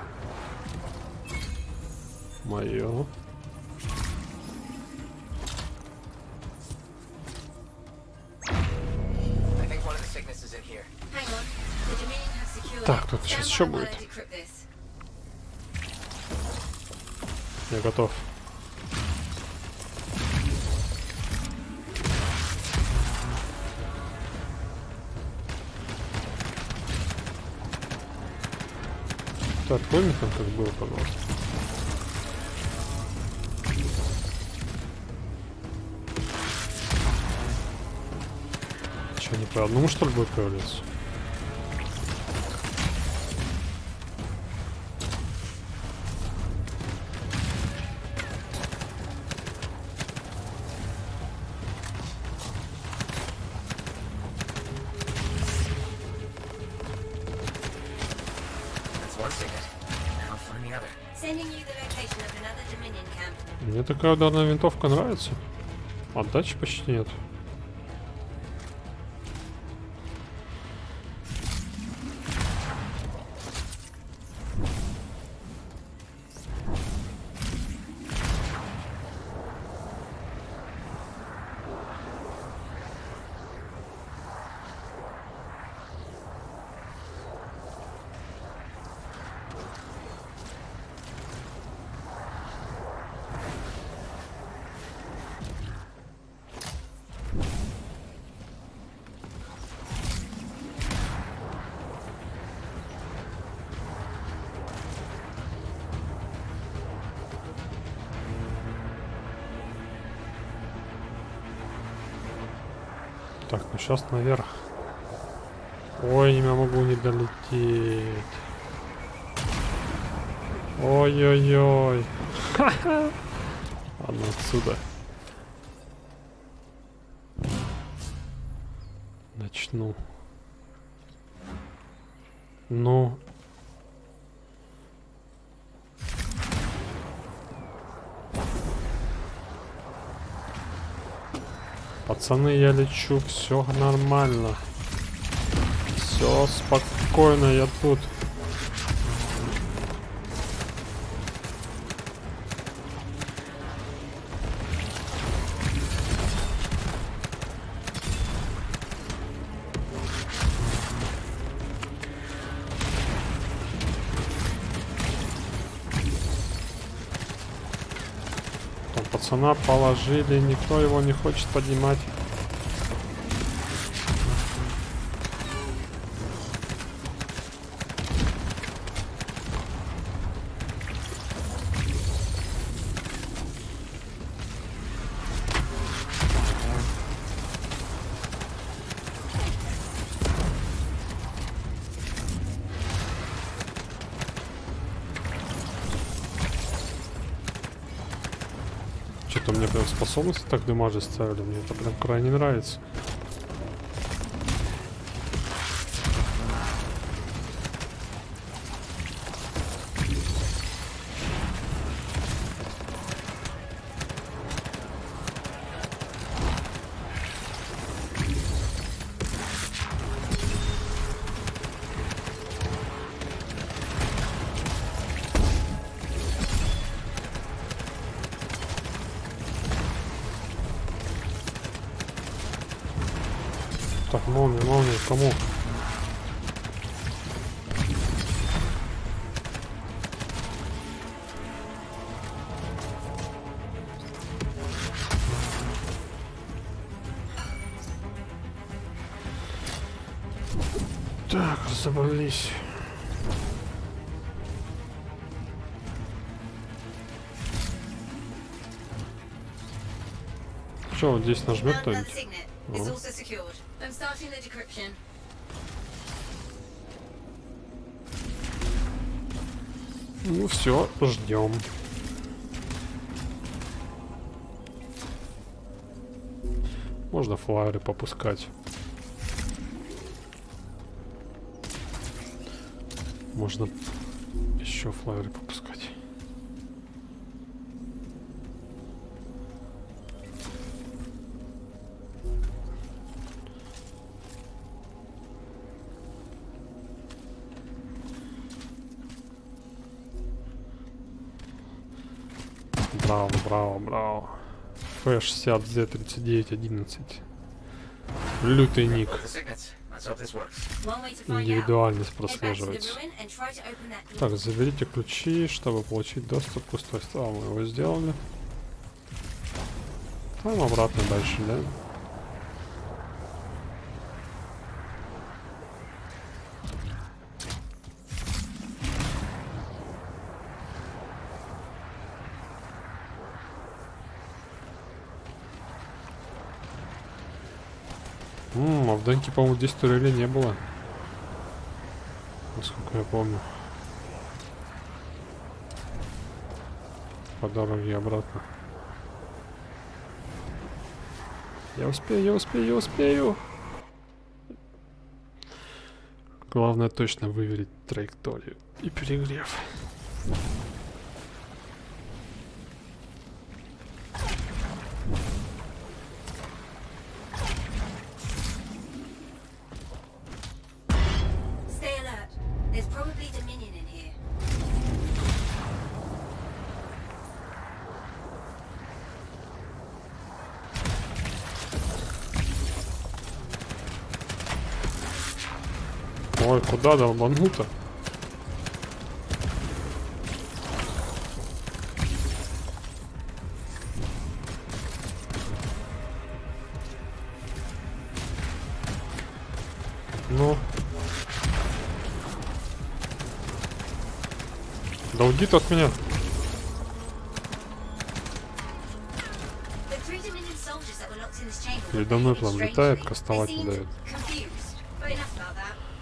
Моё. Так, тут сейчас еще будет. Я готов. Так, помни там, как было, пожалуйста. Что, не по одному, что ли, будет появляться? Мне такая ударная винтовка нравится. Отдачи почти нет. Так, ну сейчас наверх. Ой, я могу не долететь. Ой-ой-ой. Ха-ха. Ладно, отсюда. Начну. Ну. Пацаны, я лечу, все нормально. Все спокойно, я тут. Пацана положили, никто его не хочет поднимать. Что-то мне прям способности так дамажить ставили. Мне это прям крайне нравится. Так, молния, кому? Так, разобрались. Что, вот здесь нажмет кто-нибудь? Ну все, ждем. Можно флайеры попускать. Можно еще флайеры попускать. Браво, браво, браво. F60Z3911. Лютый ник. Индивидуальность прослеживается. Так, заберите ключи, чтобы получить доступ к пустой столу. Мы его сделали. Там обратно дальше, да? А в Данке, по-моему, здесь турели не было. Насколько я помню. По дороге обратно. Я успею. Главное точно выверить траекторию и перегрев. Ой, куда долбануто? Ну. Да уйди ты от меня. Передо мной план летает, кастовать не дает.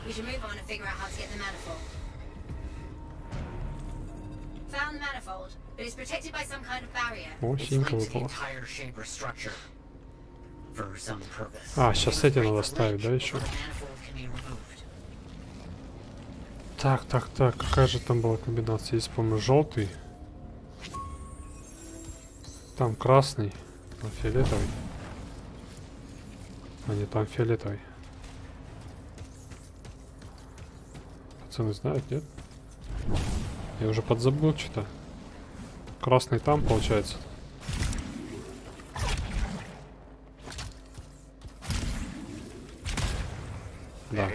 We should move on and figure out how to get the manifold. Found the manifold, but it's protected by some kind of barrier. О, синька выпала. А, сейчас эти надо ставить, да, еще? Так, какая же там была комбинация? Есть, по-моему, желтый. Там красный, там фиолетовый. А нет, там фиолетовый. Пацаны знают, нет? Я уже подзабыл что-то. Красный там, получается. Да.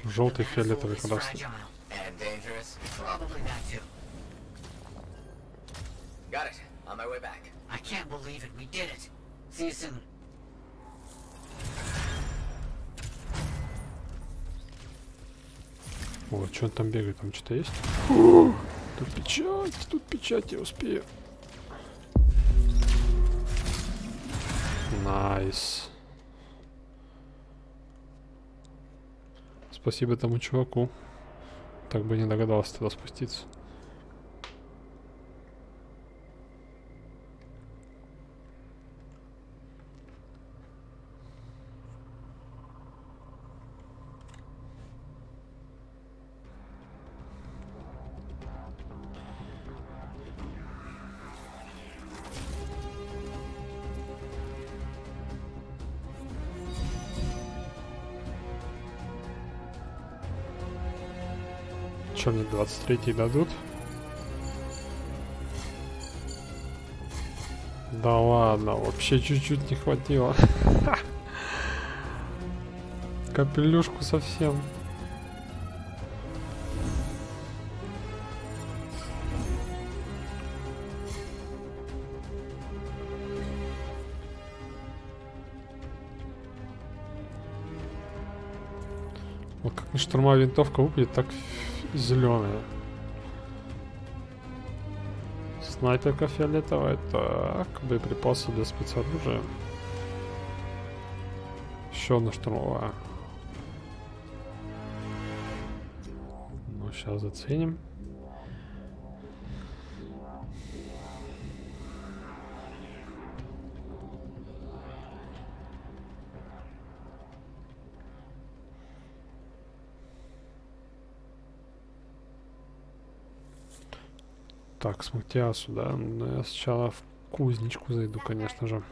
Желтый, фиолетовый, красный. О, что он там бегает? Там что-то есть? Тут печать, я успею. Найс. Спасибо тому чуваку. Так бы не догадался туда спуститься. что мне 23-й дадут? Да ладно, вообще чуть-чуть не хватило. Капелюшку совсем. Вот как не штурмовая винтовка выпадет, так зеленая. Снайперка фиолетовая. Так, боеприпасы для спецоружия. Еще одна штурмовая. Ну, сейчас заценим. Так, с Матиасу, да? Но я сначала в кузнечку зайду, конечно же.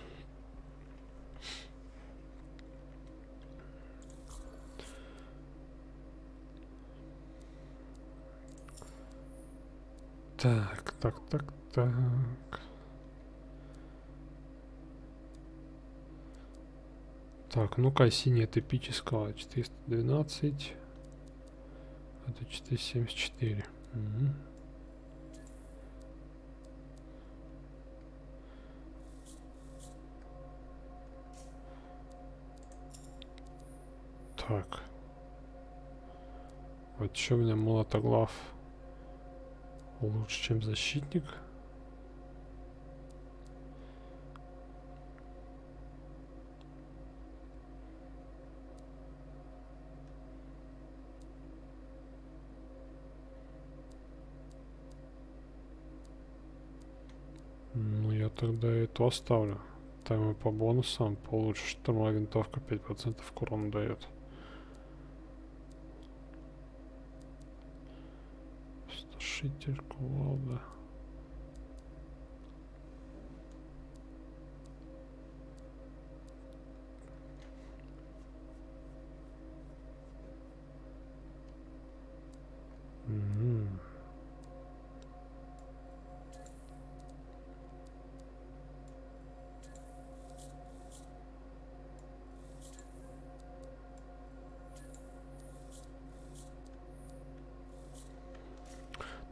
Так. Так, ну-ка, синий от эпического 412. Это 474. Угу. Так. Вот что у меня молотоглав лучше, чем защитник. Ну, я тогда это оставлю. Там и по бонусам получше. Штурмовая винтовка 5% к урону дает. Стушитель, кувалда.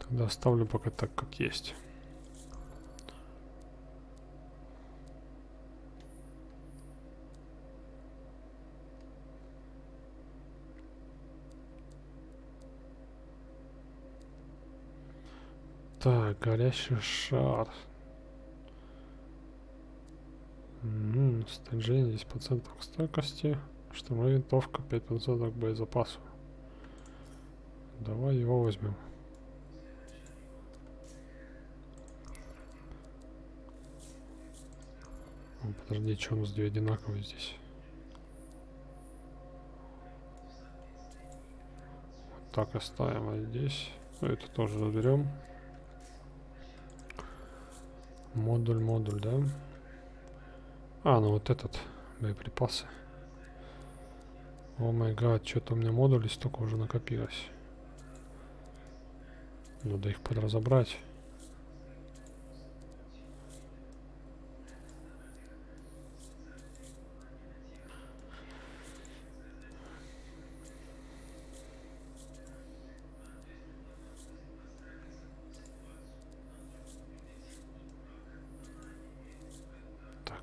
Тогда оставлю пока так, как есть. Так, горящий шар. Снаряжение 10% к стойкости. Штурмовая винтовка 5% к боезапасу. Давай его возьмем. О, подожди, что у нас две одинаковые здесь? Вот так оставим, а здесь. Это тоже заберем. Модуль, да? А, ну вот этот, боеприпасы. О май гад, что-то у меня модулей столько уже накопилось. Надо их подразобрать.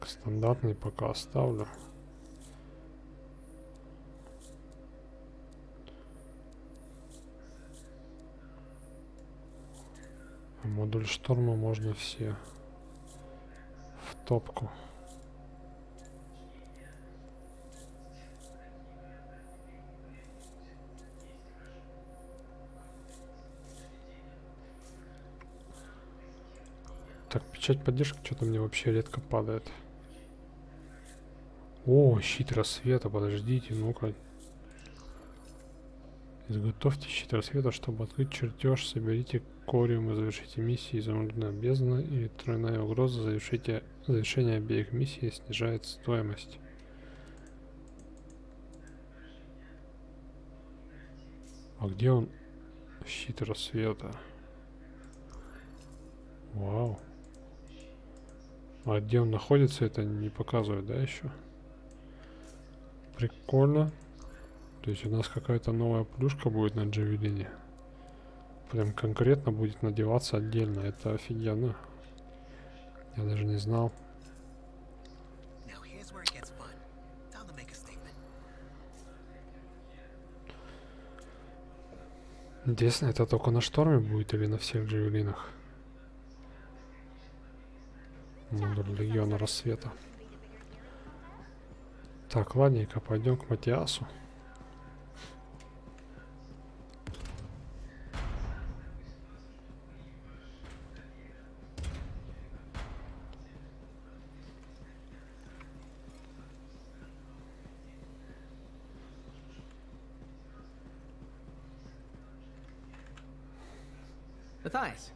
Стандартный пока оставлю. А модуль шторма можно все в топку. Так, печать поддержки что-то мне вообще редко падает. О, щит рассвета, подождите, ну-ка. Изготовьте щит рассвета, чтобы открыть чертеж, соберите кориум и завершите миссии изумрудная бездна и тройная угроза, завершение обеих миссий снижает стоимость. А где он? Щит рассвета. Вау. А где он находится, это не показывает, да, еще? Прикольно. То есть у нас какая-то новая плюшка будет на джавелине. Прям конкретно будет надеваться отдельно. Это офигенно. Я даже не знал. Интересно, это только на шторме будет или на всех джавелинах? Модуль легиона рассвета. Так, ладненько, пойдем к Матиасу. Matthias.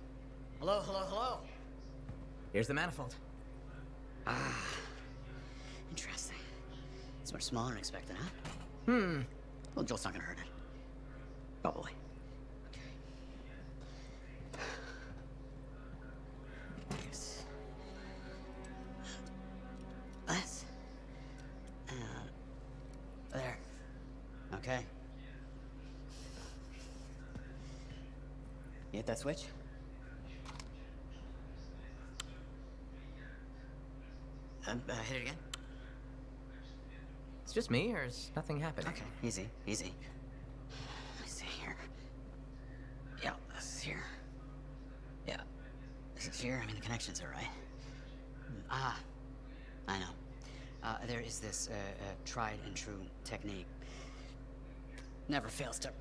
Hello, hello, hello. Here's the manifold. Ah, interesting. It's much smaller than expected, huh? Well, Joel's not gonna hurt it. Probably. Okay. This. There. Okay. You hit that switch? Hit it again. It's just me, or is nothing happening? Okay, easy, easy. Let me see here. Yeah, this is here. Yeah, this is here. I mean, the connections are right. Ah, I know. There is this tried and true technique. Never fails to.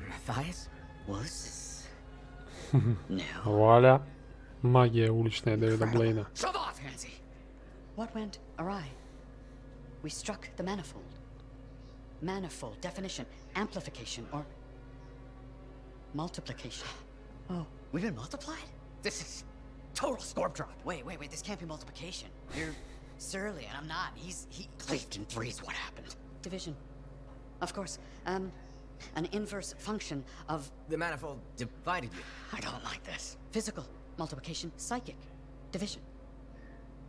Matthias? Was? No. Вуаля. Магия уличная Дэвида Блейна. Shove off, Hansi! What went awry? We struck the manifold. Manifold, definition, amplification, or multiplication. Oh, we've been multiplied? This is total scorp drop. Wait, this can't be multiplication. You're surly and I'm not. He cleaved in threes. What happened? Division. Of course. An inverse function of... The manifold divided you. I don't like this. Physical, multiplication, psychic, division.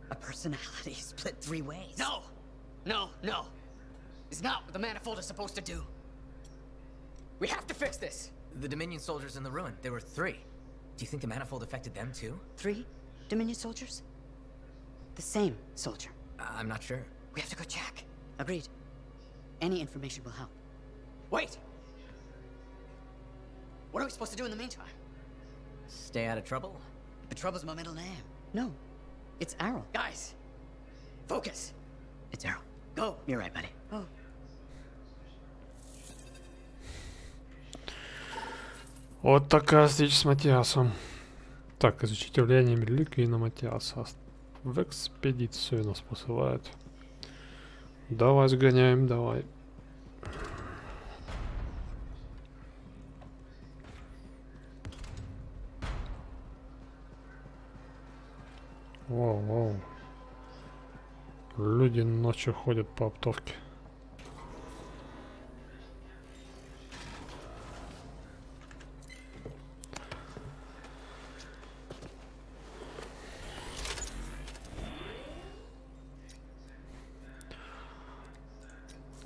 A personality split three ways. No! It's not what the manifold is supposed to do. We have to fix this. The Dominion soldiers in the ruin, there were 3. Do you think the manifold affected them too? 3 Dominion soldiers? The same soldier. I'm not sure. We have to go check. Agreed. Any information will help. Wait! What are we supposed to do in the meantime? Stay out of trouble? But Trouble's my middle name. No, it's Arrow. Guys, focus. It's Arrow. Go. You're right, buddy. Go. Вот такая встреча с Матиасом. Так, изучите влияние реликвии на Матиаса. В экспедицию нас посылают. Давай сгоняем, давай. Воу. Люди ночью ходят по оптовке.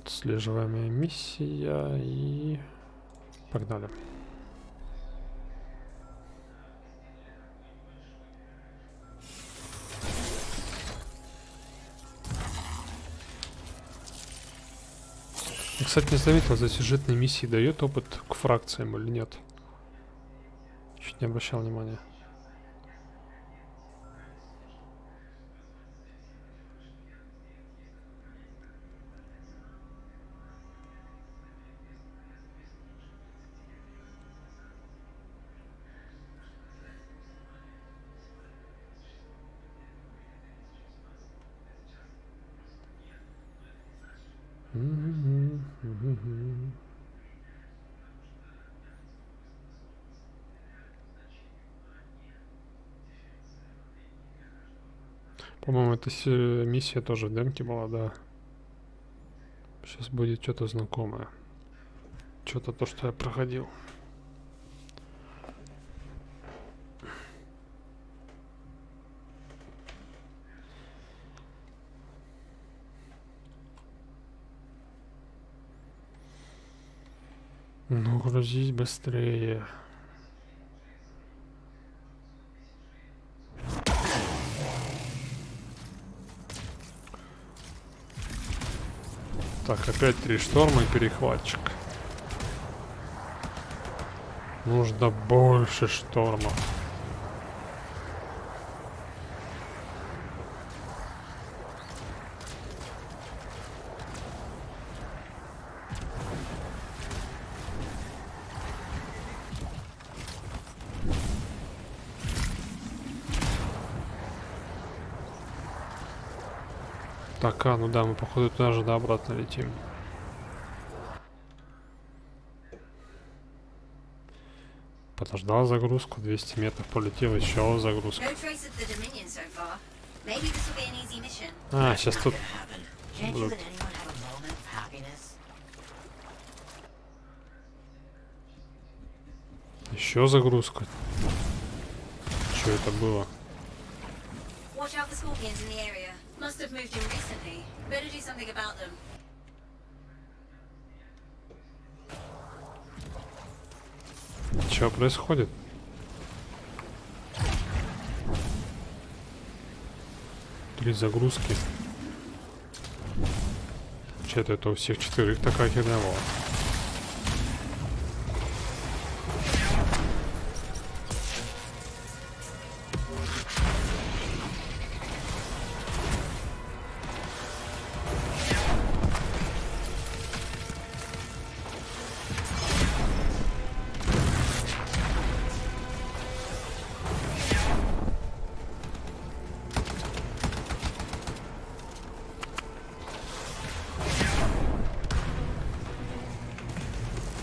Отслеживаемая миссия и погнали. Я, кстати, не заметил, за сюжетные миссии дает опыт к фракциям или нет. Чуть не обращал внимания. По-моему, эта миссия тоже в демке была, да. Сейчас будет что-то знакомое. Что-то то, что я проходил. Ну, грузись быстрее. Так, опять 3 шторма и перехватчик. Нужно больше штормов. Так, ну да, мы походу туда же обратно летим. Подождал загрузку, 200 метров полетел, еще загрузка. А, сейчас тут будут. Еще загрузка. Что это было? Что происходит? Три загрузки. Че-то это у всех 4 такая херня была.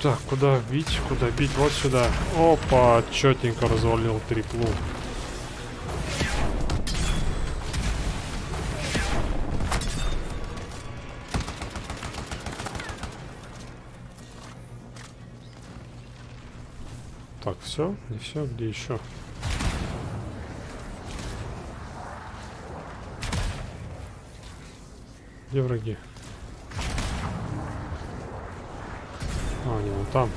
Так, куда бить? Куда бить? Вот сюда. Опа, четенько развалил триплу. Так, все? Не все? Где еще? Где враги? А, они вон там.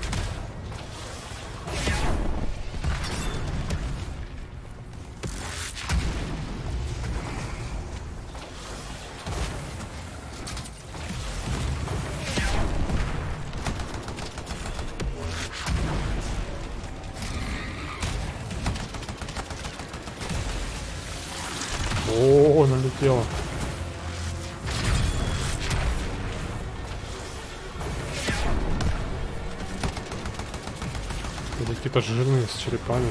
О, налетело. Какие-то жирные с черепами.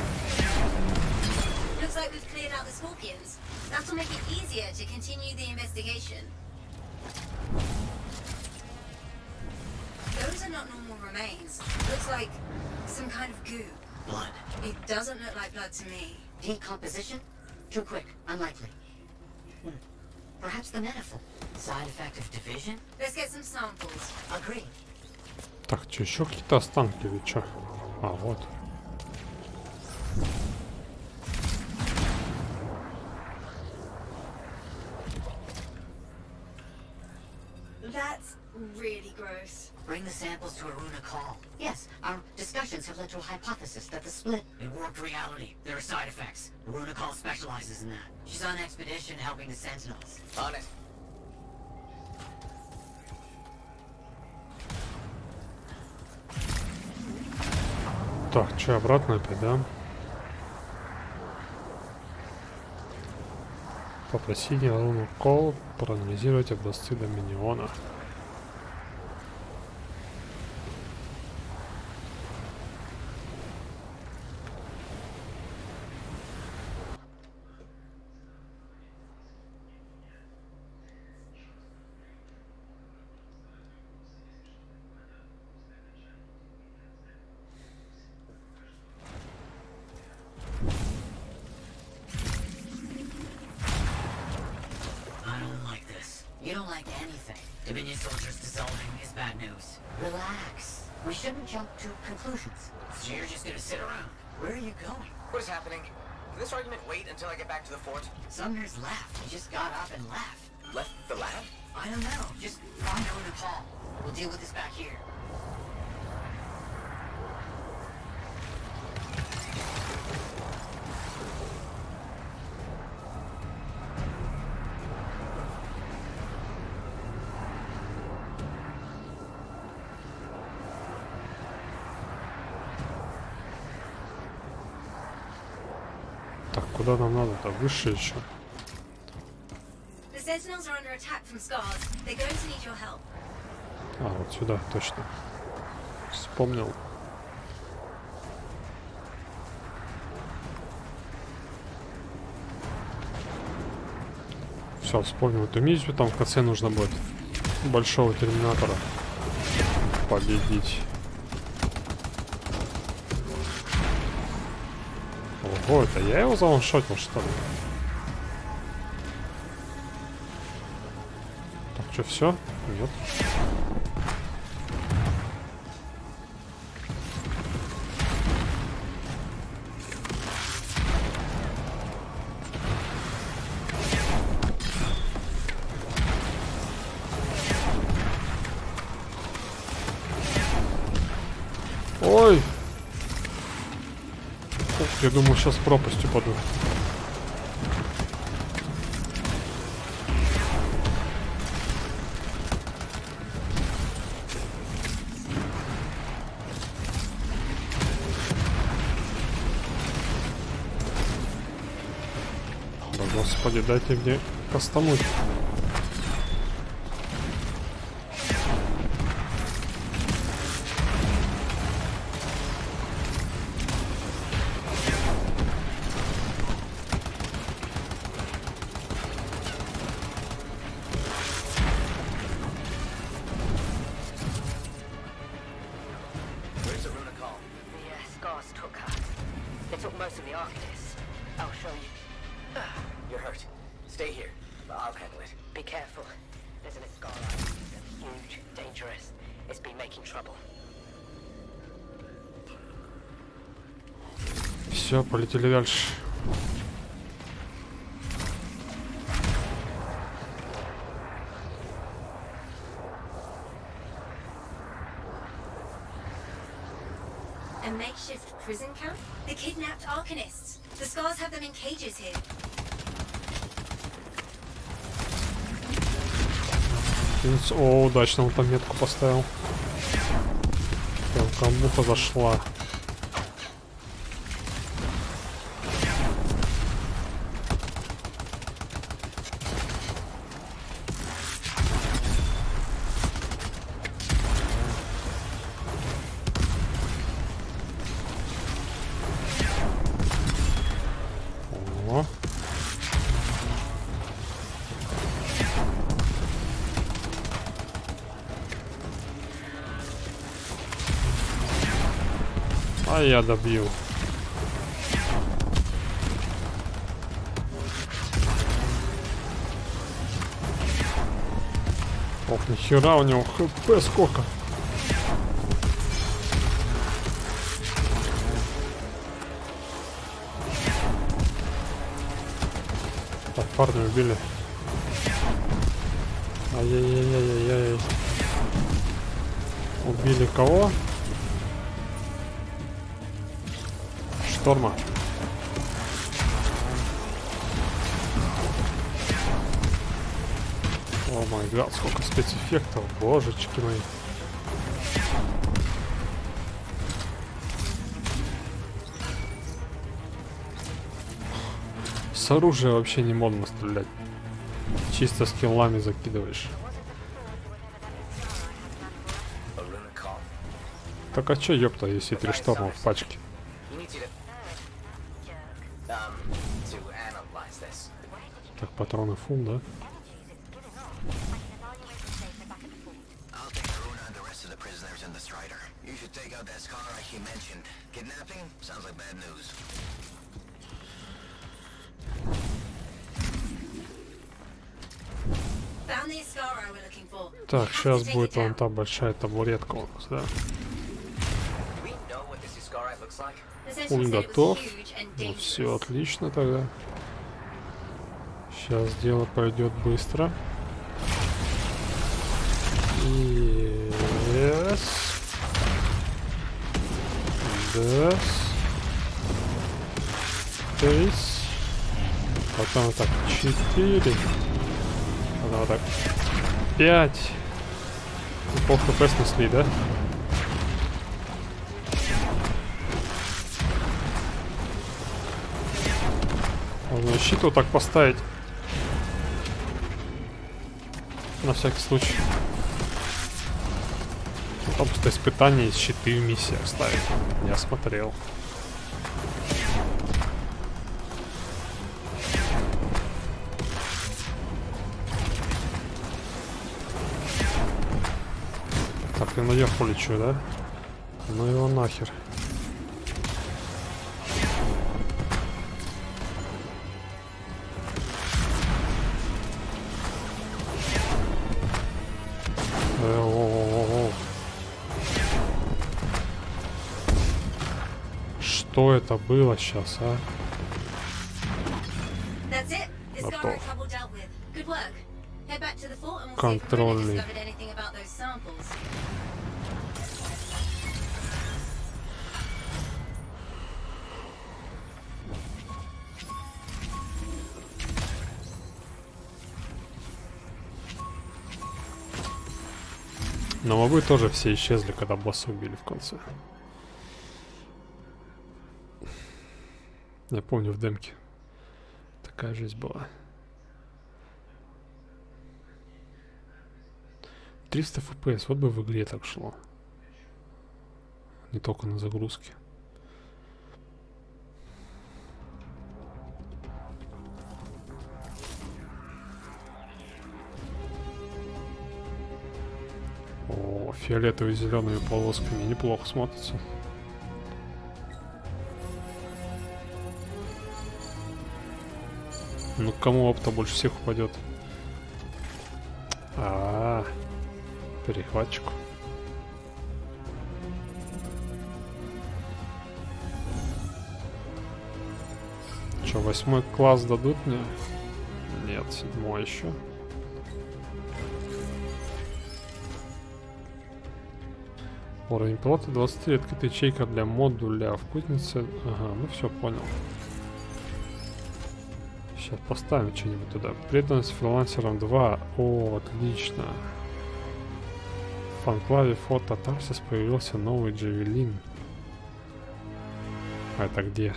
Decomposition? Too quick. Unlikely. Perhaps the manifold. Side effect of division? Let's get some samples. Agree. Так, что, еще какие-то останки или что? А, вот. That's really gross. Bring the samples to Aruna Call. Yes, our discussions have led to a hypothesis that the split in warped reality. There are side effects. Aruna Call specializes in that. She's on expedition helping the Sentinels. On it. Так, что, обратно опять, да? Попроси Арunu Call проанализировать образцы Доминиона. don't like anything. Dominion soldiers dissolving is bad news. Relax. We shouldn't jump to conclusions. So you're just gonna sit around. Where are you going? What is happening? Can this argument wait until I get back to the fort? Sumner's left. He just got up and left. Left the lab? I don't know. Just find out and call. We'll deal with this back here. Так, куда нам надо-то? Выше еще. The Sentinels are under attack from Scars. They're going to need your help. А, вот сюда, точно. Вспомнил. Все, вспомнил эту миссию. Там в конце нужно будет большого терминатора победить. Ого, это я его заваншотил, что ли? Так, что, все? Нет. Ой! Я думаю, сейчас в пропасть упаду. Да, господи, дайте мне кастануть. Все, полетели дальше. A makeshift prison camp? The kidnapped Arcanists. The Scars have them in cages here. О, удачно он там метку поставил. Прям камбуха зашла. А я добью. Ох, нихера у него хп сколько. Так, парня убили. Ай-яй-яй-яй-яй-яй. Убили кого? Шторма. О май гад, сколько спецэффектов, божечки мои. С оружия вообще не модно стрелять. Чисто скиллами закидываешь. Так а чё, ёпта, если 3 шторма в пачке? Так, патроны фул, да? Так, сейчас будет вон та большая табуретка у нас, да. Пуль готов. Ну, все отлично тогда. Сейчас дело пойдет быстро. Yes. Yes. Здесь. Потом вот так 4. Потом вот так 5. Пол хп снесли, да? Можно щит вот так поставить. На всякий случай. Там просто испытания из щиты в миссиях ставить. Я смотрел. Так, я наверху лечу, да? Ну его нахер. Что это было сейчас, а? Готов. Контрольный. Но мобы тоже все исчезли, когда босса убили в конце. Я помню в демке. Такая жизнь была. 300 FPS, вот бы в игре так шло. Не только на загрузке. О, фиолетовый с зелеными полосками неплохо смотрится. Ну, кому опыта больше всех упадет? Перехватчику. Че, 8 класс дадут мне? Нет, 7 еще. Уровень пилота 23, открытая ячейка для модуля в кузнице. Ага, ну все, понял. Сейчас поставим что-нибудь туда. Преданность фрилансерам 2. О, отлично. В анклаве фото Тарсис появился новый Джавелин. А это где?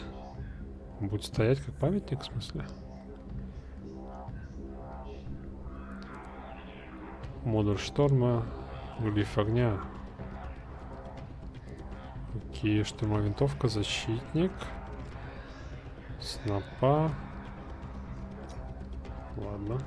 Он будет стоять как памятник, в смысле? Модуль шторма. Глиф огня. Окей, штурмовая винтовка, защитник. Снопа. Ладно.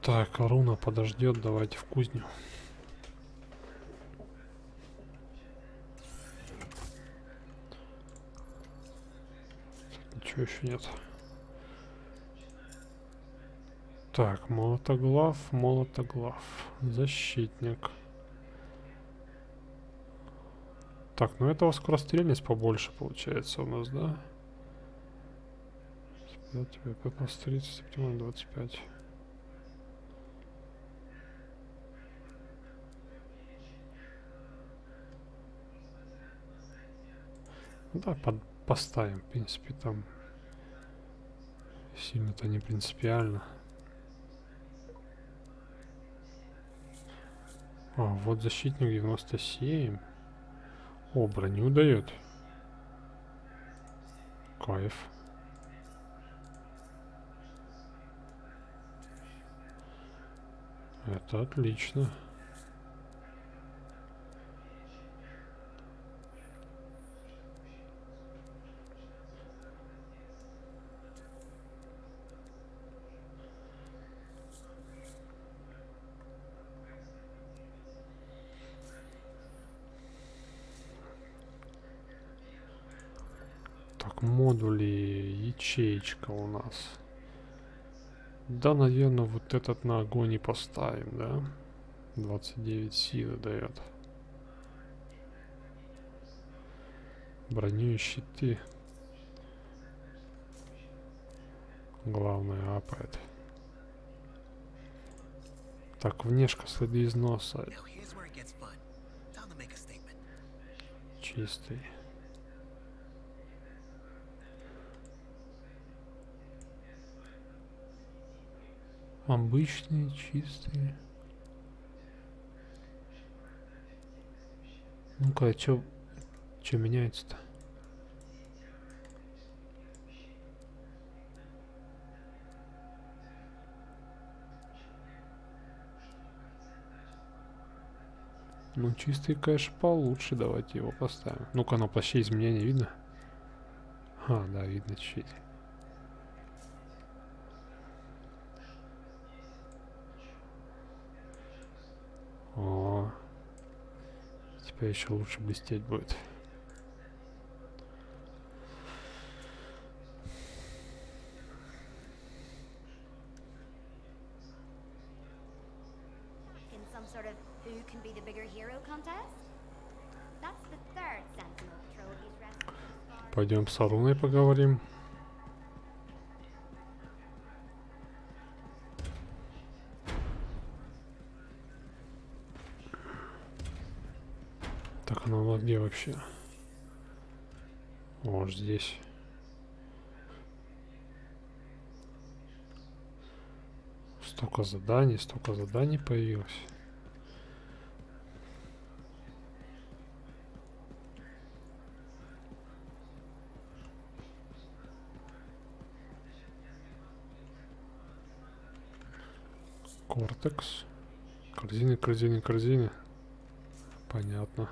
Так, руна подождет, давайте в кузню. Ничего еще нет. Так, молотоглав, защитник. Так, ну этого скорострельность побольше получается у нас, да? 15-30, оптимально 25. Да, поставим, в принципе, там сильно-то не принципиально. А, вот защитник 97. О, броню дает. Кайф. Это отлично. Так, модули, ячеечка у нас. Да, наверное, вот этот на огонь и поставим, да? 29 силы дает. Броню и щиты. Главное, апает. Так, внешка, следы износа. Чистый. Обычные, чистые. Ну-ка, а чё меняется-то? Ну, чистый, конечно, получше. Давайте его поставим. Ну-ка, на плаще изменения видно? А, да, видно чуть-чуть. О, теперь еще лучше блестеть будет. Пойдем с Аруной поговорим. Так, она вот где вообще? Вот здесь. Столько заданий появилось. Кортекс. Корзины. Понятно.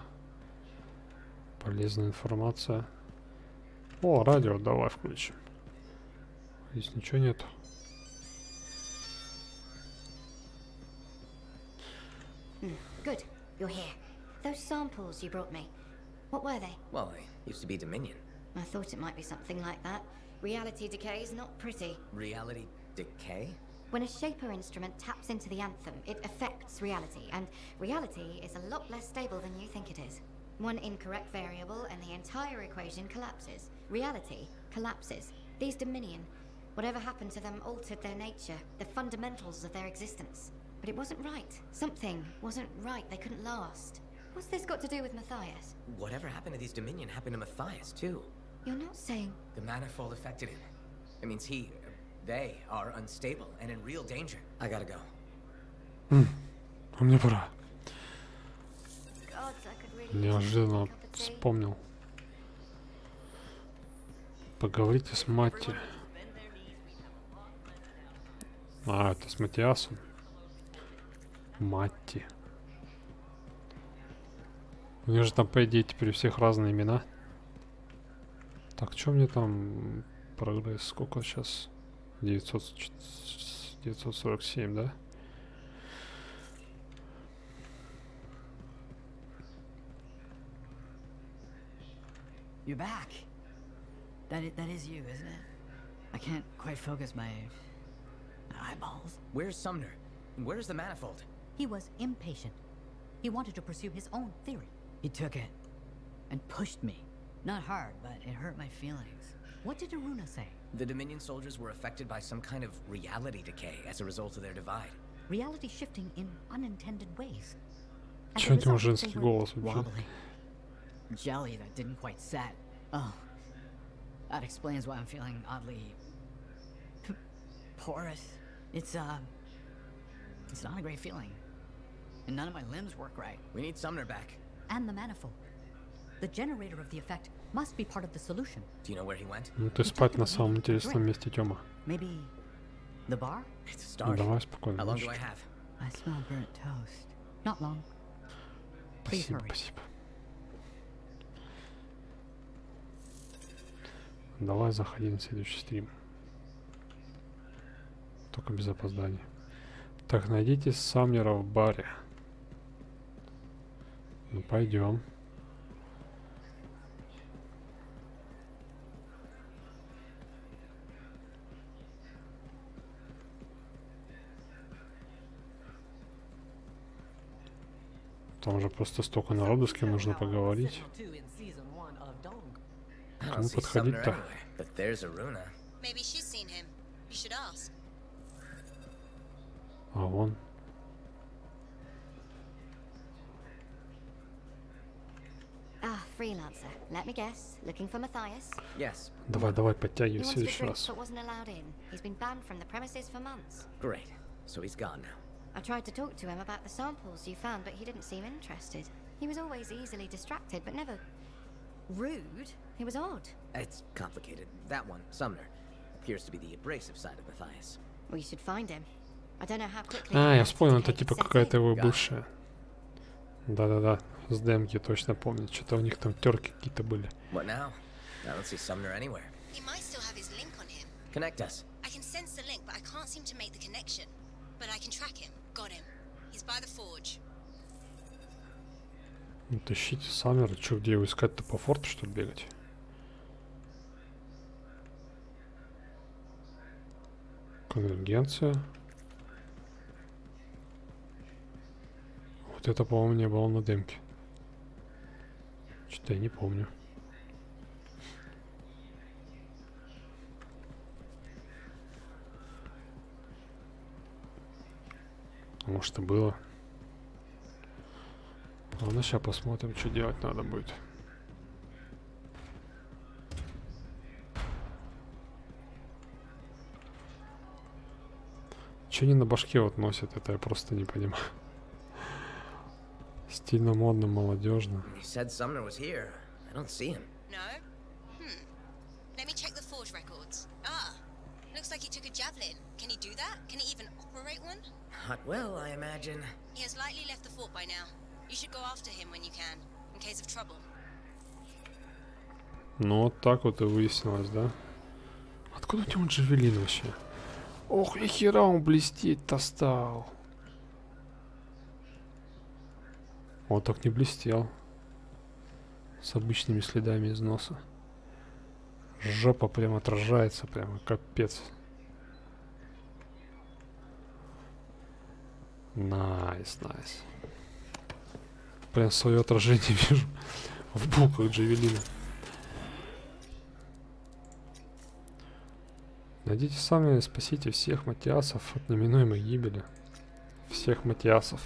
Полезная информация. О, радио давай включим. Здесь ничего нет. Good, you're here. Those samples you brought me, what were they? Well, they used to be Dominion. I thought it might be something like that. Reality decay is not pretty. Reality decay? When a Shaper instrument taps into the Anthem, it affects reality, and reality is a lot less stable than you think it is. One incorrect variable and the entire equation collapses. Reality collapses. These Dominion, whatever happened to them altered their nature, the fundamentals of their existence. But it wasn't right. Something wasn't right. They couldn't last. What's this got to do with Matthias? Whatever happened to these Dominion happened to Matthias, too. You're not saying... The manifold affected him. It means they are unstable and in real danger. I gotta go. Мне пора. Неожиданно вспомнил. Поговорите с Матти. А, это с Матиасом. Матти. У них же там, по идее, теперь у всех разные имена. Так, что мне там прогресс? Сколько сейчас? 947, да? You're back. That is you, isn't it? I can't quite focus my eyeballs. Where's Sumner? And where's the manifold? He was impatient. He wanted to pursue his own theory. He took it and pushed me. Not hard, but it hurt my feelings. What did Aruna say? The Dominion soldiers were affected by some kind of reality decay as a result of their divide. Reality shifting in unintended ways. Чё это женский голос вообще? Jelly that didn't quite set. Oh, that explains why I'm feeling oddly porous. It's not a great feeling, and none of my limbs work right. We need Sumner back. And the manifold. The generator of the effect must be part of the solution. Do you know where he went? Ну ты спать на самом интересном месте, Тёма. Maybe the bar? It's a start. Давай спокойно. How long do I have? I smell burnt toast. Not long. Please hurry. Спасибо. Давай заходи на следующий стрим. Только без опозданий. Так, найдите Самнера в баре. Ну, пойдем. Там же просто столько народу, с кем нужно поговорить. Кому подходить-то? А вон. Ah, freelancer. Let me guess. Looking for Matthias? Yes. Давай, подтягивайся еще раз. But wasn't allowed in. He's been banned from the premises for months. Great. So he's gone now. I tried to talk to him about the samples you found, but he didn't seem interested. He was always easily distracted, but never rude. He was odd. It's complicated. That one, Sumner, appears to be the abrasive side of Matthias. Well, you should find him. I don't know how quickly. А, я вспомнил, это типа какая-то его бывшая. Да-да-да, с демки точно помню. Что-то у них там терки какие-то были. What now? I don't see Sumner anywhere. He might still have his link on him. Connect us. I can sense the link, but I can't seem to make the connection. But I can track him. Got him. He's by the forge. Ну, тащите Саммера. Че, где его искать-то? По форту, что ли, бегать? Конвергенция. Вот это, по-моему, не было на демке. Что-то я не помню. Может, и было. Ладно, сейчас посмотрим, что делать надо будет. Че они на башке вот носят, это я просто не понимаю. Стильно, модно, молодежно. You said Sumner was here. I don't see him. No? Let me check the forge records. Ah, looks like he took a javelin. Can he do that? Can he even operate one? Not well, I imagine. He has likely left the fort by now. You should go after him when you can, in case of trouble. Ну, вот так вот и выяснилось, да? Откуда у него джавелин вообще? Ох, и хера он блестеть-то стал. Вот так не блестел. С обычными следами износа. Жопа прям отражается, прямо капец. Найс. Прям свое отражение вижу в буквах джавелина. Найдите сами, спасите всех матиасов от неминуемой гибели. Всех матиасов.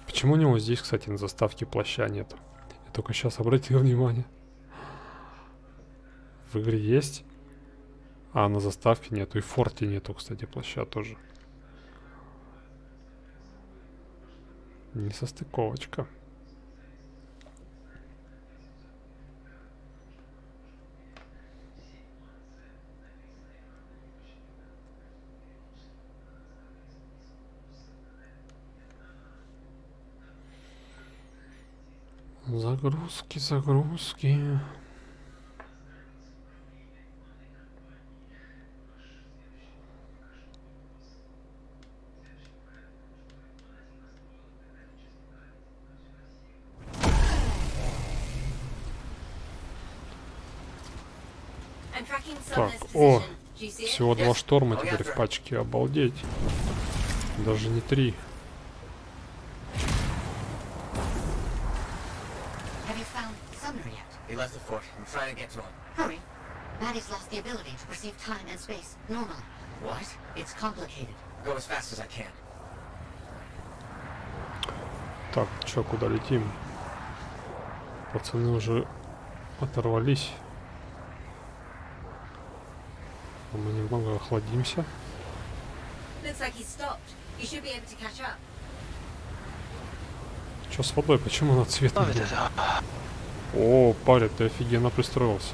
Почему у него здесь, кстати, на заставке плаща нету? Я только сейчас обратил внимание. В игре есть, а на заставке нету. И в форте нету, кстати, плаща тоже. Несостыковочка. Загрузки. Так, о, всего 2 шторма теперь в пачке, обалдеть. Даже не 3. He left the fort. I'm trying to get to him. Hurry. Maddie's lost the ability to perceive time and space normally. What? It's complicated. Go as fast as I can. Так, чё, куда летим? Пацаны уже оторвались. А мы немного охладимся. Чё с водой? Почему она цвет не делает? О, парень, ты офигенно пристроился.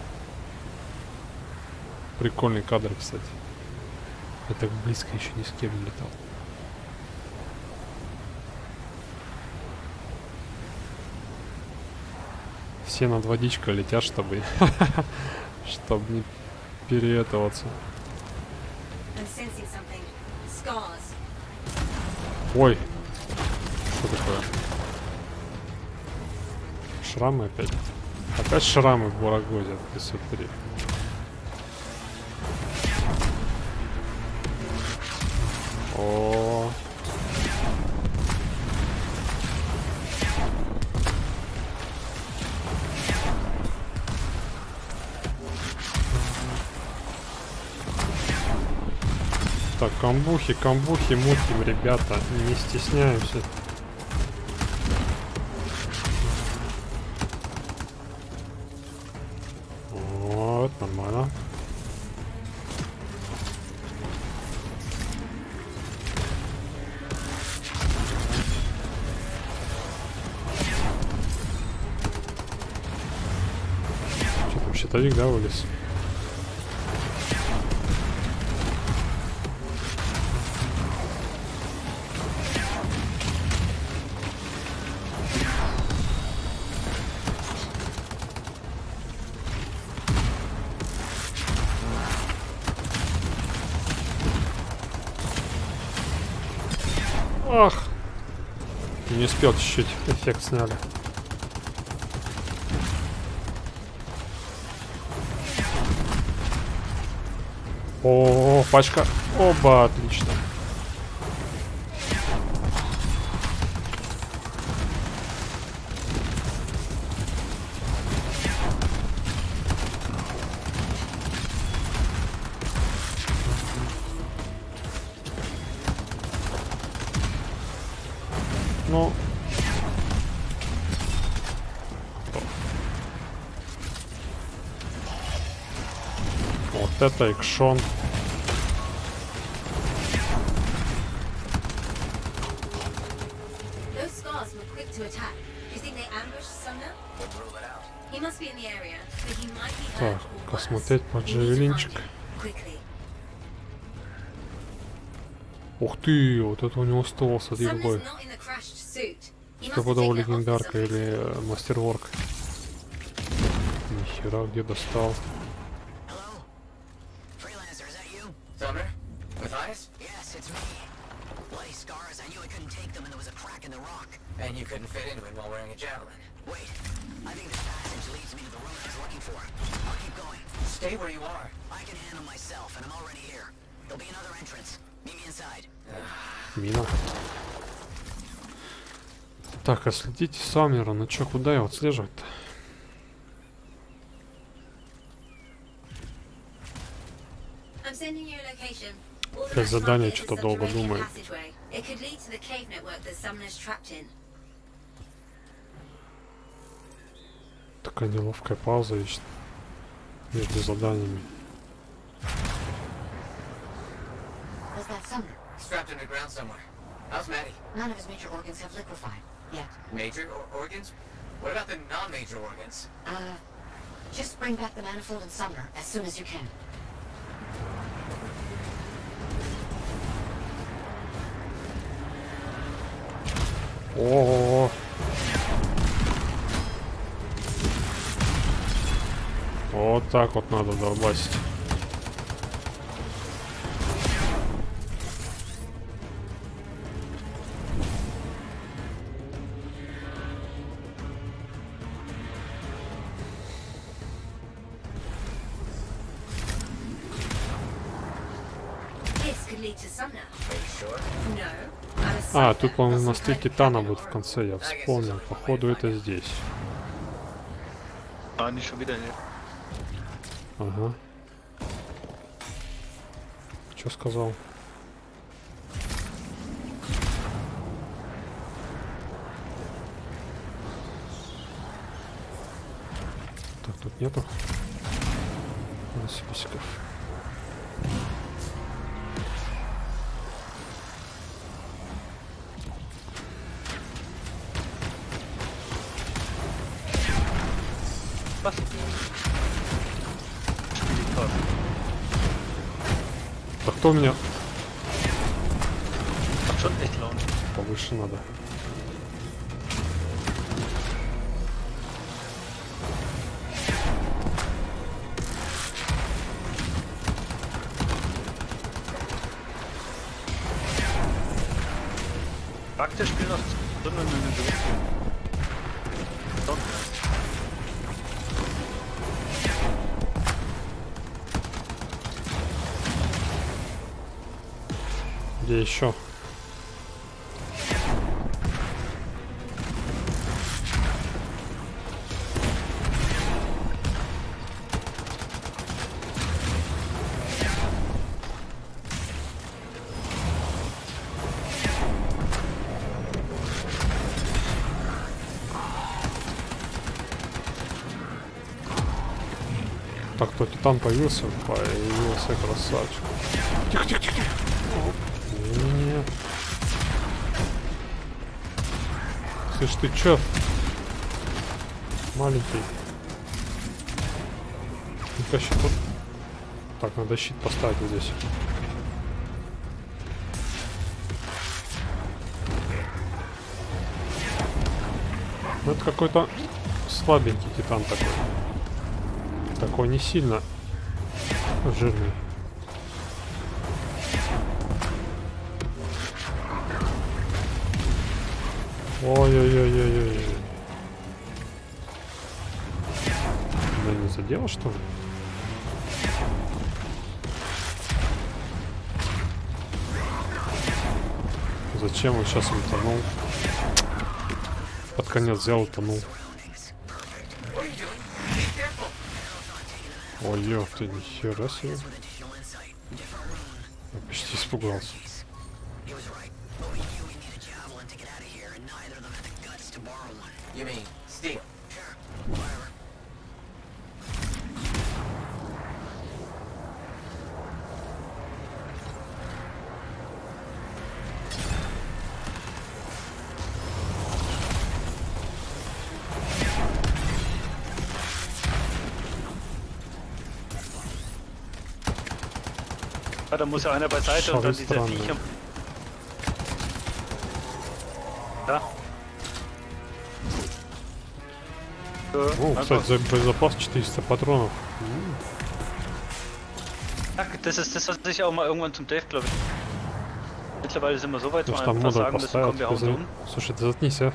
Прикольный кадр, кстати. Я так близко еще ни с кем не летал. Все над водичкой летят, чтобы чтобы не переэтоваться. Ой, что такое? Шрамы опять. Опять шрамы в Бурагозе, ты смотри. О. Так, камбухи, мутим, ребята, не стесняемся. Вот, нормально. Что там, щитовик, да, вылез? Ах! Не успел чуть-чуть, эффект сняли. О, пачка. Оба, отлично. Ну. Вот это экшон. Так, посмотреть под джавелинчик. Ух ты, вот это у него стол, смотри какой. Стопудово легендарка или мастерворк. Нихера, где достал. Мина. Так, а следите Саммера. Ну чё, куда его отслеживать-то? Опять задание что-то долго думает. Такая неловкая пауза вечно между заданиями. Strapped underground somewhere. How's Maddie? None of his major organs have liquefied yet. Major organs? What about the non-major organs? Just bring back the manifold and Sumner as soon as you can. О-о-о. Вот так вот надо долбасить. А, тут, по-моему, мосты Титана будут в конце, я вспомнил. Походу, это здесь. А, они еще видали. Ага. Что сказал? Так, тут нету списков. Так кто у меня? Повыше надо. Praktisch spielen das. Где еще? Так, кто Титан появился? Появился, красавчик. Тихо, тихо, тихо. Нет. Слышь, ты чё? Маленький. Ну-ка, щит. Так, надо щит поставить вот здесь. Ну, это какой-то слабенький Титан такой. Такой не сильно жирный. Ой-ой-ой-ой-ой. Да не задел, что ли? Зачем он сейчас утонул? Под конец взял, утонул. Ой, ёп, ты нихера себе. Я почти испугался. Da muss ja einer beiseite und dann dieser Viecher. Да. О, кстати, за боезапас 400 патронов. Ach, das ist das, was ich auch mal irgendwann zum Dave, glaube ich. Mittlerweile sind wir so weit, dass wir einfach sagen müssen, komm, wir hauen um. Слушай, ты заткнись, а?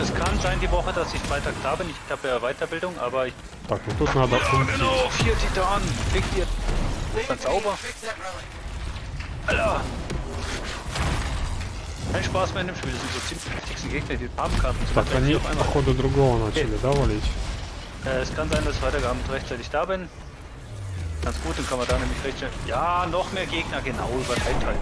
Es kann sein die Woche, dass ich Freitag da bin. Ich habe ja Weiterbildung, aber ich... Так, ну тут надо умереть. Genau, 4 Titanen. Kriegt ihr... Ganz sauber. Alter! Kein Spaß mehr in dem Spiel, das sind so ziemlich die wichtigsten Gegner, die Farbenkarten sind. Так, они походу другого начали, да, валить? Es kann sein, dass ich Freitagabend rechtzeitig da bin. Ganz gut, dann kann man da nämlich rechtzeitig... Ja, noch mehr Gegner, genau, übertreibt halt.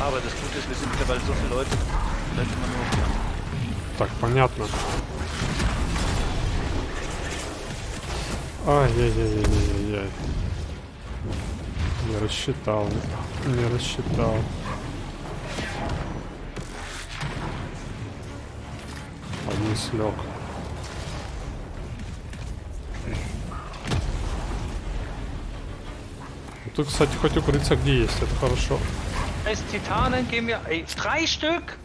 Aber das Gute ist, wir sind mittlerweile so viele Leute. Vielleicht immer nur... Так, понятно. Ай-яй-яй-яй-яй-яй. Не рассчитал, не рассчитал. Один слег. Тут, кстати, хоть укрыться где есть, это хорошо. Als Titanen gehen wir... Ey, 3 Stück!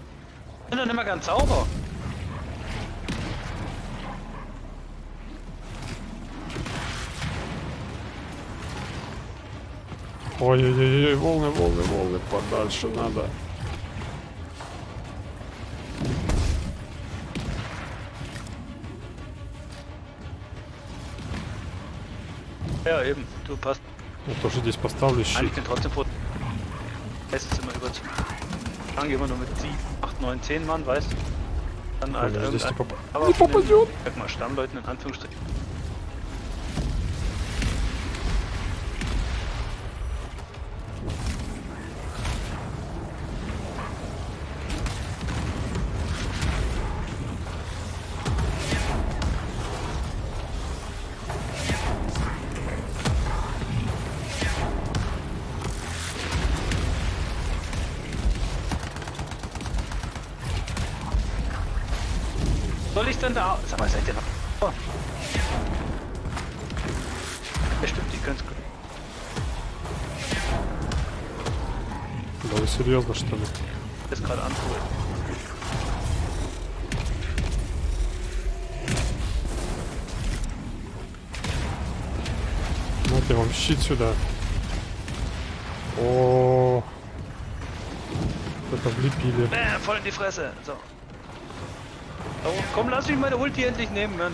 Sind doch nicht mehr ganz sauber. Ой-ой-ой, волны, волны, волны, подальше надо. Ja, eben, du passt. Я тоже здесь поставлю щит. Eigentlich den trotzdem vor. Es ist immer über zu. Fangen immer nur mit 7, 8, 9, 10 Mann, weißt du? Dann halt irgendein. Aber не попадет. Sag mal, Stammleuten in Anführungsstrichen. Soll ich denn da... Sag mal, seid ihr noch... Oh. Ja, stimmt, die ganz gut. Да вы серьезно, что ли? Ist gerade ancool. Нате вам щит сюда. О, это влепили. Voll in die Fresse. So. Oh, komm, lass mich meine Ulti endlich nehmen, Mann.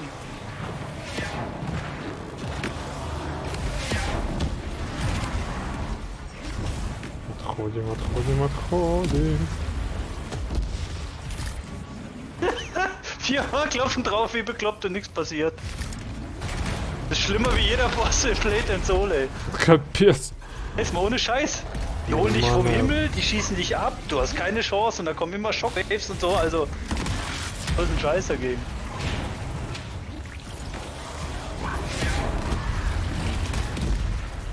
Отходим, отходим, отходим. Ja, klopfen drauf wie bekloppt und nichts passiert. Das ist schlimmer wie jeder Boss in Blade and Soul, ey. Капец. Jetzt mal ohne Scheiß. Die holen dich vom Himmel, die schießen dich ab, du hast keine Chance und da kommen immer Shockwaves und so, also... Was ist ein Scheiß dagegen?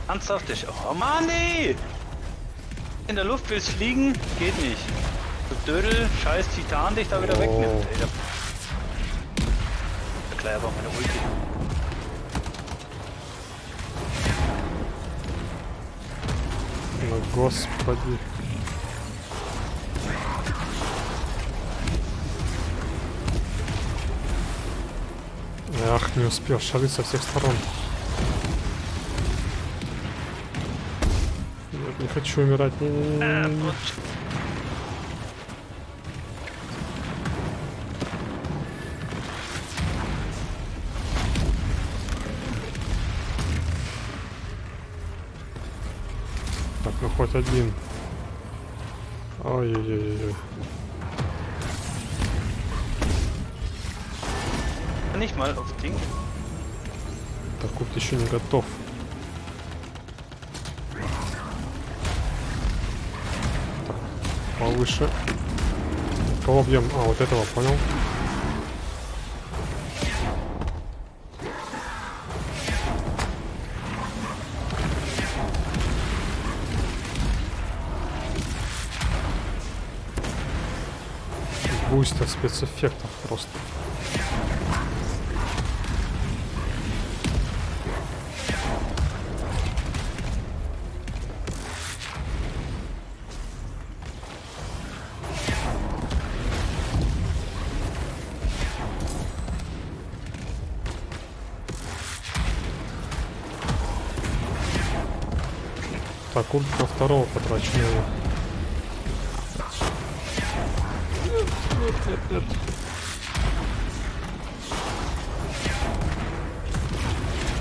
Ernsthaft, oh Mann, nee! In der Luft willst fliegen, geht nicht. Du Dödel, scheiß Titan dich da wieder wegnimmt, ey. Erklär aber meine Ulti. О, господи. Ах, не успел, шары со всех сторон. Нет, не хочу умирать. Не-не-не. Так, ну хоть один. Ой-ой-ой-ой. Nicht mal auf Ding. Так, купт еще не готов. Так, повыше. Кого бьем? А, вот этого, понял. Бустер спецэффектов просто. Так, ульт на второго потрачу, наверное. Нет.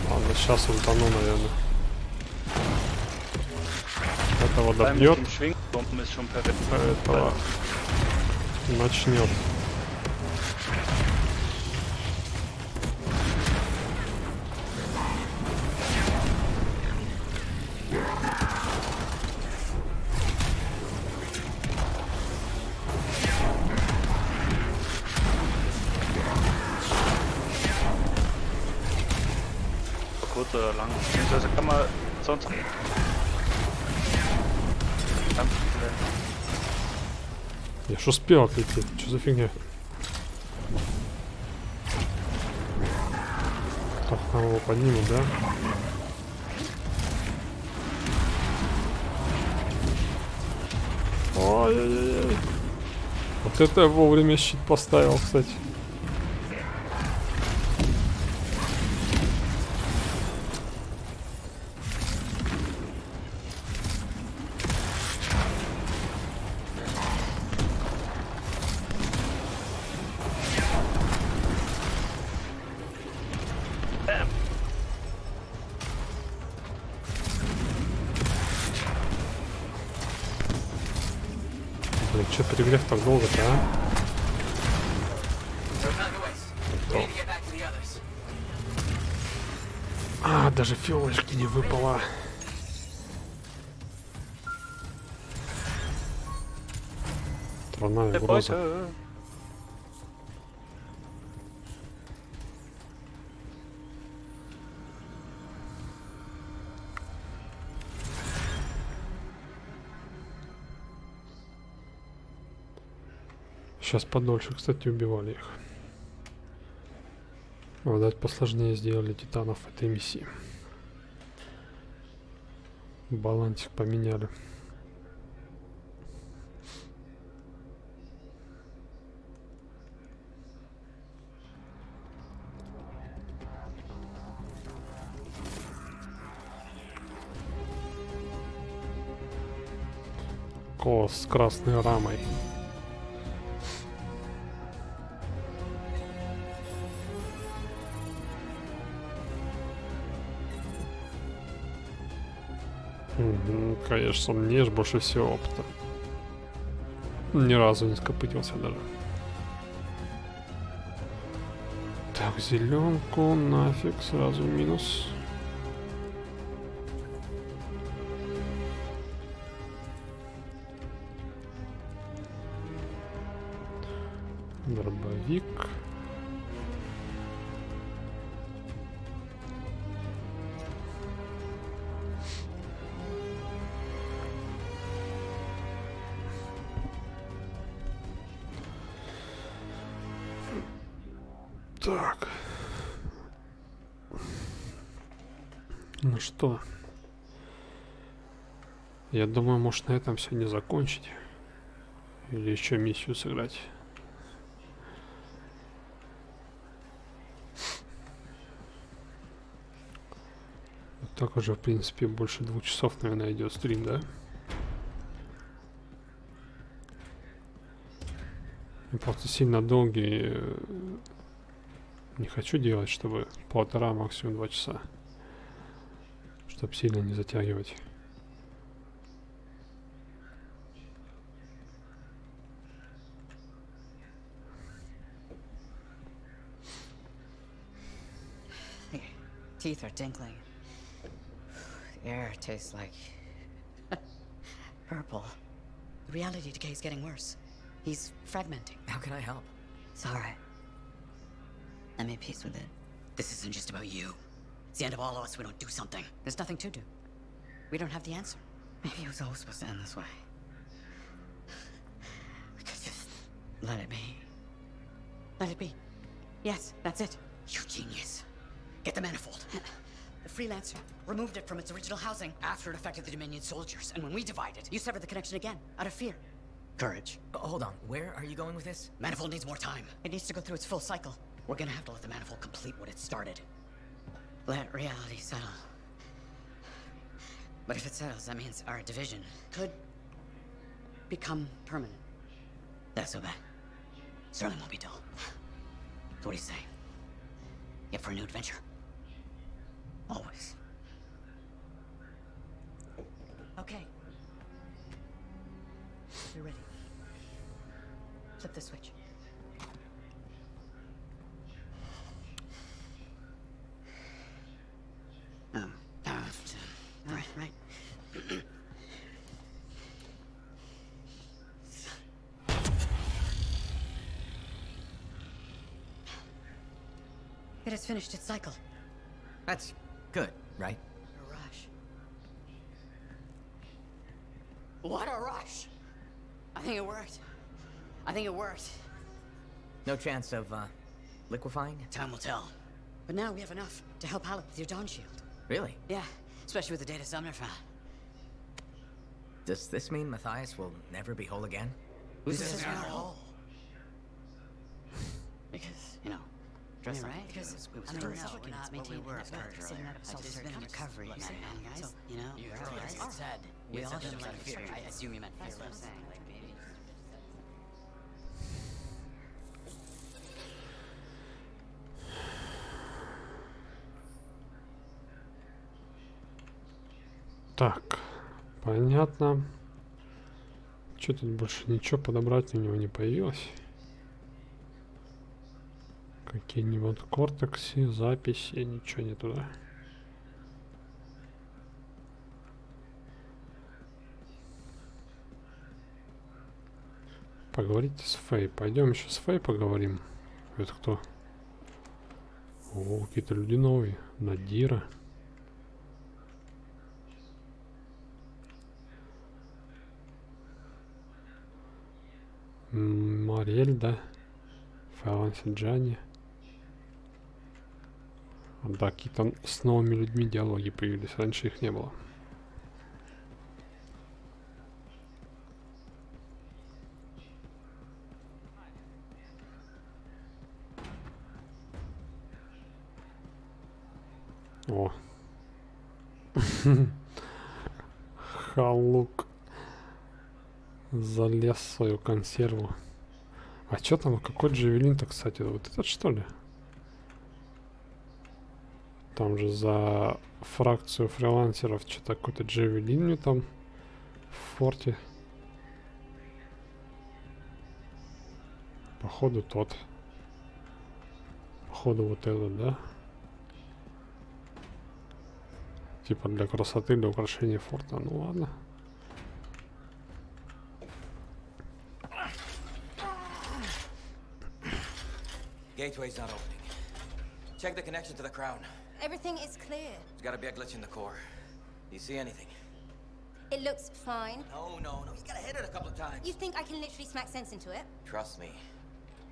Ладно, сейчас ультану, наверное. Этого добьет. Этого начнет. Oder lang. Beziehungsweise kann man sonst. Я ж успел отлететь. Что за фигня? Так, там его поднимут, да? Ой-ой-ой. Вот это я вовремя щит поставил, кстати. Блин, что перегрев так долго-то, а? А, даже фиолочки не выпало. Тройная угроза. Сейчас подольше, кстати, убивали их. Видать, посложнее сделали титанов этой миссии. Балансик поменяли. С красной рамой. Конечно, мне же больше всего опыта. Ни разу не скопытился даже. Так, зеленку нафиг, сразу минус. Дробовик. Так. Ну что? Я думаю, может на этом все не закончить. Или еще миссию сыграть. Вот так уже, в принципе, больше 2 часов, наверное, идет стрим, да? Я просто сильно долгий не хочу делать, чтобы 1,5, максимум 2 часа. Чтобы сильно не затягивать. Teeth are tinkling. The air tastes like purple. The reality decay is getting worse. He's fragmenting. How can I help? It's alright. I made peace with it. This isn't just about you. It's the end of all of us. We don't do something. There's nothing to do. We don't have the answer. Maybe it was always supposed to end this way. We could just let it be. Let it be. Yes, that's it. You genius. Get the manifold. The freelancer removed it from its original housing after it affected the Dominion soldiers. And when we divided, you severed the connection again, out of fear. Courage. Hold on, where are you going with this? Manifold needs more time. It needs to go through its full cycle. We're gonna have to let the manifold complete what it started. Let reality settle. But if it settles, that means our division could become permanent. That's so bad. Certainly won't be dull. So what do you say? You up for a new adventure? Always. Okay. You're ready. Flip the switch. Right. It has finished its cycle. That's good, right? A rush. What a rush! I think it worked. No chance of, liquefying? Time will tell. But now we have enough to help Alec with your Dawn Shield. Really? Yeah, especially with the data Sumner found. Does this mean Matthias will never be whole again? Who says we're not whole? Because, you know, trust me, right? Because it was we're not maintaining enough courage earlier. I just been in recovery, man, guys. So, you know, you said we all should like fear. I assume you meant fear. That's what I'm saying. Like, maybe. Так, понятно. Что тут больше ничего подобрать у него не появилось? Какие-нибудь кортексы, записи, ничего не туда. Поговорите с Фэй. Пойдем еще с Фэй поговорим. Это кто? О, какие-то люди новые. Надира. Мариэль, да? Фаланси Джани. Да, какие-то с новыми людьми диалоги появились. Раньше их не было. О. Халук залез в свою консерву. А что там, какой джавелин-то, кстати, вот этот, что ли? Там же за фракцию фрилансеров что-то какой-то джавелин мне там в форте. Походу тот. Походу вот этот, да? Типа для красоты, для украшения форта. Ну ладно. Gateway's not opening. Check the connection to the crown. Everything is clear. There's gotta be a glitch in the core. Do you see anything? It looks fine. No. You gotta hit it a couple of times. You think I can literally smack sense into it? Trust me.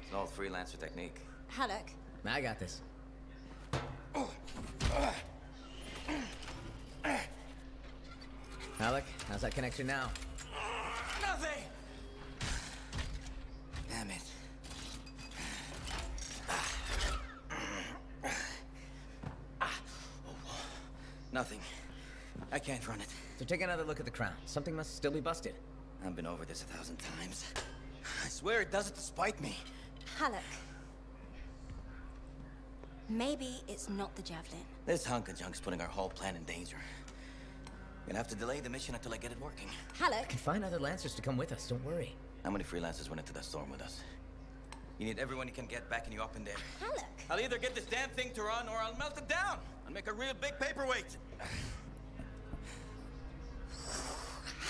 It's an old freelancer technique. Halleck. I got this. Alec, how's that connection now? Nothing! Damn it. Nothing. I can't run it. So take another look at the crown. Something must still be busted. I've been over this 1,000 times. I swear it does it to spite me. Halleck. Maybe it's not the javelin. This hunk of junk's putting our whole plan in danger. Gonna have to delay the mission until I get it working. Halleck. I can find other Lancers to come with us, don't worry. How many freelancers went into that storm with us? You need everyone you can get backing you up in there. Halleck. I'll either get this damn thing to run or I'll melt it down. I'll make a real big paperweight.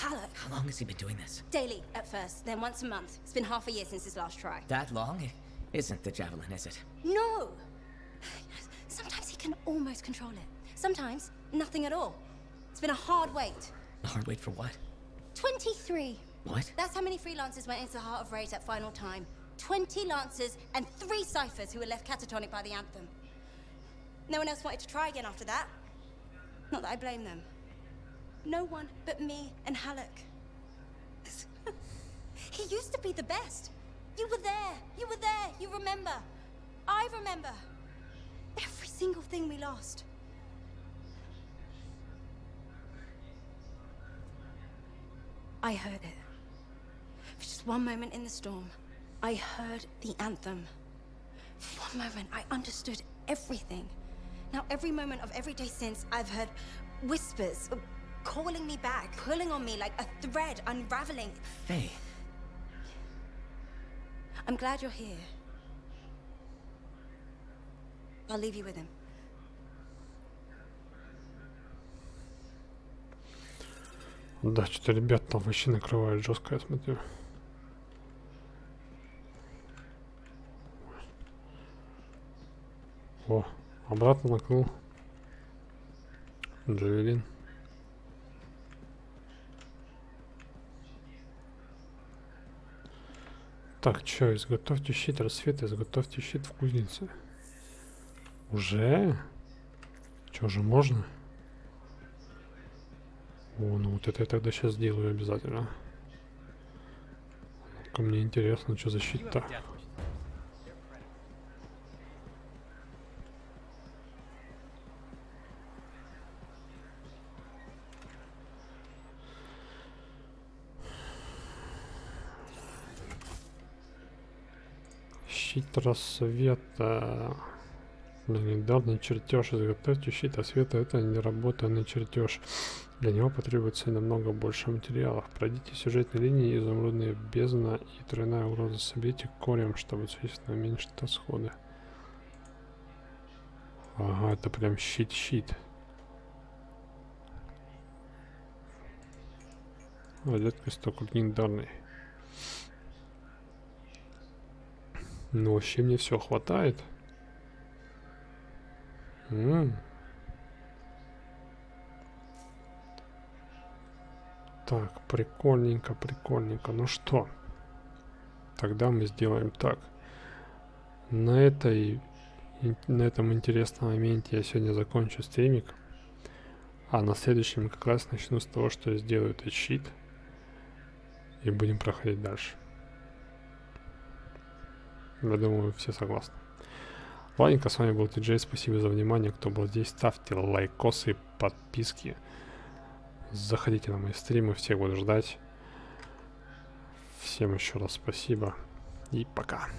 Halleck. How long has he been doing this? Daily at first, then once a month. It's been half a year since his last try. That long? It isn't the javelin, is it? No! Sometimes he can almost control it. Sometimes, nothing at all. It's been a hard wait. A hard wait for what? 23. What? That's how many freelancers went into the Heart of Rage that final time. 20 Lancers and 3 Ciphers who were left catatonic by the Anthem. No one else wanted to try again after that. Not that I blame them. No one but me and Halleck. He used to be the best. You were there. You were there. You remember. I remember. Every single thing we lost. I heard it. For just one moment in the storm, I heard the anthem. For one moment, I understood everything. Now, every moment of every day since, I've heard whispers calling me back, pulling on me like a thread unraveling. Faye. I'm glad you're here. I'll leave you with him. Да, что-то ребят там вообще накрывают жестко, я смотрю. О, обратно накрыл. Джавелин. Так, что, изготовьте щит рассвета, изготовьте щит в кузнице. Уже? Что же можно? О, ну вот это я тогда сейчас сделаю обязательно. Ко мне интересно, что за щит-то. Щит рассвета. Легендарный чертеж. Изготовьте щит рассвета. Это неработанный чертеж. Для него потребуется намного больше материалов. Пройдите сюжетные линии, изумрудная бездна и тройная угроза. Соберите корем, чтобы существенно уменьшить расходы. Ага, это прям щит-щит. Редкость только легендарный. Ну, вообще мне все хватает. Так, прикольненько, прикольненько. Ну что? Тогда мы сделаем так. На этом интересном моменте я сегодня закончу стримик. А на следующем как раз начну с того, что я сделаю этот щит. И будем проходить дальше. Я думаю, все согласны. Ладненько, с вами был Диджей. Спасибо за внимание. Кто был здесь, ставьте лайкосы, подписки. Заходите на мои стримы. Всех буду ждать. Всем еще раз спасибо. И пока.